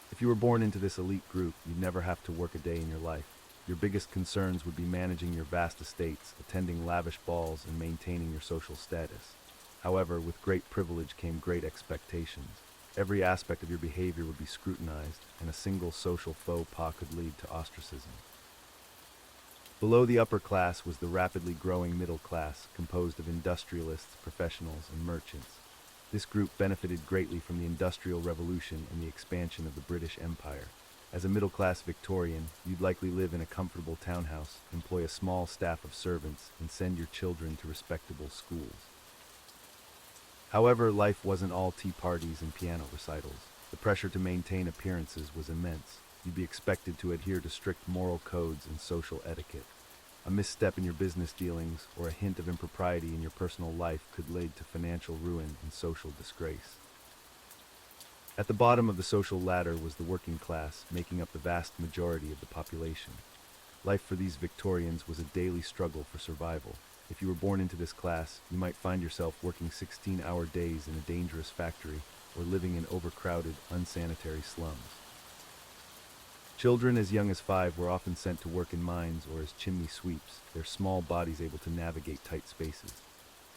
If you were born into this elite group, you'd never have to work a day in your life. Your biggest concerns would be managing your vast estates, attending lavish balls, and maintaining your social status. However, with great privilege came great expectations. Every aspect of your behavior would be scrutinized, and a single social faux pas could lead to ostracism. Below the upper class was the rapidly growing middle class, composed of industrialists, professionals, and merchants. This group benefited greatly from the Industrial Revolution and the expansion of the British Empire. As a middle-class Victorian, you'd likely live in a comfortable townhouse, employ a small staff of servants, and send your children to respectable schools. However, life wasn't all tea parties and piano recitals. The pressure to maintain appearances was immense. You'd be expected to adhere to strict moral codes and social etiquette. A misstep in your business dealings or a hint of impropriety in your personal life could lead to financial ruin and social disgrace. At the bottom of the social ladder was the working class, making up the vast majority of the population. Life for these Victorians was a daily struggle for survival. If you were born into this class, you might find yourself working 16-hour days in a dangerous factory or living in overcrowded, unsanitary slums. Children as young as 5 were often sent to work in mines or as chimney sweeps, their small bodies able to navigate tight spaces.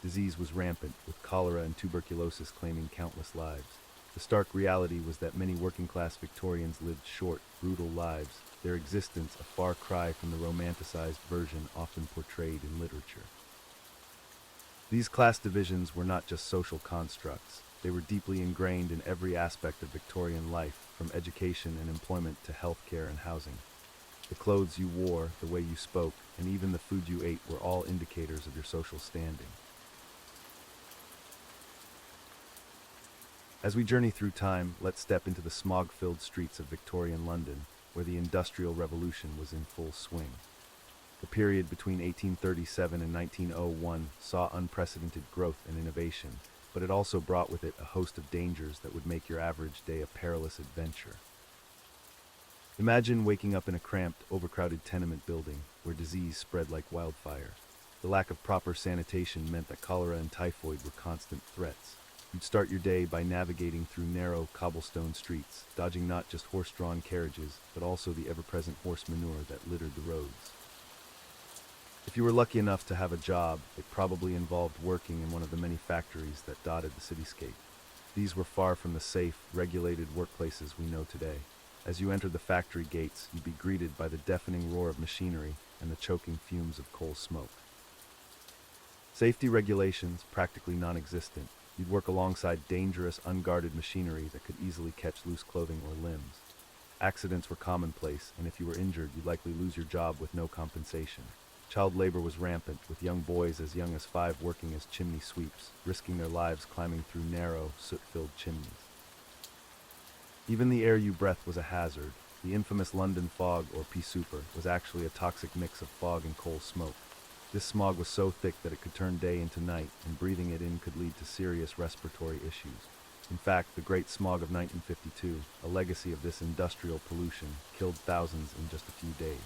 Disease was rampant, with cholera and tuberculosis claiming countless lives. The stark reality was that many working-class Victorians lived short, brutal lives, their existence a far cry from the romanticized version often portrayed in literature. These class divisions were not just social constructs. They were deeply ingrained in every aspect of Victorian life, from education and employment to healthcare and housing. The clothes you wore, the way you spoke, and even the food you ate were all indicators of your social standing. As we journey through time, let's step into the smog-filled streets of Victorian London, where the Industrial Revolution was in full swing. The period between 1837 and 1901 saw unprecedented growth and innovation, but it also brought with it a host of dangers that would make your average day a perilous adventure. Imagine waking up in a cramped, overcrowded tenement building where disease spread like wildfire. The lack of proper sanitation meant that cholera and typhoid were constant threats. You'd start your day by navigating through narrow, cobblestone streets, dodging not just horse-drawn carriages, but also the ever-present horse manure that littered the roads. If you were lucky enough to have a job, it probably involved working in one of the many factories that dotted the cityscape. These were far from the safe, regulated workplaces we know today. As you entered the factory gates, you'd be greeted by the deafening roar of machinery and the choking fumes of coal smoke. Safety regulations, practically non-existent. You'd work alongside dangerous, unguarded machinery that could easily catch loose clothing or limbs. Accidents were commonplace, and if you were injured, you'd likely lose your job with no compensation. Child labor was rampant, with young boys as young as 5 working as chimney sweeps, risking their lives climbing through narrow, soot-filled chimneys. Even the air you breathed was a hazard. The infamous London fog, or pea souper, was actually a toxic mix of fog and coal smoke. This smog was so thick that it could turn day into night, and breathing it in could lead to serious respiratory issues. In fact, the Great Smog of 1952, a legacy of this industrial pollution, killed thousands in just a few days.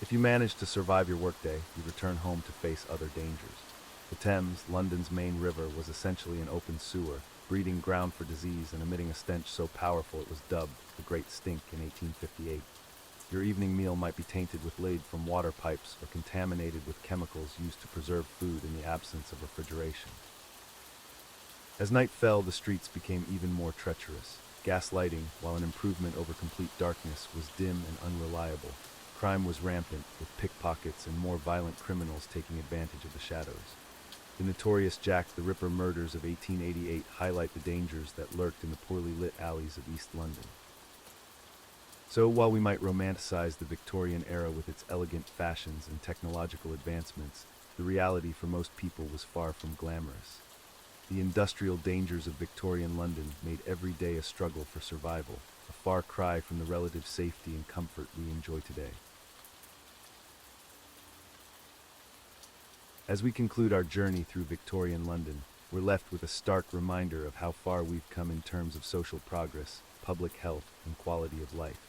If you managed to survive your workday, you'd return home to face other dangers. The Thames, London's main river, was essentially an open sewer, breeding ground for disease and emitting a stench so powerful it was dubbed the Great Stink in 1858. Your evening meal might be tainted with lead from water pipes or contaminated with chemicals used to preserve food in the absence of refrigeration. As night fell, the streets became even more treacherous. Gas lighting, while an improvement over complete darkness, was dim and unreliable. Crime was rampant, with pickpockets and more violent criminals taking advantage of the shadows. The notorious Jack the Ripper murders of 1888 highlight the dangers that lurked in the poorly lit alleys of East London. So, while we might romanticize the Victorian era with its elegant fashions and technological advancements, the reality for most people was far from glamorous. The industrial dangers of Victorian London made every day a struggle for survival, a far cry from the relative safety and comfort we enjoy today. As we conclude our journey through Victorian London, we're left with a stark reminder of how far we've come in terms of social progress, public health, and quality of life.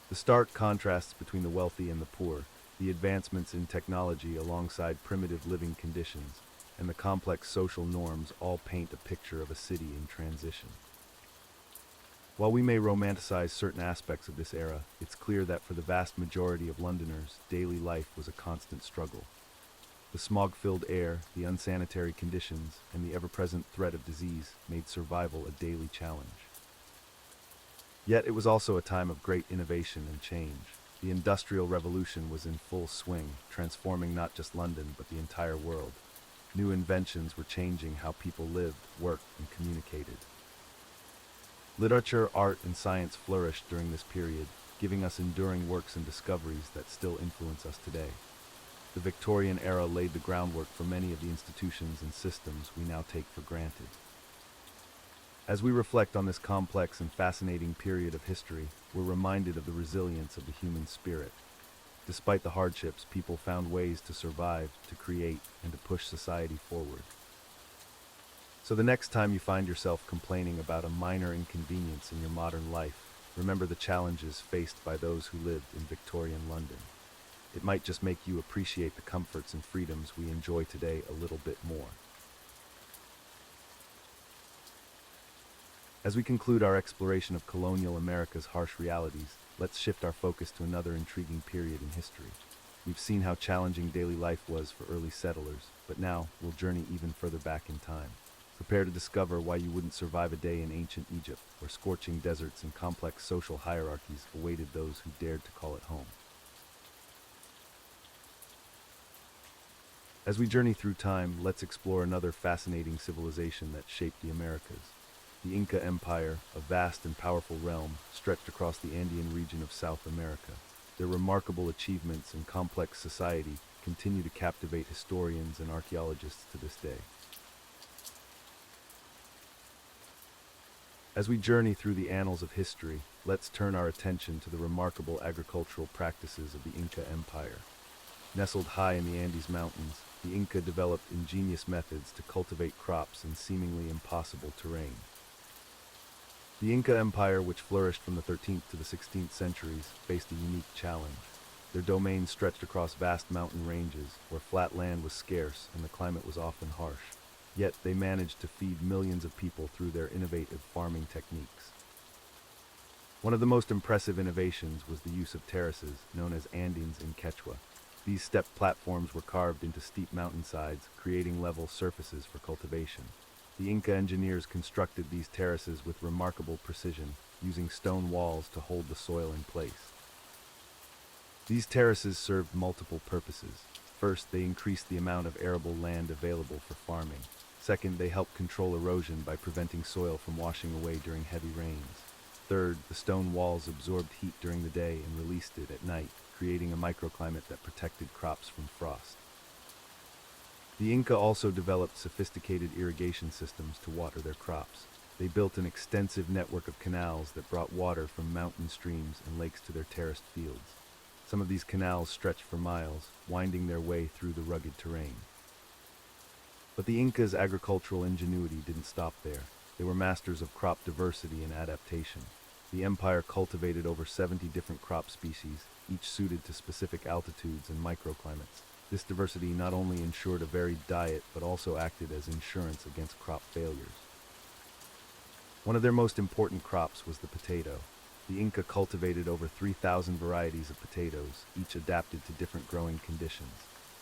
The stark contrasts between the wealthy and the poor, the advancements in technology alongside primitive living conditions, and the complex social norms all paint a picture of a city in transition. While we may romanticize certain aspects of this era, it's clear that for the vast majority of Londoners, daily life was a constant struggle. The smog-filled air, the unsanitary conditions, and the ever-present threat of disease made survival a daily challenge. Yet it was also a time of great innovation and change. The Industrial Revolution was in full swing, transforming not just London, but the entire world. New inventions were changing how people lived, worked, and communicated. Literature, art, and science flourished during this period, giving us enduring works and discoveries that still influence us today. The Victorian era laid the groundwork for many of the institutions and systems we now take for granted. As we reflect on this complex and fascinating period of history, we're reminded of the resilience of the human spirit. Despite the hardships, people found ways to survive, to create, and to push society forward. So the next time you find yourself complaining about a minor inconvenience in your modern life, remember the challenges faced by those who lived in Victorian London. It might just make you appreciate the comforts and freedoms we enjoy today a little bit more. As we conclude our exploration of colonial America's harsh realities, let's shift our focus to another intriguing period in history. We've seen how challenging daily life was for early settlers, but now we'll journey even further back in time. Prepare to discover why you wouldn't survive a day in ancient Egypt, where scorching deserts and complex social hierarchies awaited those who dared to call it home. As we journey through time, let's explore another fascinating civilization that shaped the Americas. The Inca Empire, a vast and powerful realm, stretched across the Andean region of South America. Their remarkable achievements and complex society continue to captivate historians and archaeologists to this day. As we journey through the annals of history, let's turn our attention to the remarkable agricultural practices of the Inca Empire. Nestled high in the Andes Mountains, the Inca developed ingenious methods to cultivate crops in seemingly impossible terrain. The Inca Empire, which flourished from the 13th to the 16th centuries, faced a unique challenge. Their domain stretched across vast mountain ranges, where flat land was scarce and the climate was often harsh. Yet they managed to feed millions of people through their innovative farming techniques. One of the most impressive innovations was the use of terraces, known as andines in Quechua. These step platforms were carved into steep mountainsides, creating level surfaces for cultivation. The Inca engineers constructed these terraces with remarkable precision, using stone walls to hold the soil in place. These terraces served multiple purposes. First, they increased the amount of arable land available for farming. Second, they helped control erosion by preventing soil from washing away during heavy rains. Third, the stone walls absorbed heat during the day and released it at night, creating a microclimate that protected crops from frost. The Inca also developed sophisticated irrigation systems to water their crops. They built an extensive network of canals that brought water from mountain streams and lakes to their terraced fields. Some of these canals stretched for miles, winding their way through the rugged terrain. But the Incas' agricultural ingenuity didn't stop there. They were masters of crop diversity and adaptation. The empire cultivated over 70 different crop species, each suited to specific altitudes and microclimates. This diversity not only ensured a varied diet, but also acted as insurance against crop failures. One of their most important crops was the potato. The Inca cultivated over 3,000 varieties of potatoes, each adapted to different growing conditions.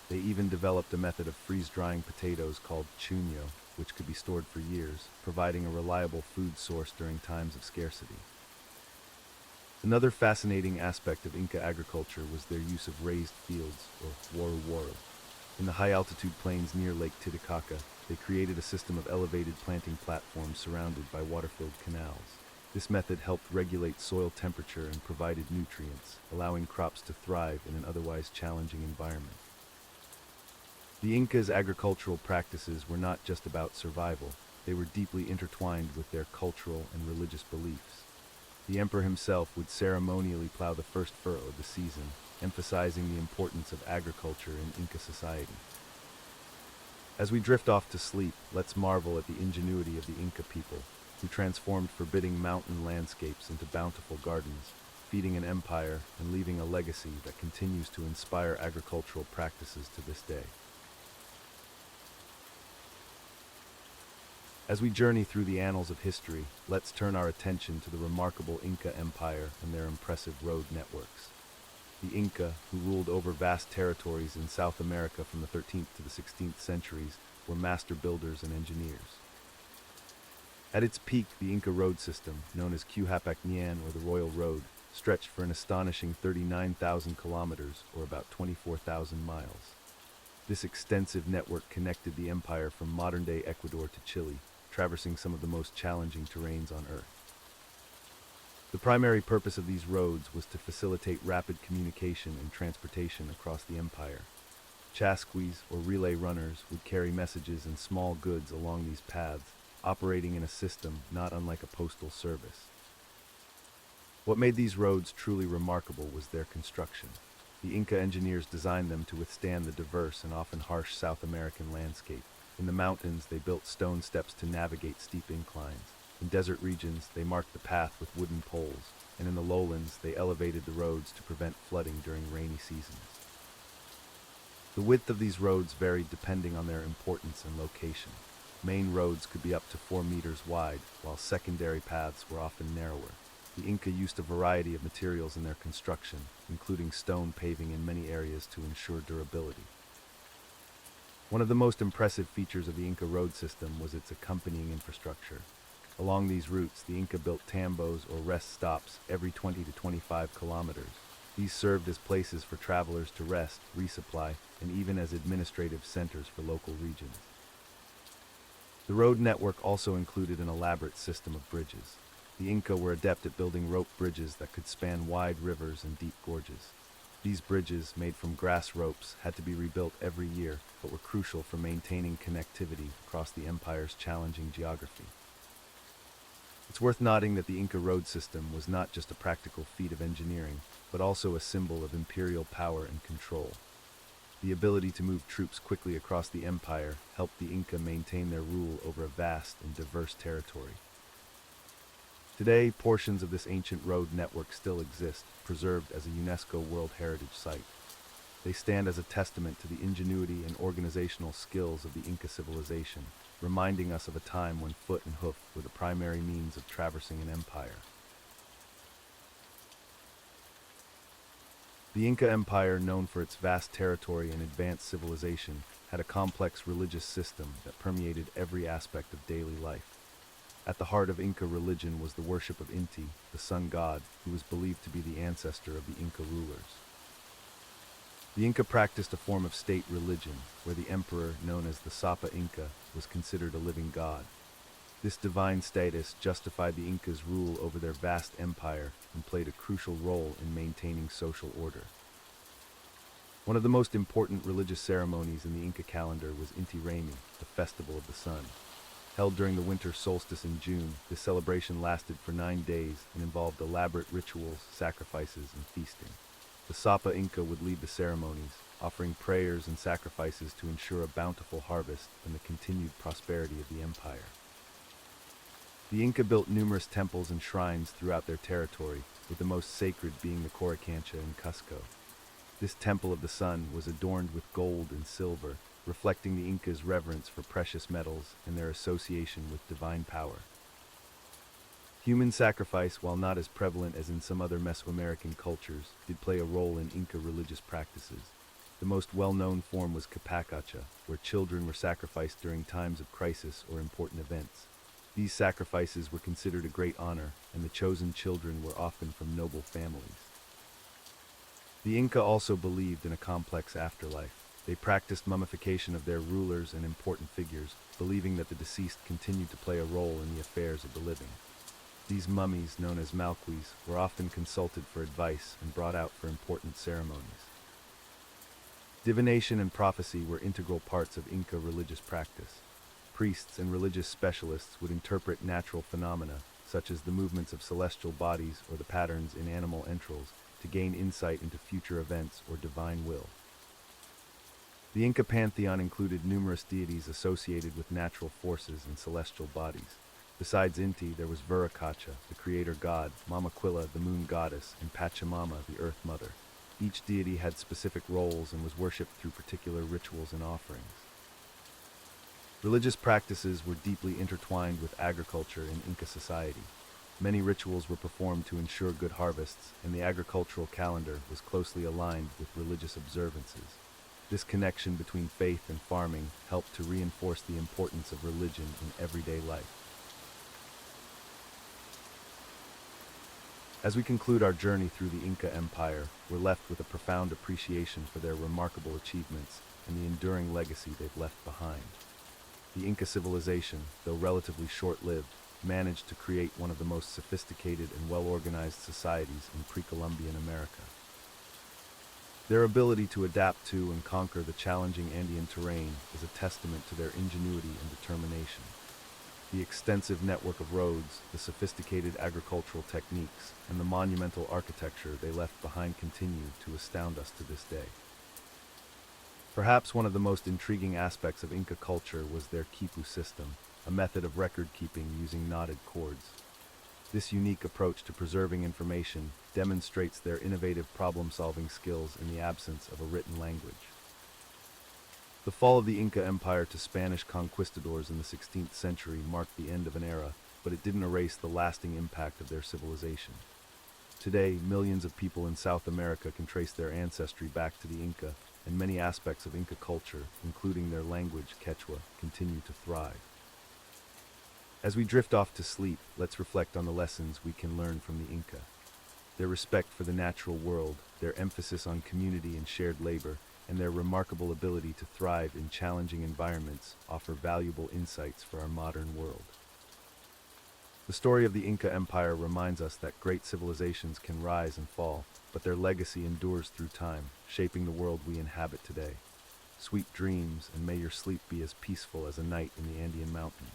They even developed a method of freeze-drying potatoes called chuño, which could be stored for years, providing a reliable food source during times of scarcity. Another fascinating aspect of Inca agriculture was their use of raised fields, or waru-waru. In the high-altitude plains near Lake Titicaca, they created a system of elevated planting platforms surrounded by water-filled canals. This method helped regulate soil temperature and provided nutrients, allowing crops to thrive in an otherwise challenging environment. The Incas' agricultural practices were not just about survival, they were deeply intertwined with their cultural and religious beliefs. The emperor himself would ceremonially plow the first furrow of the season, emphasizing the importance of agriculture in Inca society. As we drift off to sleep, let's marvel at the ingenuity of the Inca people, who transformed forbidding mountain landscapes into bountiful gardens, feeding an empire and leaving a legacy that continues to inspire agricultural practices to this day. As we journey through the annals of history, let's turn our attention to the remarkable Inca Empire and their impressive road networks. The Inca, who ruled over vast territories in South America from the 13th to the 16th centuries, were master builders and engineers. At its peak, the Inca road system, known as Quhapac Nian or the Royal Road, stretched for an astonishing 39,000 kilometers, or about 24,000 miles. This extensive network connected the empire from modern-day Ecuador to Chile, traversing some of the most challenging terrains on Earth. The primary purpose of these roads was to facilitate rapid communication and transportation across the empire. Chasquis, or relay runners, would carry messages and small goods along these paths, operating in a system not unlike a postal service. What made these roads truly remarkable was their construction. The Inca engineers designed them to withstand the diverse and often harsh South American landscape. In the mountains, they built stone steps to navigate steep inclines. In desert regions, they marked the path with wooden poles, and in the lowlands, they elevated the roads to prevent flooding during rainy seasons. The width of these roads varied depending on their importance and location. Main roads could be up to 4 meters wide, while secondary paths were often narrower. The Inca used a variety of materials in their construction, including stone paving in many areas to ensure durability. One of the most impressive features of the Inca road system was its accompanying infrastructure. Along these routes, the Inca built tambos or rest stops every 20 to 25 kilometers. These served as places for travelers to rest, resupply, and even as administrative centers for local regions. The road network also included an elaborate system of bridges. The Inca were adept at building rope bridges that could span wide rivers and deep gorges. These bridges, made from grass ropes, had to be rebuilt every year, but were crucial for maintaining connectivity across the empire's challenging geography. It's worth noting that the Inca road system was not just a practical feat of engineering, but also a symbol of imperial power and control. The ability to move troops quickly across the empire helped the Inca maintain their rule over a vast and diverse territory. Today, portions of this ancient road network still exist, preserved as a UNESCO World Heritage Site. They stand as a testament to the ingenuity and organizational skills of the Inca civilization, reminding us of a time when foot and hoof were the primary means of traversing an empire. The Inca Empire, known for its vast territory and advanced civilization, had a complex religious system that permeated every aspect of daily life. At the heart of Inca religion was the worship of Inti, the sun god, who was believed to be the ancestor of the Inca rulers. The Inca practiced a form of state religion, where the emperor, known as the Sapa Inca, was considered a living god. This divine status justified the Incas' rule over their vast empire and played a crucial role in maintaining social order. One of the most important religious ceremonies in the Inca calendar was Inti Raymi, the Festival of the Sun. Held during the winter solstice in June, this celebration lasted for 9 days and involved elaborate rituals, sacrifices, and feasting. The Sapa Inca would lead the ceremonies, offering prayers and sacrifices to ensure a bountiful harvest and the continued prosperity of the empire. The Inca built numerous temples and shrines throughout their territory, with the most sacred being the Coricancha in Cusco. This temple of the sun was adorned with gold and silver, reflecting the Incas' reverence for precious metals and their association with divine power. Human sacrifice, while not as prevalent as in some other Mesoamerican cultures, did play a role in Inca religious practices. The most well-known form was Capacacha, where children were sacrificed during times of crisis or important events. These sacrifices were considered a great honor, and the chosen children were often from noble families. The Inca also believed in a complex afterlife. They practiced mummification of their rulers and important figures, believing that the deceased continued to play a role in the affairs of the living. These mummies, known as malquis, were often consulted for advice and brought out for important ceremonies. Divination and prophecy were integral parts of Inca religious practice. Priests and religious specialists would interpret natural phenomena, such as the movements of celestial bodies or the patterns in animal entrails, to gain insight into future events or divine will. The Inca pantheon included numerous deities associated with natural forces and celestial bodies. Besides Inti, there was Viracocha, the creator god, Mamaquilla, the moon goddess, and Pachamama, the earth mother. Each deity had specific roles and was worshipped through particular rituals and offerings. Religious practices were deeply intertwined with agriculture in Inca society. Many rituals were performed to ensure good harvests, and the agricultural calendar was closely aligned with religious observances. This connection between faith and farming helped to reinforce the importance of religion in everyday life. As we conclude our journey through the Inca Empire, we're left with a profound appreciation for their remarkable achievements and the enduring legacy they've left behind. The Inca civilization, though relatively short-lived, managed to create one of the most sophisticated and well-organized societies in pre-Columbian America. Their ability to adapt to and conquer the challenging Andean terrain is a testament to their ingenuity and determination. The extensive network of roads, the sophisticated agricultural techniques, and the monumental architecture they left behind continue to astound us to this day. Perhaps one of the most intriguing aspects of Inca culture was their quipu system, a method of record-keeping using knotted cords. This unique approach to preserving information demonstrates their innovative problem-solving skills in the absence of a written language. The fall of the Inca Empire to Spanish conquistadors in the 16th century marked the end of an era, but it didn't erase the lasting impact of their civilization. Today, millions of people in South America can trace their ancestry back to the Inca, and many aspects of Inca culture, including their language, Quechua, continue to thrive. As we drift off to sleep, let's reflect on the lessons we can learn from the Inca. Their respect for the natural world, their emphasis on community and shared labor, and their remarkable ability to thrive in challenging environments offer valuable insights for our modern world. The story of the Inca Empire reminds us that great civilizations can rise and fall, but their legacy endures through time, shaping the world we inhabit today. Sweet dreams, and may your sleep be as peaceful as a night in the Andean mountains.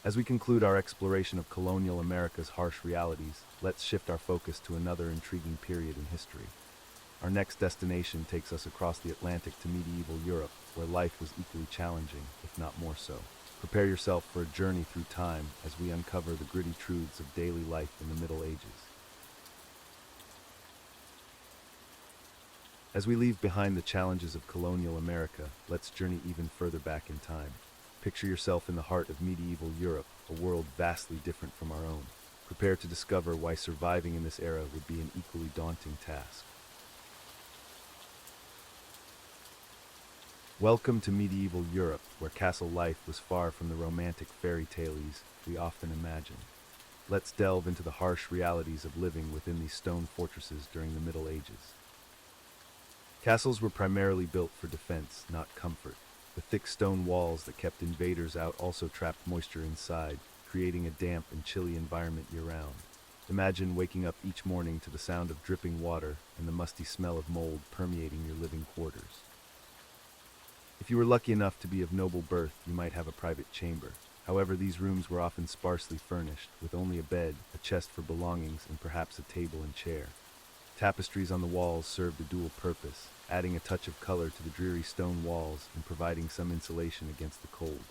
As we conclude our exploration of colonial America's harsh realities, let's shift our focus to another intriguing period in history. Our next destination takes us across the Atlantic to medieval Europe, where life was equally challenging, if not more so. Prepare yourself for a journey through time as we uncover the gritty truths of daily life in the Middle Ages. As we leave behind the challenges of colonial America, let's journey even further back in time. Picture yourself in the heart of medieval Europe, a world vastly different from our own. Prepare to discover why surviving in this era would be an equally daunting task. Welcome to medieval Europe, where castle life was far from the romantic fairy tales we often imagine. Let's delve into the harsh realities of living within these stone fortresses during the Middle Ages. Castles were primarily built for defense, not comfort. The thick stone walls that kept invaders out also trapped moisture inside, creating a damp and chilly environment year-round. Imagine waking up each morning to the sound of dripping water and the musty smell of mold permeating your living quarters. If you were lucky enough to be of noble birth, you might have a private chamber. However, these rooms were often sparsely furnished, with only a bed, a chest for belongings, and perhaps a table and chair. Tapestries on the walls served a dual purpose, adding a touch of color to the dreary stone walls and providing some insulation against the cold.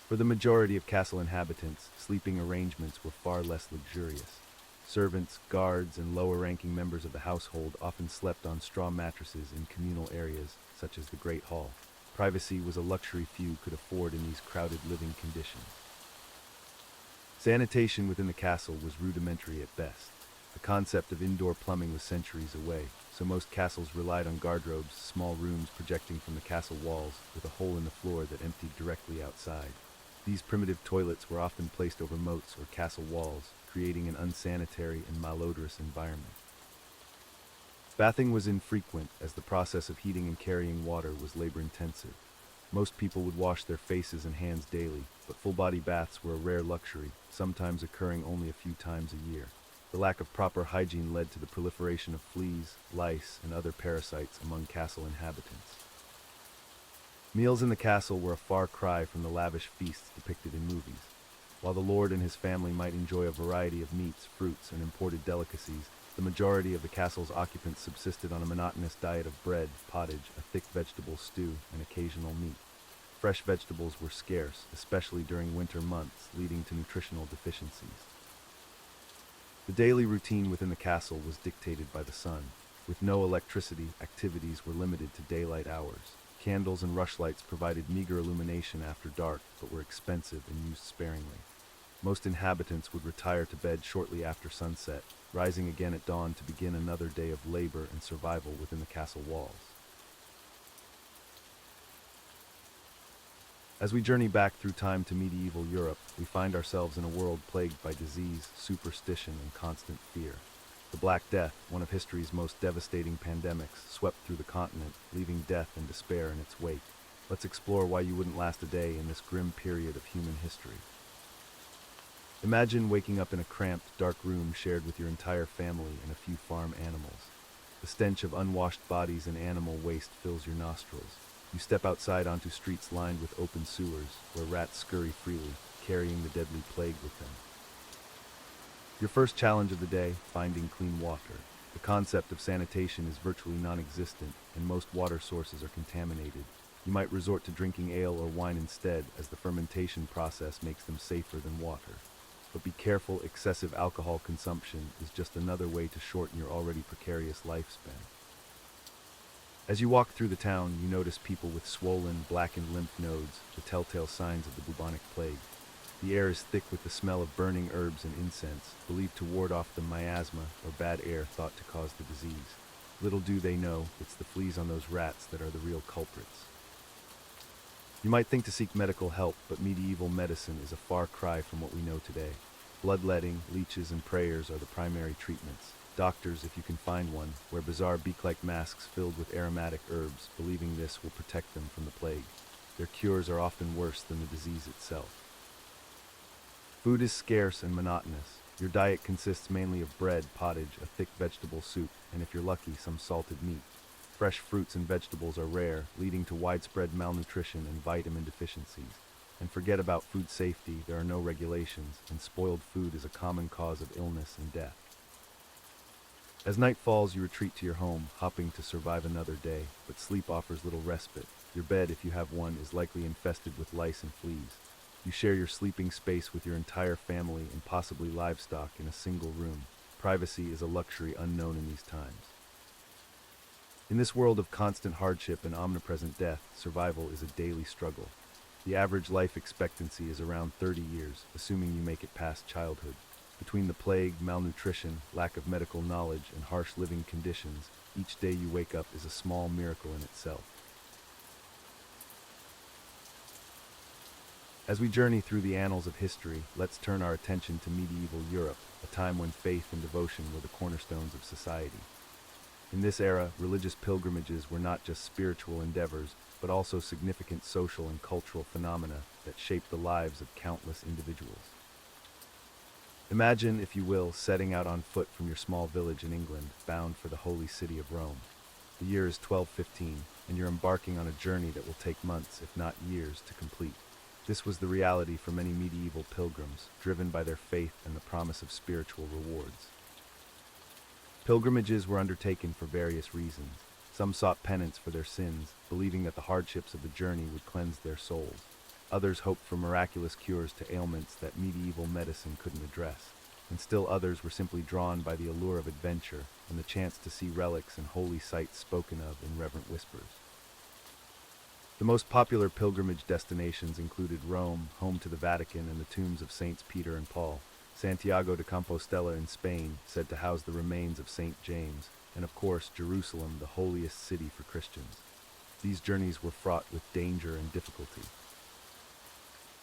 For the majority of castle inhabitants, sleeping arrangements were far less luxurious. Servants, guards, and lower-ranking members of the household often slept on straw mattresses in communal areas, such as the Great Hall. Privacy was a luxury few could afford in these crowded living conditions. Sanitation within the castle was rudimentary at best. The concept of indoor plumbing was centuries away, so most castles relied on guardrobes, small rooms projecting from the castle walls with a hole in the floor that emptied directly outside. These primitive toilets were often placed over moats or castle walls, creating an unsanitary and malodorous environment. Bathing was infrequent, as the process of heating and carrying water was labor-intensive. Most people would wash their faces and hands daily, but full-body baths were a rare luxury, sometimes occurring only a few times a year. The lack of proper hygiene led to the proliferation of fleas, lice, and other parasites among castle inhabitants. Meals in the castle were a far cry from the lavish feasts depicted in movies. While the lord and his family might enjoy a variety of meats, fruits, and imported delicacies, the majority of the castle's occupants subsisted on a monotonous diet of bread, pottage, a thick vegetable stew, and occasional meat. Fresh vegetables were scarce, especially during winter months, leading to nutritional deficiencies. The daily routine within the castle was dictated by the sun. With no electricity, activities were limited to daylight hours. Candles and rushlights provided meager illumination after dark, but were expensive and used sparingly. Most inhabitants would retire to bed shortly after sunset, rising again at dawn to begin another day of labor and survival within the castle walls. As we journey back through time to medieval Europe, we find ourselves in a world plagued by disease, superstition, and constant fear. The Black Death, one of history's most devastating pandemics, swept through the continent, leaving death and despair in its wake. Let's explore why you wouldn't last a day in this grim period of human history. Imagine waking up in a cramped, dark room shared with your entire family and a few farm animals. The stench of unwashed bodies and animal waste fills your nostrils. You step outside onto streets lined with open sewers, where rats scurry freely, carrying the deadly plague with them. Your first challenge of the day, finding clean water. The concept of sanitation is virtually non-existent, and most water sources are contaminated. You might resort to drinking ale or wine instead, as the fermentation process makes them safer than water. But be careful, excessive alcohol consumption is just another way to shorten your already precarious lifespan. As you walk through the town, you notice people with swollen, blackened lymph nodes, the telltale signs of the bubonic plague. The air is thick with the smell of burning herbs and incense, believed to ward off the miasma, or bad air thought to cause the disease. Little do they know, it's the fleas on those rats that are the real culprits. You might think to seek medical help, but medieval medicine is a far cry from what we know today. Bloodletting, leeches, and prayers are the primary treatments. Doctors, if you can find one, wear bizarre beak-like masks filled with aromatic herbs, believing this will protect them from the plague. Their cures are often worse than the disease itself. Food is scarce and monotonous. Your diet consists mainly of bread, pottage, a thick vegetable soup, and if you're lucky, some salted meat. Fresh fruits and vegetables are rare, leading to widespread malnutrition and vitamin deficiencies. And forget about food safety, there are no regulations, and spoiled food is a common cause of illness and death. As night falls, you retreat to your home, hoping to survive another day, but sleep offers little respite. Your bed, if you have one, is likely infested with lice and fleas. You share your sleeping space with your entire family and possibly livestock in a single room. Privacy is a luxury unknown in these times. In this world of constant hardship and omnipresent death, survival is a daily struggle. The average life expectancy is around 30 years, assuming you make it past childhood. Between the plague, malnutrition, lack of medical knowledge, and harsh living conditions, each day you wake up is a small miracle in itself. As we journey through the annals of history, let's turn our attention to medieval Europe, a time when faith and devotion were the cornerstones of society. In this era, religious pilgrimages were not just spiritual endeavors, but also significant social and cultural phenomena that shaped the lives of countless individuals. Imagine, if you will, setting out on foot from your small village in England, bound for the holy city of Rome. The year is 1215, and you're embarking on a journey that will take months, if not years, to complete. This was the reality for many medieval pilgrims, driven by their faith and the promise of spiritual rewards. Pilgrimages were undertaken for various reasons. Some sought penance for their sins, believing that the hardships of the journey would cleanse their souls. Others hoped for miraculous cures to ailments that medieval medicine couldn't address. And still others were simply drawn by the allure of adventure and the chance to see relics and holy sites spoken of in reverent whispers. The most popular pilgrimage destinations included Rome, home to the Vatican and the tombs of Saints Peter and Paul, Santiago de Compostela in Spain, said to house the remains of Saint James, and of course Jerusalem, the holiest city for Christians. These journeys were fraught with danger and difficulty.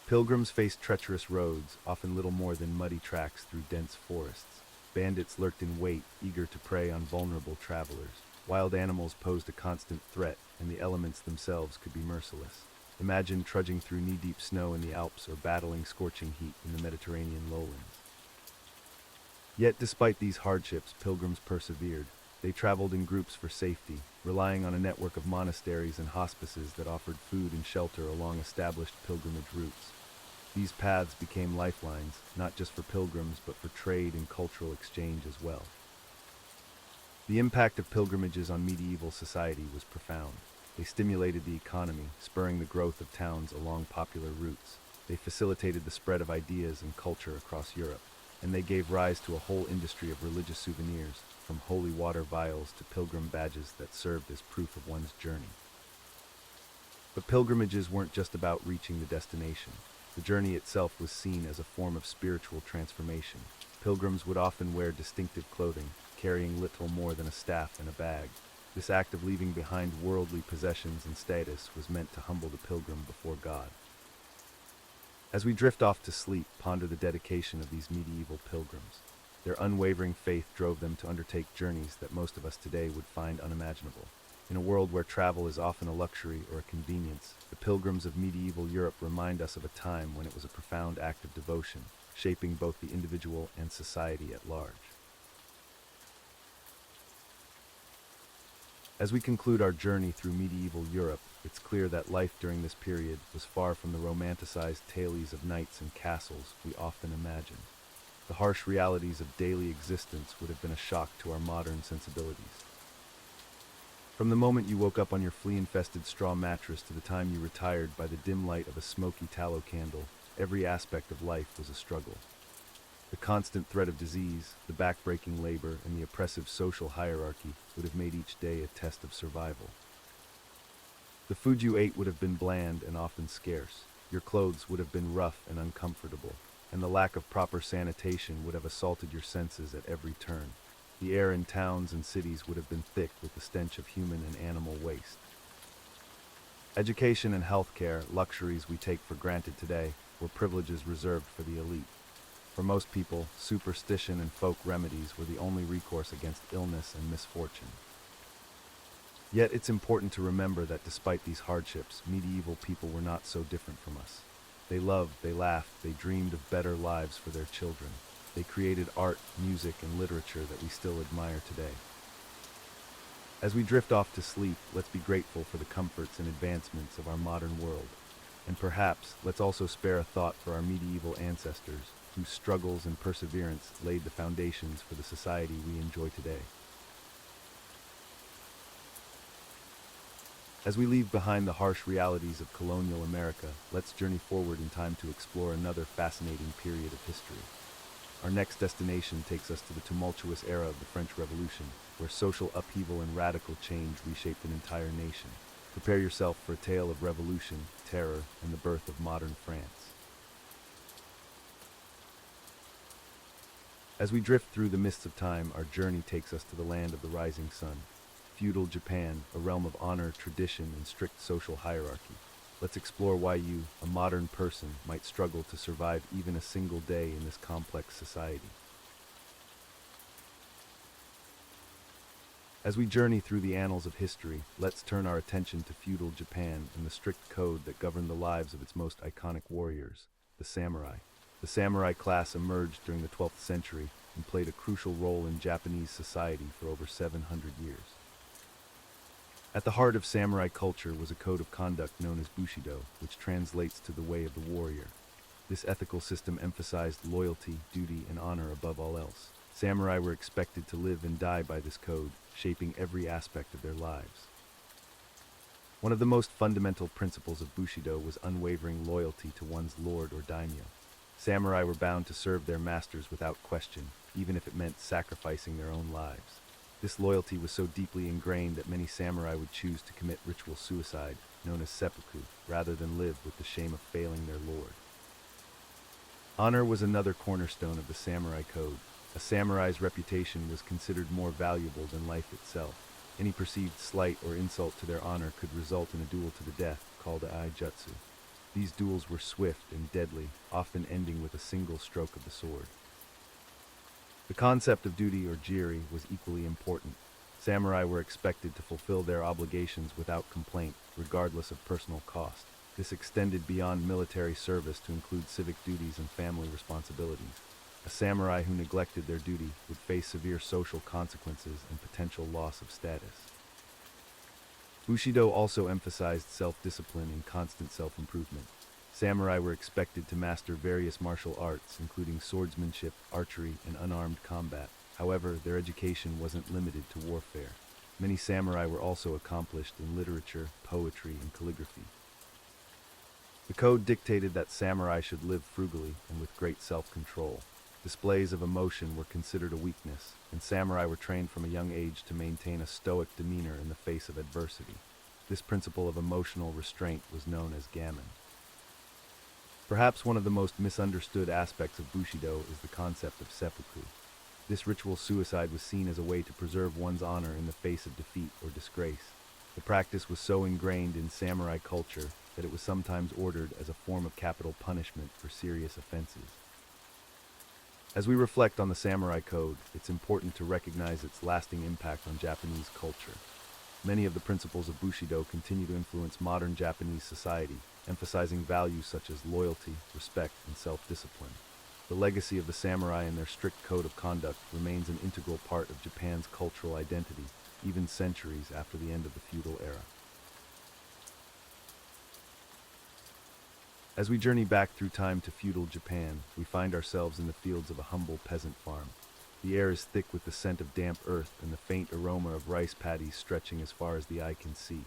Pilgrims faced treacherous roads, often little more than muddy tracks through dense forests. Bandits lurked in wait, eager to prey on vulnerable travelers. Wild animals posed a constant threat, and the elements themselves could be merciless. Imagine trudging through knee-deep snow in the Alps or battling scorching heat in the Mediterranean lowlands. Yet despite these hardships, pilgrims persevered. They traveled in groups for safety, relying on a network of monasteries and hospices that offered food and shelter along established pilgrimage routes. These paths became lifelines, not just for pilgrims but for trade and cultural exchange as well. The impact of pilgrimages on medieval society was profound. They stimulated the economy, spurring the growth of towns along popular routes. They facilitated the spread of ideas and culture across Europe, and they gave rise to a whole industry of religious souvenirs, from holy water vials to pilgrim badges that served as proof of one's journey. But pilgrimages weren't just about reaching the destination. The journey itself was seen as a form of spiritual transformation. Pilgrims would often wear distinctive clothing, carrying little more than a staff and a bag. This act of leaving behind worldly possessions and status was meant to humble the pilgrim before God. As we drift off to sleep, ponder the dedication of these medieval pilgrims. Their unwavering faith drove them to undertake journeys that most of us today would find unimaginable. In a world where travel is often a luxury or a convenience, the pilgrims of medieval Europe remind us of a time when it was a profound act of devotion, shaping both the individual and society at large. As we conclude our journey through medieval Europe, it's clear that life during this period was far from the romanticized tales of knights and castles we often imagine. The harsh realities of daily existence would have been a shock to our modern sensibilities. From the moment you woke up on your flea-infested straw mattress to the time you retired by the dim light of a smoky tallow candle, every aspect of life was a struggle. The constant threat of disease, the back-breaking labor, and the oppressive social hierarchy would have made each day a test of survival. The food you ate would have been bland and often scarce. Your clothes would have been rough and uncomfortable, and the lack of proper sanitation would have assaulted your senses at every turn. The air in towns and cities would have been thick with the stench of human and animal waste. Education and healthcare, luxuries we take for granted today, were privileges reserved for the elite. For most people, superstition and folk remedies were the only recourse against illness and misfortune. Yet it's important to remember that despite these hardships, medieval people were not so different from us. They loved, they laughed, they dreamed of better lives for their children. They created art, music, and literature that we still admire today. As we drift off to sleep, let's be grateful for the comforts and advancements of our modern world. And perhaps, let's also spare a thought for our medieval ancestors, whose struggles and perseverance laid the foundations for the society we enjoy today. As we leave behind the harsh realities of colonial America, let's journey forward in time to explore another fascinating period of history. Our next destination takes us to the tumultuous era of the French Revolution, where social upheaval and radical change reshaped an entire nation. Prepare yourself for a tale of revolution, terror and the birth of modern France. As we drift through the mists of time, our journey takes us to the land of the rising sun. Feudal Japan, a realm of honor, tradition, and strict social hierarchy. Let's explore why you, a modern person, might struggle to survive even a single day in this complex society. As we journey through the annals of history, let's turn our attention to feudal Japan and the strict code that governed the lives of its most iconic warriors, the samurai. The samurai class emerged during the 12th century and played a crucial role in Japanese society for over 700 years. At the heart of samurai culture was a code of conduct known as Bushido, which translates to the way of the warrior. This ethical system emphasized loyalty, duty, and honor above all else. Samurai were expected to live and die by this code, shaping every aspect of their lives. One of the most fundamental principles of Bushido was unwavering loyalty to one's lord or daimyo. Samurai were bound to serve their masters without question, even if it meant sacrificing their own lives. This loyalty was so deeply ingrained that many samurai would choose to commit ritual suicide, known as seppuku, rather than live with the shame of failing their lord. Honor was another cornerstone of the samurai code. A samurai's reputation was considered more valuable than life itself. Any perceived slight or insult to their honor could result in a duel to the death, called a aijutsu. These duels were swift and deadly, often ending with a single stroke of the sword. The concept of duty or jiri was equally important. Samurai were expected to fulfill their obligations without complaint, regardless of personal cost. This extended beyond military service to include civic duties and family responsibilities. A samurai who neglected their duty would face severe social consequences and potential loss of status. Bushido also emphasized self-discipline and constant self-improvement. Samurai were expected to master various martial arts, including swordsmanship, archery, and unarmed combat. However, their education wasn't limited to warfare. Many samurai were also accomplished in literature, poetry, and calligraphy. The code dictated that samurai should live frugally and with great self-control. Displays of emotion were considered a weakness, and samurai were trained from a young age to maintain a stoic demeanor in the face of adversity. This principle of emotional restraint was known as gammon. Perhaps one of the most misunderstood aspects of Bushido is the concept of seppuku. This ritual suicide was seen as a way to preserve one's honor in the face of defeat or disgrace. The practice was so ingrained in samurai culture that it was sometimes ordered as a form of capital punishment for serious offenses. As we reflect on the samurai code, it's important to recognize its lasting impact on Japanese culture. Many of the principles of Bushido continue to influence modern Japanese society, emphasizing values such as loyalty, respect, and self-discipline. The legacy of the samurai and their strict code of conduct remains an integral part of Japan's cultural identity, even centuries after the end of the feudal era. As we journey back through time to feudal Japan, we find ourselves in the fields of a humble peasant farm. The air is thick with the scent of damp earth and the faint aroma of rice paddies stretching as far as the eye can see.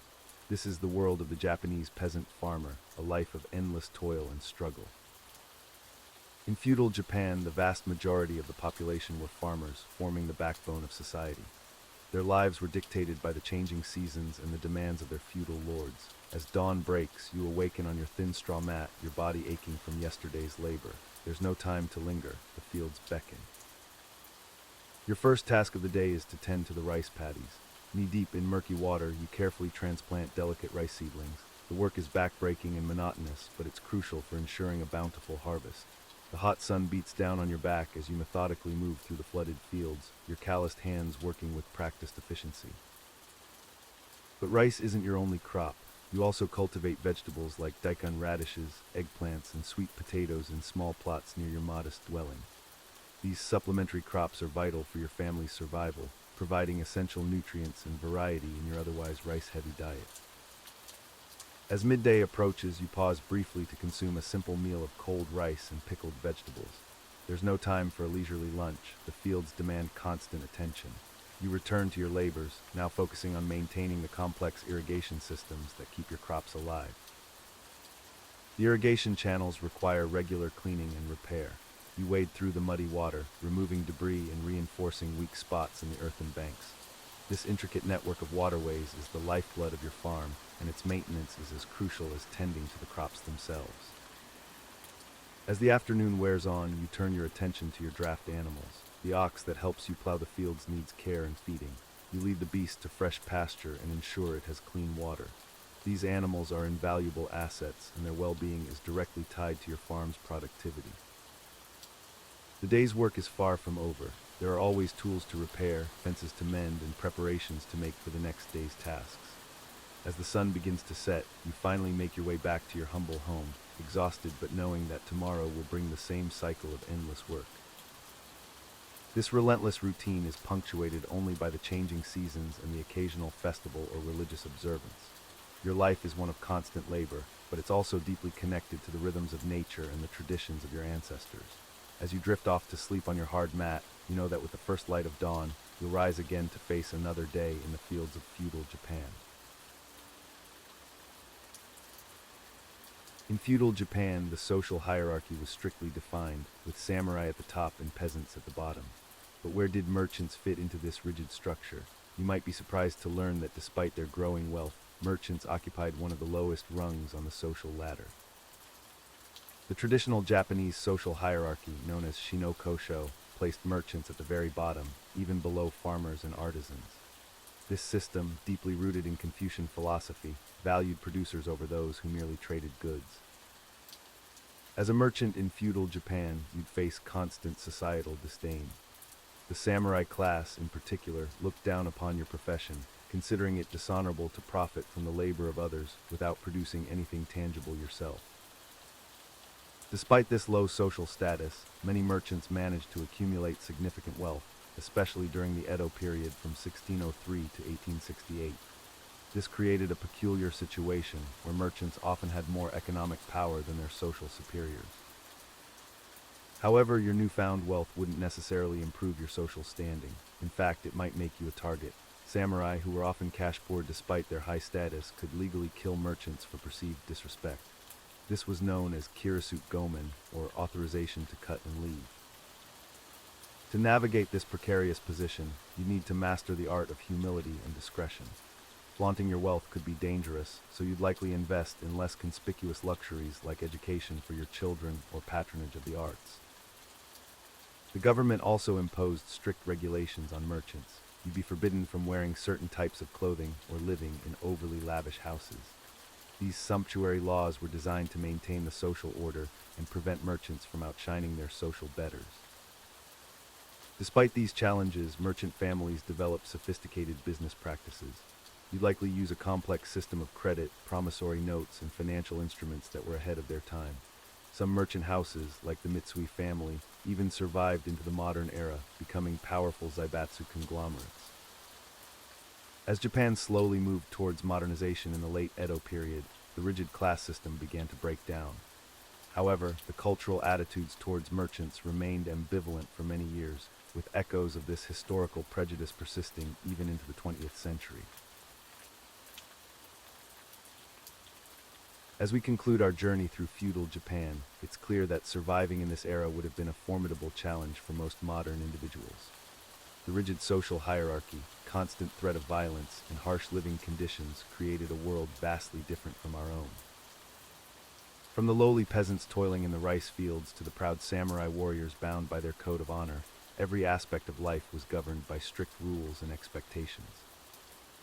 This is the world of the Japanese peasant farmer, a life of endless toil and struggle. In feudal Japan, the vast majority of the population were farmers, forming the backbone of society. Their lives were dictated by the changing seasons and the demands of their feudal lords. As dawn breaks, you awaken on your thin straw mat, your body aching from yesterday's labor. There's no time to linger, the fields beckon. Your first task of the day is to tend to the rice paddies. Knee-deep in murky water, you carefully transplant delicate rice seedlings. The work is backbreaking and monotonous, but it's crucial for ensuring a bountiful harvest. The hot sun beats down on your back as you methodically move through the flooded fields, your calloused hands working with practiced efficiency. But rice isn't your only crop. You also cultivate vegetables like daikon radishes, eggplants, and sweet potatoes in small plots near your modest dwelling. These supplementary crops are vital for your family's survival, providing essential nutrients and variety in your otherwise rice-heavy diet. As midday approaches, you pause briefly to consume a simple meal of cold rice and pickled vegetables. There's no time for a leisurely lunch. The fields demand constant attention. You return to your labors, now focusing on maintaining the complex irrigation systems that keep your crops alive. The irrigation channels require regular cleaning and repair. You wade through the muddy water, removing debris and reinforcing weak spots in the earthen banks. This intricate network of waterways is the lifeblood of your farm, and its maintenance is as crucial as tending to the crops themselves. As the afternoon wears on, you turn your attention to your draft animals. The ox that helps you plow the fields needs care and feeding. You lead the beast to fresh pasture and ensure it has clean water. These animals are invaluable assets, and their well-being is directly tied to your farm's productivity. The day's work is far from over. There are always tools to repair, fences to mend, and preparations to make for the next day's tasks. As the sun begins to set, you finally make your way back to your humble home, exhausted but knowing that tomorrow will bring the same cycle of endless work. This relentless routine is punctuated only by the changing seasons and the occasional festival or religious observance. Your life is one of constant labor, but it's also deeply connected to the rhythms of nature and the traditions of your ancestors. As you drift off to sleep on your hard mat, you know that with the first light of dawn, you'll rise again to face another day in the fields of feudal Japan. In feudal Japan, the social hierarchy was strictly defined, with samurai at the top and peasants at the bottom. But where did merchants fit into this rigid structure? You might be surprised to learn that despite their growing wealth, merchants occupied one of the lowest rungs on the social ladder. The traditional Japanese social hierarchy, known as Shinokosho, placed merchants at the very bottom, even below farmers and artisans. This system, deeply rooted in Confucian philosophy, valued producers over those who merely traded goods. As a merchant in feudal Japan, you'd face constant societal disdain. The samurai class, in particular, looked down upon your profession, considering it dishonorable to profit from the labor of others without producing anything tangible yourself. Despite this low social status, many merchants managed to accumulate significant wealth, especially during the Edo period from 1603 to 1868. This created a peculiar situation where merchants often had more economic power than their social superiors. However, your newfound wealth wouldn't necessarily improve your social standing. In fact, it might make you a target. Samurai, who were often cash poor despite their high status, could legally kill merchants for perceived disrespect. This was known as Kirisuit Gomen, or authorization to cut and leave. To navigate this precarious position, you need to master the art of humility and discretion. Flaunting your wealth could be dangerous, so you'd likely invest in less conspicuous luxuries like education for your children or patronage of the arts. The government also imposed strict regulations on merchants. You'd be forbidden from wearing certain types of clothing or living in overly lavish houses. These sumptuary laws were designed to maintain the social order and prevent merchants from outshining their social betters. Despite these challenges, merchant families developed sophisticated business practices. You'd likely use a complex system of credit, promissory notes, and financial instruments that were ahead of their time. Some merchant houses, like the Mitsui family, even survived into the modern era, becoming powerful zaibatsu conglomerates. As Japan slowly moved towards modernization in the late Edo period, the rigid class system began to break down. However, the cultural attitudes towards merchants remained ambivalent for many years, with echoes of this historical prejudice persisting even into the 20th century. As we conclude our journey through feudal Japan, it's clear that surviving in this era would have been a formidable challenge for most modern individuals. The rigid social hierarchy, constant threat of violence, and harsh living conditions created a world vastly different from our own. From the lowly peasants toiling in the rice fields to the proud samurai warriors bound by their code of honor, every aspect of life was governed by strict rules and expectations.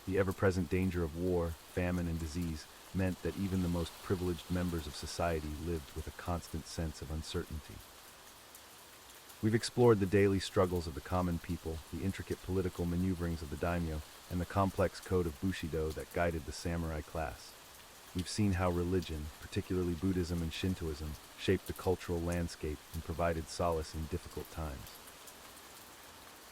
The ever-present danger of war, famine, and disease meant that even the most privileged members of society lived with a constant sense of uncertainty. We've explored the daily struggles of the common people, the intricate political maneuverings of the daimyo, and the complex code of Bushido that guided the samurai class. We've seen how religion, particularly Buddhism and Shintoism, shaped the cultural landscape and provided solace in difficult times.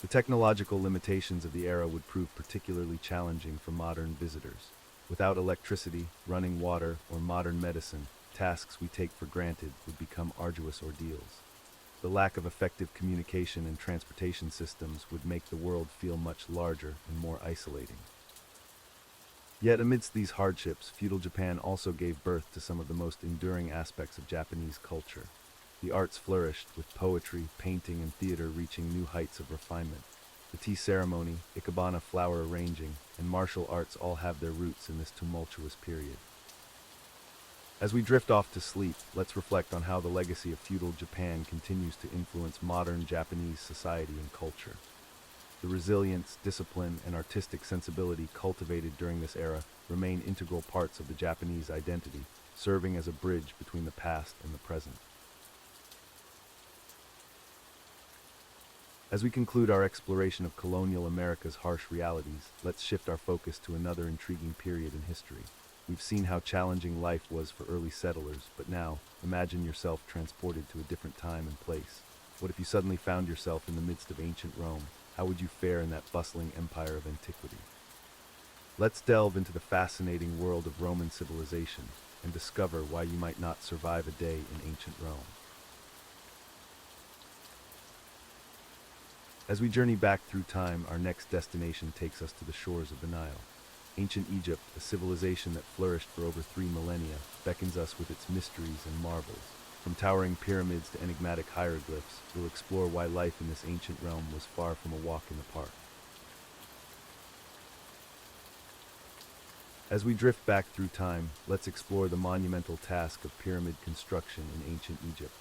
The technological limitations of the era would prove particularly challenging for modern visitors. Without electricity, running water, or modern medicine, tasks we take for granted would become arduous ordeals. The lack of effective communication and transportation systems would make the world feel much larger and more isolating. Yet amidst these hardships, feudal Japan also gave birth to some of the most enduring aspects of Japanese culture. The arts flourished, with poetry, painting, and theater reaching new heights of refinement. The tea ceremony, ikebana flower arranging, and martial arts all have their roots in this tumultuous period. As we drift off to sleep, let's reflect on how the legacy of feudal Japan continues to influence modern Japanese society and culture. The resilience, discipline, and artistic sensibility cultivated during this era remain integral parts of the Japanese identity, serving as a bridge between the past and the present. As we conclude our exploration of colonial America's harsh realities, let's shift our focus to another intriguing period in history. We've seen how challenging life was for early settlers, but now, imagine yourself transported to a different time and place. What if you suddenly found yourself in the midst of ancient Rome? How would you fare in that bustling empire of antiquity? Let's delve into the fascinating world of Roman civilization and discover why you might not survive a day in ancient Rome. As we journey back through time, our next destination takes us to the shores of the Nile. Ancient Egypt, a civilization that flourished for over 3 millennia, beckons us with its mysteries and marvels. From towering pyramids to enigmatic hieroglyphs, we'll explore why life in this ancient realm was far from a walk in the park. As we drift back through time, let's explore the monumental task of pyramid construction in ancient Egypt.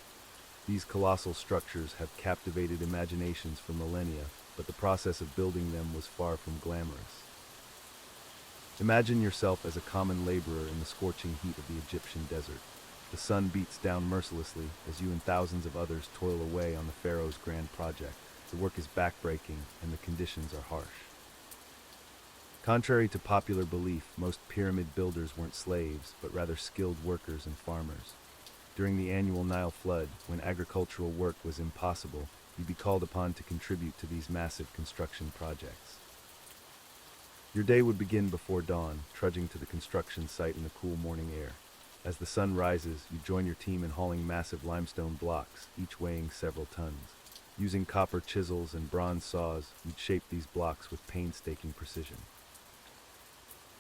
These colossal structures have captivated imaginations for millennia, but the process of building them was far from glamorous. Imagine yourself as a common laborer in the scorching heat of the Egyptian desert. The sun beats down mercilessly as you and thousands of others toil away on the pharaoh's grand project. The work is backbreaking and the conditions are harsh. Contrary to popular belief, most pyramid builders weren't slaves, but rather skilled workers and farmers. During the annual Nile flood, when agricultural work was impossible, you'd be called upon to contribute to these massive construction projects. Your day would begin before dawn, trudging to the construction site in the cool morning air. As the sun rises, you join your team in hauling massive limestone blocks, each weighing several tons. Using copper chisels and bronze saws, you'd shape these blocks with painstaking precision.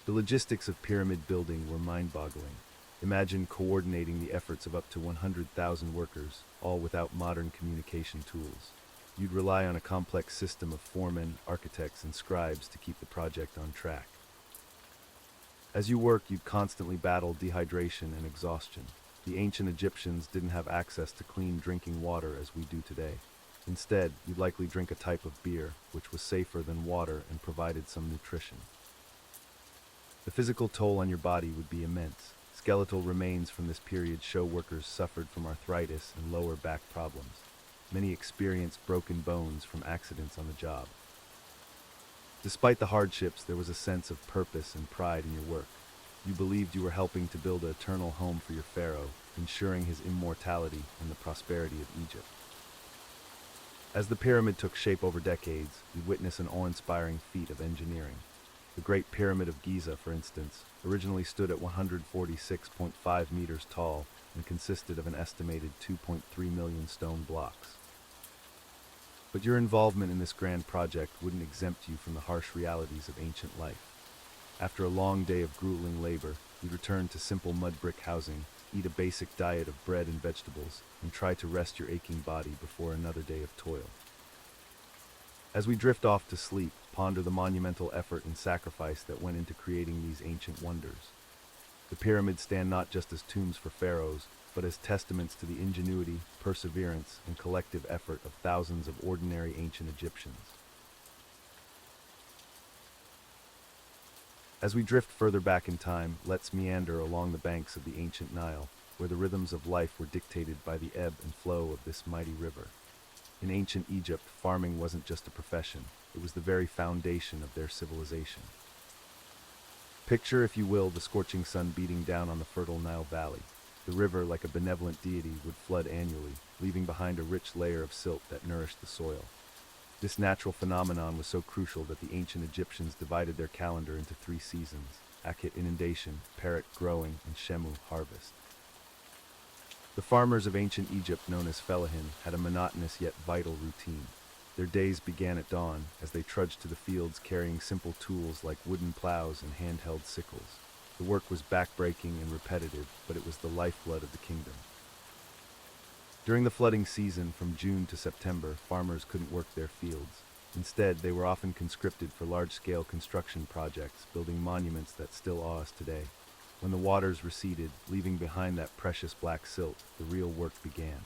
The logistics of pyramid building were mind-boggling. Imagine coordinating the efforts of up to 100,000 workers, all without modern communication tools. You'd rely on a complex system of foremen, architects, and scribes to keep the project on track. As you work, you'd constantly battle dehydration and exhaustion. The ancient Egyptians didn't have access to clean drinking water as we do today. Instead, you'd likely drink a type of beer, which was safer than water and provided some nutrition. The physical toll on your body would be immense. Skeletal remains from this period show workers suffered from arthritis and lower back problems. Many experienced broken bones from accidents on the job. Despite the hardships, there was a sense of purpose and pride in your work. You believed you were helping to build an eternal home for your pharaoh, ensuring his immortality and the prosperity of Egypt. As the pyramid took shape over decades, you witnessed an awe-inspiring feat of engineering. The Great Pyramid of Giza, for instance, originally stood at 146.5 meters tall and consisted of an estimated 2.3 million stone blocks. But your involvement in this grand project wouldn't exempt you from the harsh realities of ancient life. After a long day of grueling labor, you'd return to simple mud brick housing, eat a basic diet of bread and vegetables, and try to rest your aching body before another day of toil. As we drift off to sleep, ponder the monumental effort and sacrifice that went into creating these ancient wonders. The pyramids stand not just as tombs for pharaohs, but as testaments to the ingenuity, perseverance, and collective effort of thousands of ordinary ancient Egyptians. As we drift further back in time, let's meander along the banks of the ancient Nile, where the rhythms of life were dictated by the ebb and flow of this mighty river. In ancient Egypt, farming wasn't just a profession, it was the very foundation of their civilization. Picture, if you will, the scorching sun beating down on the fertile Nile Valley. The river, like a benevolent deity, would flood annually, leaving behind a rich layer of silt that nourished the soil. This natural phenomenon was so crucial that the ancient Egyptians divided their calendar into 3 seasons: Akhet inundation, Perit growing, and Shemu harvest. The farmers of ancient Egypt, known as fellahin, had a monotonous yet vital routine. Their days began at dawn, as they trudged to the fields carrying simple tools like wooden plows and handheld sickles. The work was backbreaking and repetitive, but it was the lifeblood of the kingdom. During the flooding season, from June to September, farmers couldn't work their fields. Instead, they were often conscripted for large-scale construction projects, building monuments that still awe us today. When the waters receded, leaving behind that precious black silt, the real work began.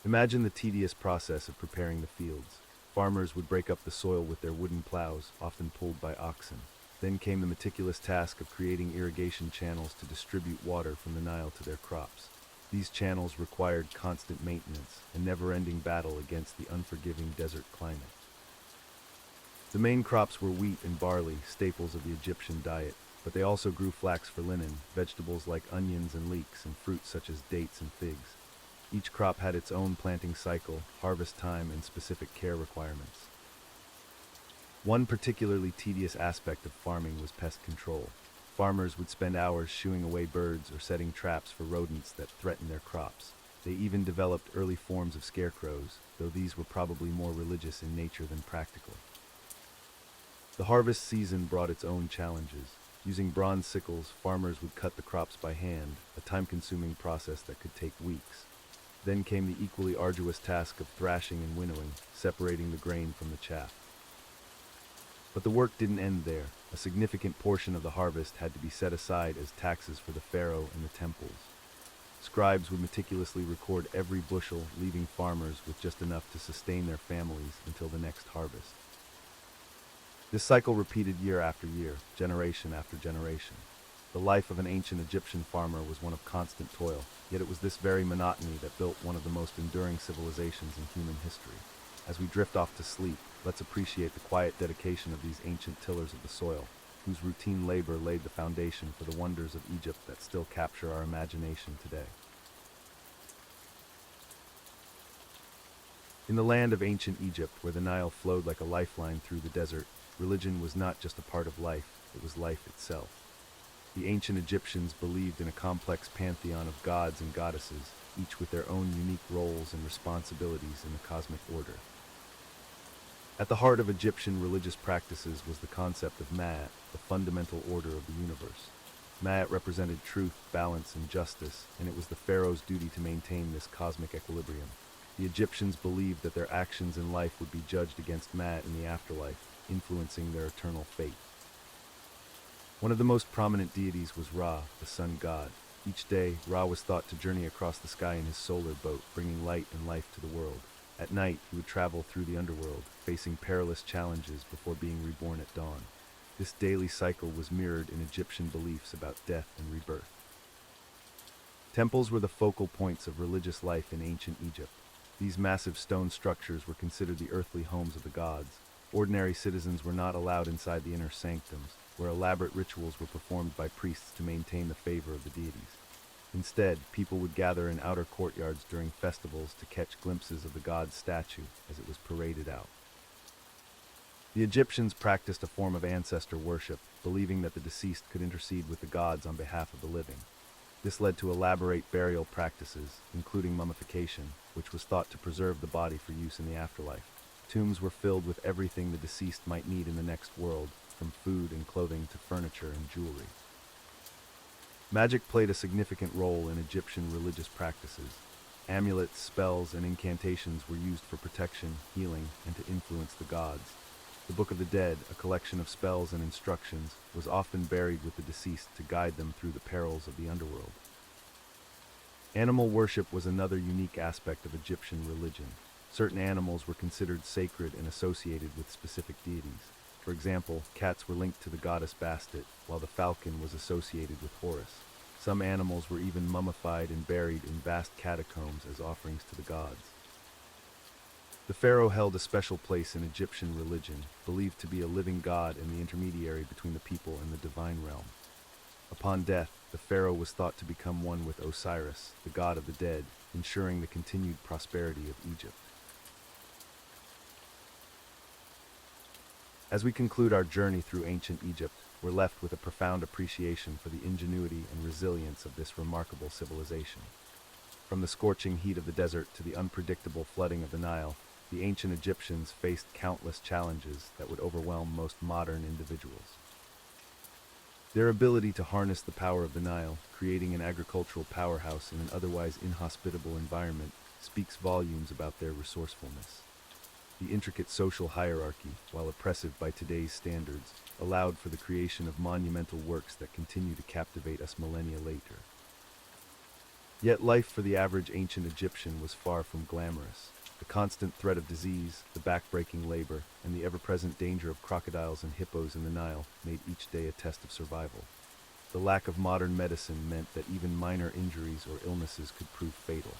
Imagine the tedious process of preparing the fields. Farmers would break up the soil with their wooden plows, often pulled by oxen. Then came the meticulous task of creating irrigation channels to distribute water from the Nile to their crops. These channels required constant maintenance, a never-ending battle against the unforgiving desert climate. The main crops were wheat and barley, staples of the Egyptian diet, but they also grew flax for linen, vegetables like onions and leeks, and fruits such as dates and figs. Each crop had its own planting cycle, harvest time, and specific care requirements. One particularly tedious aspect of farming was pest control. Farmers would spend hours shooing away birds or setting traps for rodents that threatened their crops. They even developed early forms of scarecrows, though these were probably more religious in nature than practical. The harvest season brought its own challenges. Using bronze sickles, farmers would cut the crops by hand, a time-consuming process that could take weeks. Then came the equally arduous task of thrashing and winnowing, separating the grain from the chaff. But the work didn't end there. A significant portion of the harvest had to be set aside as taxes for the pharaoh and the temples. Scribes would meticulously record every bushel, leaving farmers with just enough to sustain their families until the next harvest. This cycle repeated year after year, generation after generation. The life of an ancient Egyptian farmer was one of constant toil, yet it was this very monotony that built one of the most enduring civilizations in human history. As we drift off to sleep, let's appreciate the quiet dedication of these ancient tillers of the soil, whose routine labor laid the foundation for the wonders of Egypt that still capture our imagination today. In the land of ancient Egypt, where the Nile flowed like a lifeline through the desert, religion was not just a part of life, it was life itself. The ancient Egyptians believed in a complex pantheon of gods and goddesses, each with their own unique roles and responsibilities in the cosmic order. At the heart of Egyptian religious practices was the concept of Ma'at, the fundamental order of the universe. Ma'at represented truth, balance, and justice, and it was the pharaoh's duty to maintain this cosmic equilibrium. The Egyptians believed that their actions in life would be judged against Ma'at in the afterlife, influencing their eternal fate. One of the most prominent deities was Ra, the sun god. Each day, Ra was thought to journey across the sky in his solar boat, bringing light and life to the world. At night, he would travel through the underworld, facing perilous challenges before being reborn at dawn. This daily cycle was mirrored in Egyptian beliefs about death and rebirth. Temples were the focal points of religious life in ancient Egypt. These massive stone structures were considered the earthly homes of the gods. Ordinary citizens were not allowed inside the inner sanctums, where elaborate rituals were performed by priests to maintain the favor of the deities. Instead, people would gather in outer courtyards during festivals to catch glimpses of the god's statue as it was paraded out. The Egyptians practiced a form of ancestor worship, believing that the deceased could intercede with the gods on behalf of the living. This led to elaborate burial practices, including mummification, which was thought to preserve the body for use in the afterlife. Tombs were filled with everything the deceased might need in the next world, from food and clothing to furniture and jewelry. Magic played a significant role in Egyptian religious practices. Amulets, spells, and incantations were used for protection, healing, and to influence the gods. The Book of the Dead, a collection of spells and instructions, was often buried with the deceased to guide them through the perils of the underworld. Animal worship was another unique aspect of Egyptian religion. Certain animals were considered sacred and associated with specific deities. For example, cats were linked to the goddess Bastet, while the falcon was associated with Horus. Some animals were even mummified and buried in vast catacombs as offerings to the gods. The pharaoh held a special place in Egyptian religion, believed to be a living god and the intermediary between the people and the divine realm. Upon death, the pharaoh was thought to become one with Osiris, the god of the dead, ensuring the continued prosperity of Egypt. As we conclude our journey through ancient Egypt, we're left with a profound appreciation for the ingenuity and resilience of this remarkable civilization. From the scorching heat of the desert to the unpredictable flooding of the Nile, the ancient Egyptians faced countless challenges that would overwhelm most modern individuals. Their ability to harness the power of the Nile, creating an agricultural powerhouse in an otherwise inhospitable environment, speaks volumes about their resourcefulness. The intricate social hierarchy, while oppressive by today's standards, allowed for the creation of monumental works that continue to captivate us millennia later. Yet life for the average ancient Egyptian was far from glamorous. The constant threat of disease, the back-breaking labor, and the ever-present danger of crocodiles and hippos in the Nile made each day a test of survival. The lack of modern medicine meant that even minor injuries or illnesses could prove fatal.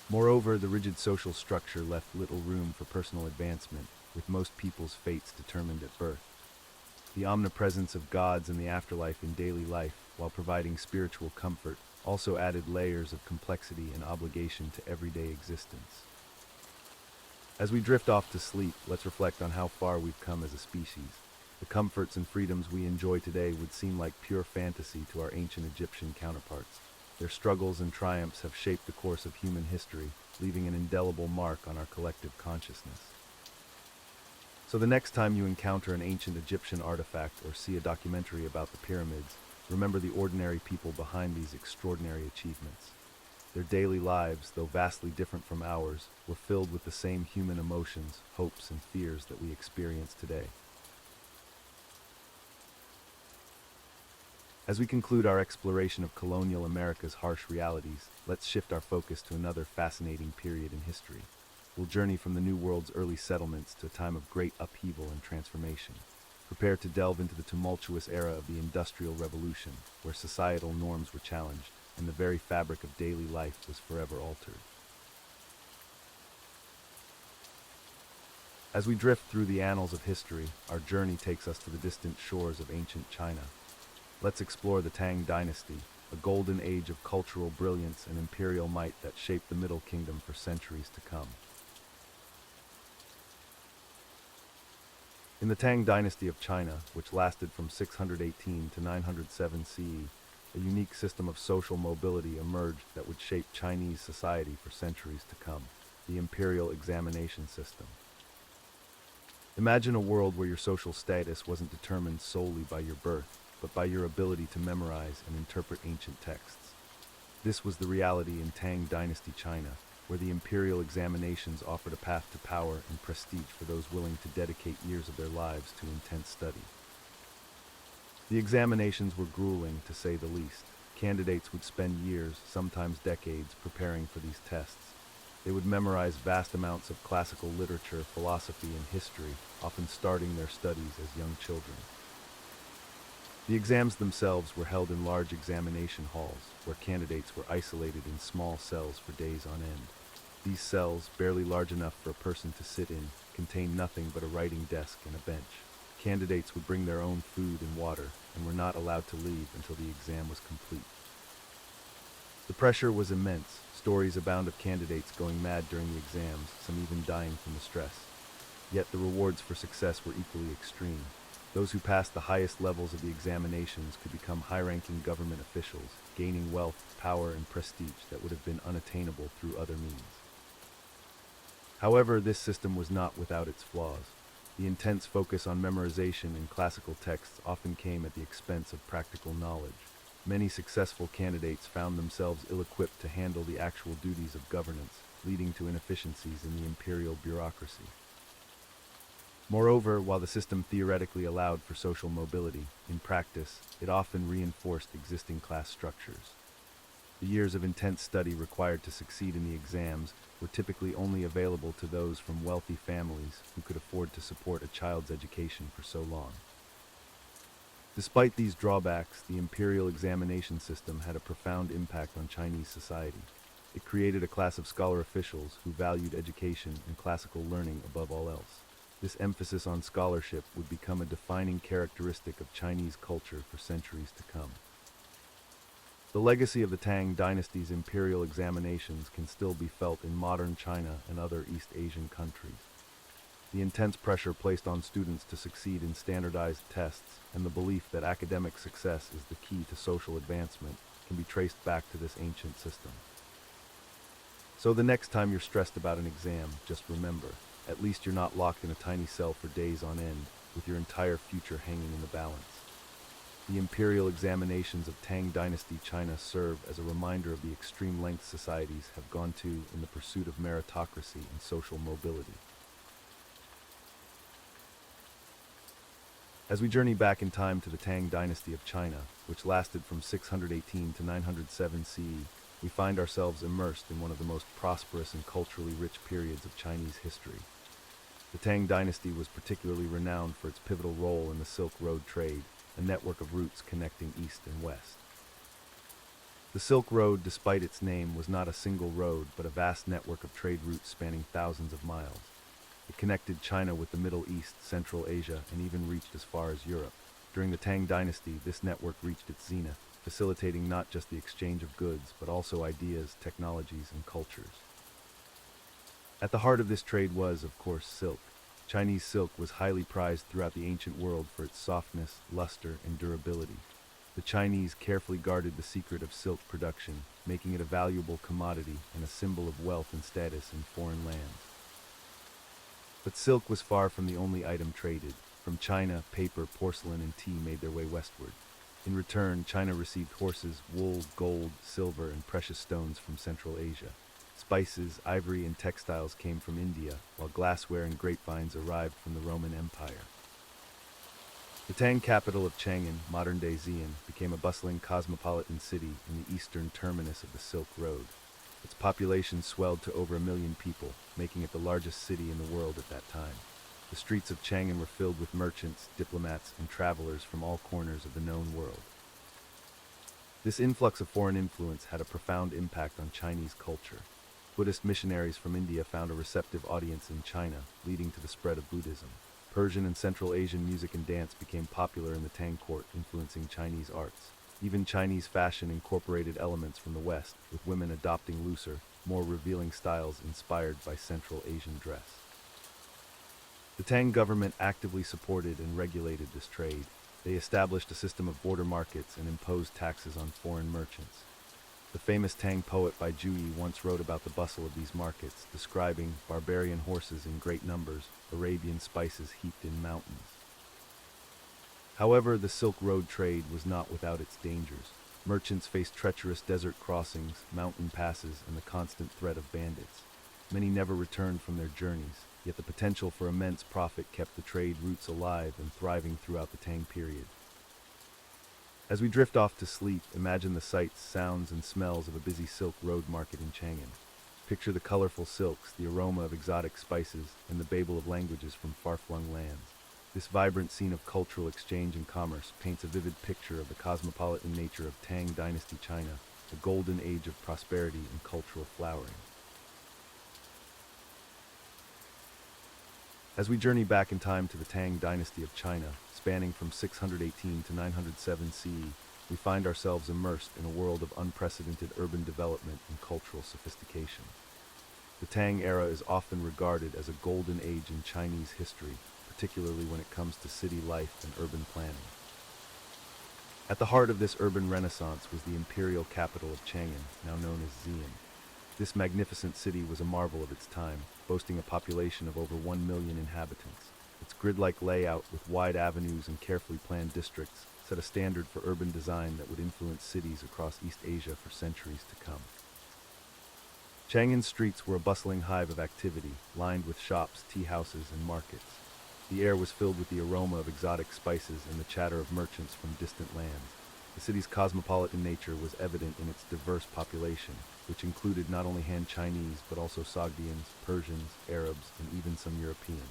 Moreover, the rigid social structure left little room for personal advancement, with most people's fates determined at birth. The omnipresence of gods in the afterlife in daily life, while providing spiritual comfort, also added layers of complexity and obligation to everyday existence. As we drift off to sleep, let's reflect on how far we've come as a species. The comforts and freedoms we enjoy today would seem like pure fantasy to our ancient Egyptian counterparts. Their struggles and triumphs have shaped the course of human history, leaving an indelible mark on our collective consciousness. So the next time you encounter an ancient Egyptian artifact or see a documentary about the pyramids, remember the ordinary people behind these extraordinary achievements. Their daily lives, though vastly different from ours, were filled with the same human emotions, hopes, and fears that we experience today. As we conclude our exploration of colonial America's harsh realities, let's shift our focus to another fascinating period in history. We'll journey from the New World's early settlements to a time of great upheaval and transformation. Prepare to delve into the tumultuous era of the Industrial Revolution, where societal norms were challenged and the very fabric of daily life was forever altered. As we drift through the annals of history, our journey takes us to the distant shores of ancient China. Let's explore the Tang Dynasty, a golden age of cultural brilliance and imperial might that shaped the Middle Kingdom for centuries to come. In the Tang Dynasty of China, which lasted from 618 to 907 CE, a unique system of social mobility emerged that would shape Chinese society for centuries to come: the Imperial examination system. Imagine a world where your social status wasn't determined solely by your birth, but by your ability to memorize and interpret ancient texts. This was the reality in Tang Dynasty China, where the imperial examinations offered a path to power and prestige for those willing to dedicate years of their lives to intense study. The examinations were grueling, to say the least. Candidates would spend years, sometimes decades, preparing for these tests. They would memorize vast amounts of classical literature, philosophy, and history, often starting their studies as young children. The exams themselves were held in large examination halls, where candidates were isolated in small cells for days on end. These cells, barely large enough for a person to sit in, contained nothing but a writing desk and a bench. Candidates would bring their own food and water, and were not allowed to leave until the exam was complete. The pressure was immense. Stories abound of candidates going mad during the exams, some even dying from the stress. Yet the rewards for success were equally extreme. Those who passed the highest levels of the examinations could become high-ranking government officials, gaining wealth, power, and prestige that would have been unattainable through other means. However, this system was not without its flaws. The intense focus on memorization and classical texts often came at the expense of practical knowledge. Many successful candidates found themselves ill-equipped to handle the actual duties of governance, leading to inefficiencies in the imperial bureaucracy. Moreover, while the system theoretically allowed for social mobility, in practice, it often reinforced existing class structures. The years of intense study required to succeed in the exams were typically only available to those from wealthy families who could afford to support a child's education for so long. Despite these drawbacks, the imperial examination system had a profound impact on Chinese society. It created a class of scholar officials who valued education and classical learning above all else. This emphasis on scholarship would become a defining characteristic of Chinese culture for centuries to come. The legacy of the Tang Dynasty's imperial examinations can still be felt in modern China and other East Asian countries. The intense pressure placed on students to succeed in standardized tests and the belief that academic success is the key to social advancement can be traced back to this ancient system. So the next time you're stressed about an exam, just remember, at least you're not locked in a tiny cell for days on end, with your entire future hanging in the balance. The imperial examinations of Tang Dynasty China serve as a reminder of the extreme lengths societies have gone to in the pursuit of meritocracy and social mobility. As we journey back in time to the Tang Dynasty of China, which lasted from 618 to 907 CE, we find ourselves immersed in one of the most prosperous and culturally rich periods of Chinese history. The Tang Dynasty was particularly renowned for its pivotal role in the Silk Road trade, a network of routes connecting east and west. The Silk Road, despite its name, was not a single road, but a vast network of trade routes spanning thousands of miles. It connected China with the Middle East, Central Asia, and even reached as far as Europe. During the Tang Dynasty, this network reached its zenith, facilitating not just the exchange of goods, but also ideas, technologies, and cultures. At the heart of this trade was, of course, silk. Chinese silk was highly prized throughout the ancient world for its softness, luster, and durability. The Chinese carefully guarded the secret of silk production, making it a valuable commodity and a symbol of wealth and status in foreign lands. But silk was far from the only item traded. From China, paper, porcelain, and tea made their way westward. In return, China received horses, wool, gold, silver, and precious stones from Central Asia. Spices, ivory, and textiles came from India, while glassware and grapevines arrived from the Roman Empire. The Tang capital of Chang'an, modern-day Xi'an, became a bustling cosmopolitan city in the eastern terminus of the Silk Road. Its population swelled to over 1 million people, making it the largest city in the world at that time. The streets of Chang'an were filled with merchants, diplomats, and travelers from all corners of the known world. This influx of foreign influence had a profound impact on Chinese culture. Buddhist missionaries from India found a receptive audience in China, leading to the spread of Buddhism. Persian and Central Asian music and dance became popular in the Tang court, influencing Chinese arts. Even Chinese fashion incorporated elements from the West, with women adopting looser, more revealing styles inspired by Central Asian dress. The Tang government actively supported and regulated this trade. They established a system of border markets and imposed taxes on foreign merchants. The famous Tang poet Bai Juyi once wrote about the bustle of these markets, describing barbarian horses in great numbers, Arabian spices heaped in mountains. However, the Silk Road trade was not without its dangers. Merchants faced treacherous desert crossings, mountain passes, and the constant threat of bandits. Many never returned from their journeys, yet the potential for immense profit kept the trade routes alive and thriving throughout the Tang period. As we drift off to sleep, imagine the sights, sounds, and smells of a busy Silk Road market in Chang'an. Picture the colorful silks, the aroma of exotic spices, and the babel of languages from far-flung lands. This vibrant scene of cultural exchange and commerce paints a vivid picture of the cosmopolitan nature of Tang Dynasty China, a golden age of prosperity and cultural flowering. As we journey back in time to the Tang Dynasty of China, spanning from 618 to 907 CE, we find ourselves immersed in a world of unprecedented urban development and cultural sophistication. The Tang era is often regarded as a golden age in Chinese history, particularly when it comes to city life and urban planning. At the heart of this urban renaissance was the imperial capital of Chang'an, now known as Xi'an. This magnificent city was a marvel of its time, boasting a population of over 1 million inhabitants. Its grid-like layout with wide avenues and carefully planned districts set a standard for urban design that would influence cities across East Asia for centuries to come. Chang'an's streets were a bustling hive of activity, lined with shops, tea houses, and markets. The air was filled with the aroma of exotic spices and the chatter of merchants from distant lands. The city's cosmopolitan nature was evident in its diverse population, which included not only Han Chinese but also Sogdians, Persians, Arabs, and even some Europeans.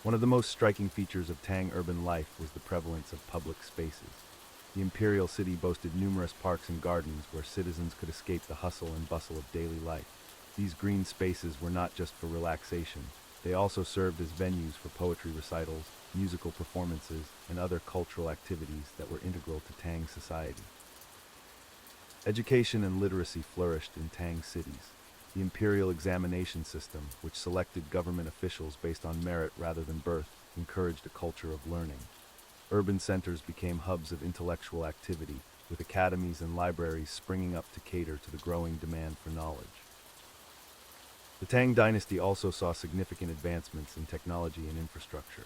One of the most striking features of Tang urban life was the prevalence of public spaces. The imperial city boasted numerous parks and gardens where citizens could escape the hustle and bustle of daily life. These green spaces were not just for relaxation. They also served as venues for poetry recitals, musical performances, and other cultural activities that were integral to Tang society. Education and literacy flourished in Tang cities. The imperial examination system, which selected government officials based on merit rather than birth, encouraged a culture of learning. Urban centers became hubs of intellectual activity, with academies and libraries springing up to cater to the growing demand for knowledge. The Tang dynasty also saw significant advancements in technology and infrastructure.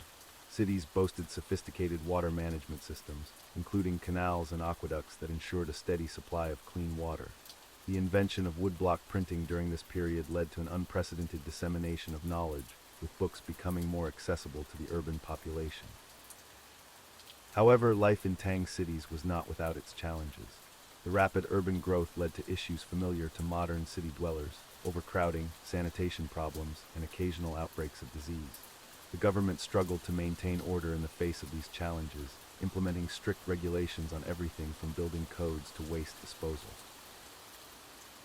Cities boasted sophisticated water management systems, including canals and aqueducts that ensured a steady supply of clean water. The invention of woodblock printing during this period led to an unprecedented dissemination of knowledge, with books becoming more accessible to the urban population. However, life in Tang cities was not without its challenges. The rapid urban growth led to issues familiar to modern city dwellers: overcrowding, sanitation problems, and occasional outbreaks of disease. The government struggled to maintain order in the face of these challenges, implementing strict regulations on everything from building codes to waste disposal.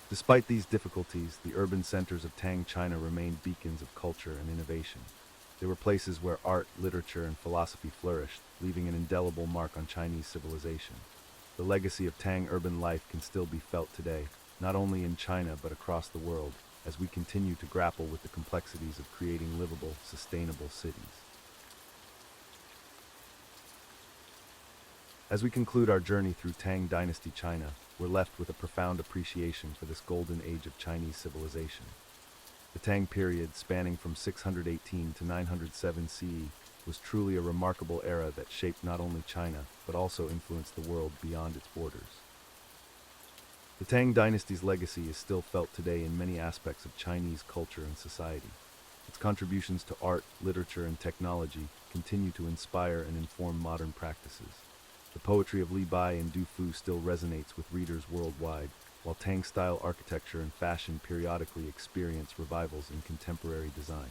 Despite these difficulties, the urban centers of Tang China remained beacons of culture and innovation. They were places where art, literature, and philosophy flourished, leaving an indelible mark on Chinese civilization. The legacy of Tang urban life can still be felt today, not only in China but across the world, as we continue to grapple with the complexities of creating livable, sustainable cities. As we conclude our journey through Tang Dynasty China, we're left with a profound appreciation for this golden age of Chinese civilization. The Tang period, spanning from 618 to 907 CE, was truly a remarkable era that shaped not only China, but also influenced the world beyond its borders. The Tang Dynasty's legacy is still felt today in many aspects of Chinese culture and society. Its contributions to art, literature, and technology continue to inspire and inform modern practices. The poetry of Li Bai and Du Fu still resonates with readers worldwide, while Tang-style architecture and fashion periodically experience revivals in contemporary design.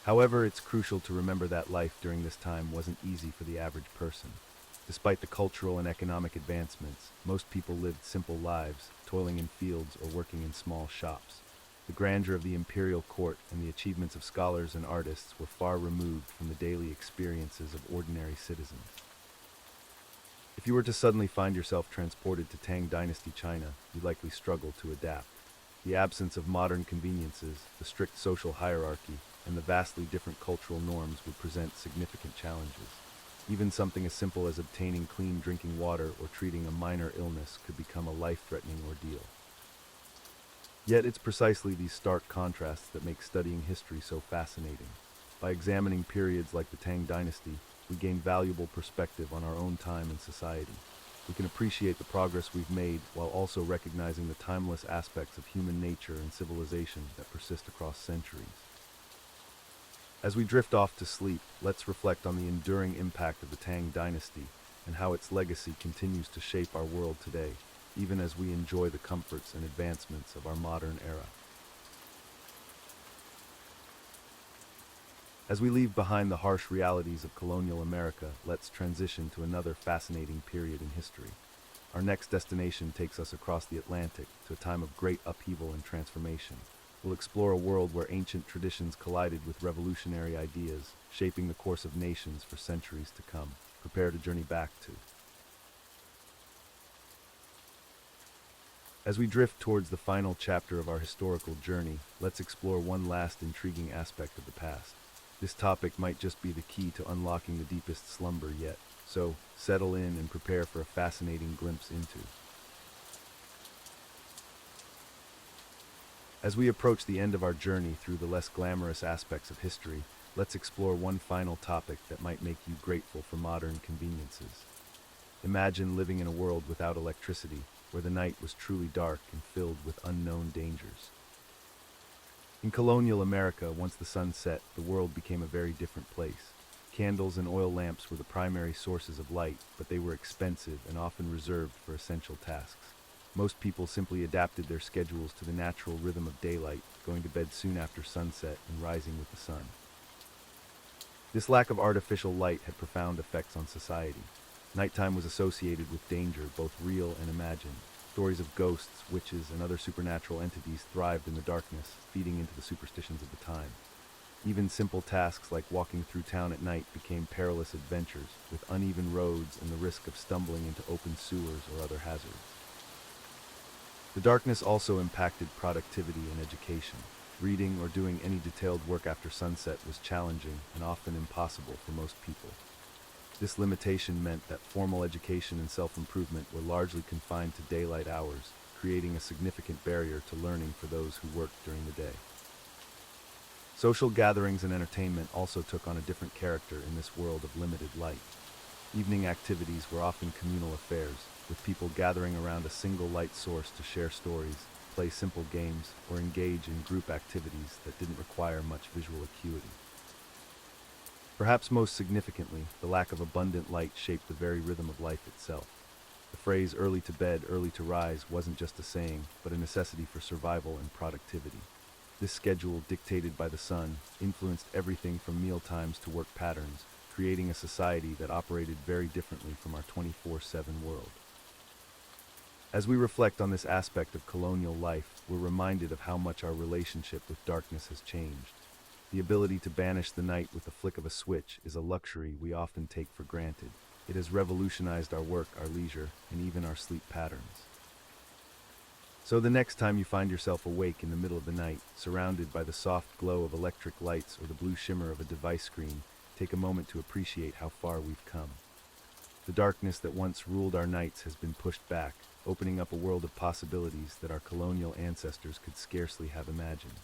However, it's crucial to remember that life during this time wasn't easy for the average person. Despite the cultural and economic advancements, most people lived simple lives, toiling in fields or working in small shops. The grandeur of the imperial court and the achievements of scholars and artists were far removed from the daily experiences of ordinary citizens. If you were to suddenly find yourself transported to Tang Dynasty China, you'd likely struggle to adapt. The absence of modern conveniences, the strict social hierarchy, and the vastly different cultural norms would present significant challenges. Even something as simple as obtaining clean drinking water or treating a minor illness could become a life-threatening ordeal. Yet it's precisely these stark contrasts that make studying history so fascinating. By examining periods like the Tang Dynasty, we gain valuable perspective on our own time and society. We can appreciate the progress we've made while also recognizing the timeless aspects of human nature and civilization that persist across centuries. As we drift off to sleep, let's reflect on the enduring impact of the Tang Dynasty and how its legacy continues to shape our world today, even as we enjoy the comforts and advancements of our modern era. As we leave behind the harsh realities of colonial America, let's transition to another fascinating period in history. Our next destination takes us across the Atlantic to a time of great upheaval and transformation. We'll explore a world where ancient traditions collided with revolutionary ideas, shaping the course of nations for centuries to come. Prepare to journey back to. As we drift towards the final chapter of our historical journey, let's explore one last intriguing aspect of the past. This topic might just be the key to unlocking the deepest slumber yet, so settle in and prepare for a fascinating glimpse into. As we approach the end of our journey through the less glamorous aspects of history, let's explore one final topic that might make you grateful for modern conveniences. Imagine living in a world without electricity, where the night was truly dark and filled with unknown dangers. In colonial America, once the sun set, the world became a very different place. Candles and oil lamps were the primary sources of light, but they were expensive and often reserved for essential tasks. Most people simply adapted their schedules to the natural rhythm of daylight, going to bed soon after sunset and rising with the sun. This lack of artificial light had profound effects on society. Nighttime was associated with danger, both real and imagined. Stories of ghosts, witches, and other supernatural entities thrived in the darkness, feeding into the superstitions of the time. Even simple tasks like walking through town at night became perilous adventures, with uneven roads and the risk of stumbling into open sewers or other hazards. The darkness also impacted productivity and education. Reading or doing any detailed work after sunset was challenging and often impossible for most people. This limitation meant that formal education and self-improvement were largely confined to daylight hours, creating a significant barrier to learning for those who worked during the day. Social gatherings and entertainment also took on a different character in this world of limited light. Evening activities were often communal affairs, with people gathering around a single light source to share stories, play simple games, or engage in group activities that didn't require much visual acuity. Perhaps most significantly, the lack of abundant light shaped the very rhythm of life itself. The phrase early to bed, early to rise wasn't just a saying, but a necessity for survival and productivity. This schedule, dictated by the sun, influenced everything from meal times to work patterns, creating a society that operated very differently from our 24/7 world. As we reflect on this aspect of colonial life, we're reminded of how much our relationship with darkness has changed. The ability to banish the night with the flick of a switch is a luxury we often take for granted. It has revolutionized our work, our leisure, and even our sleep patterns. So the next time you find yourself awake in the middle of the night, surrounded by the soft glow of electric lights or the blue shimmer of a device screen, take a moment to appreciate how far we've come. The darkness that once ruled our nights has been pushed back, opening up a world of possibilities that our colonial ancestors could scarcely have imagined.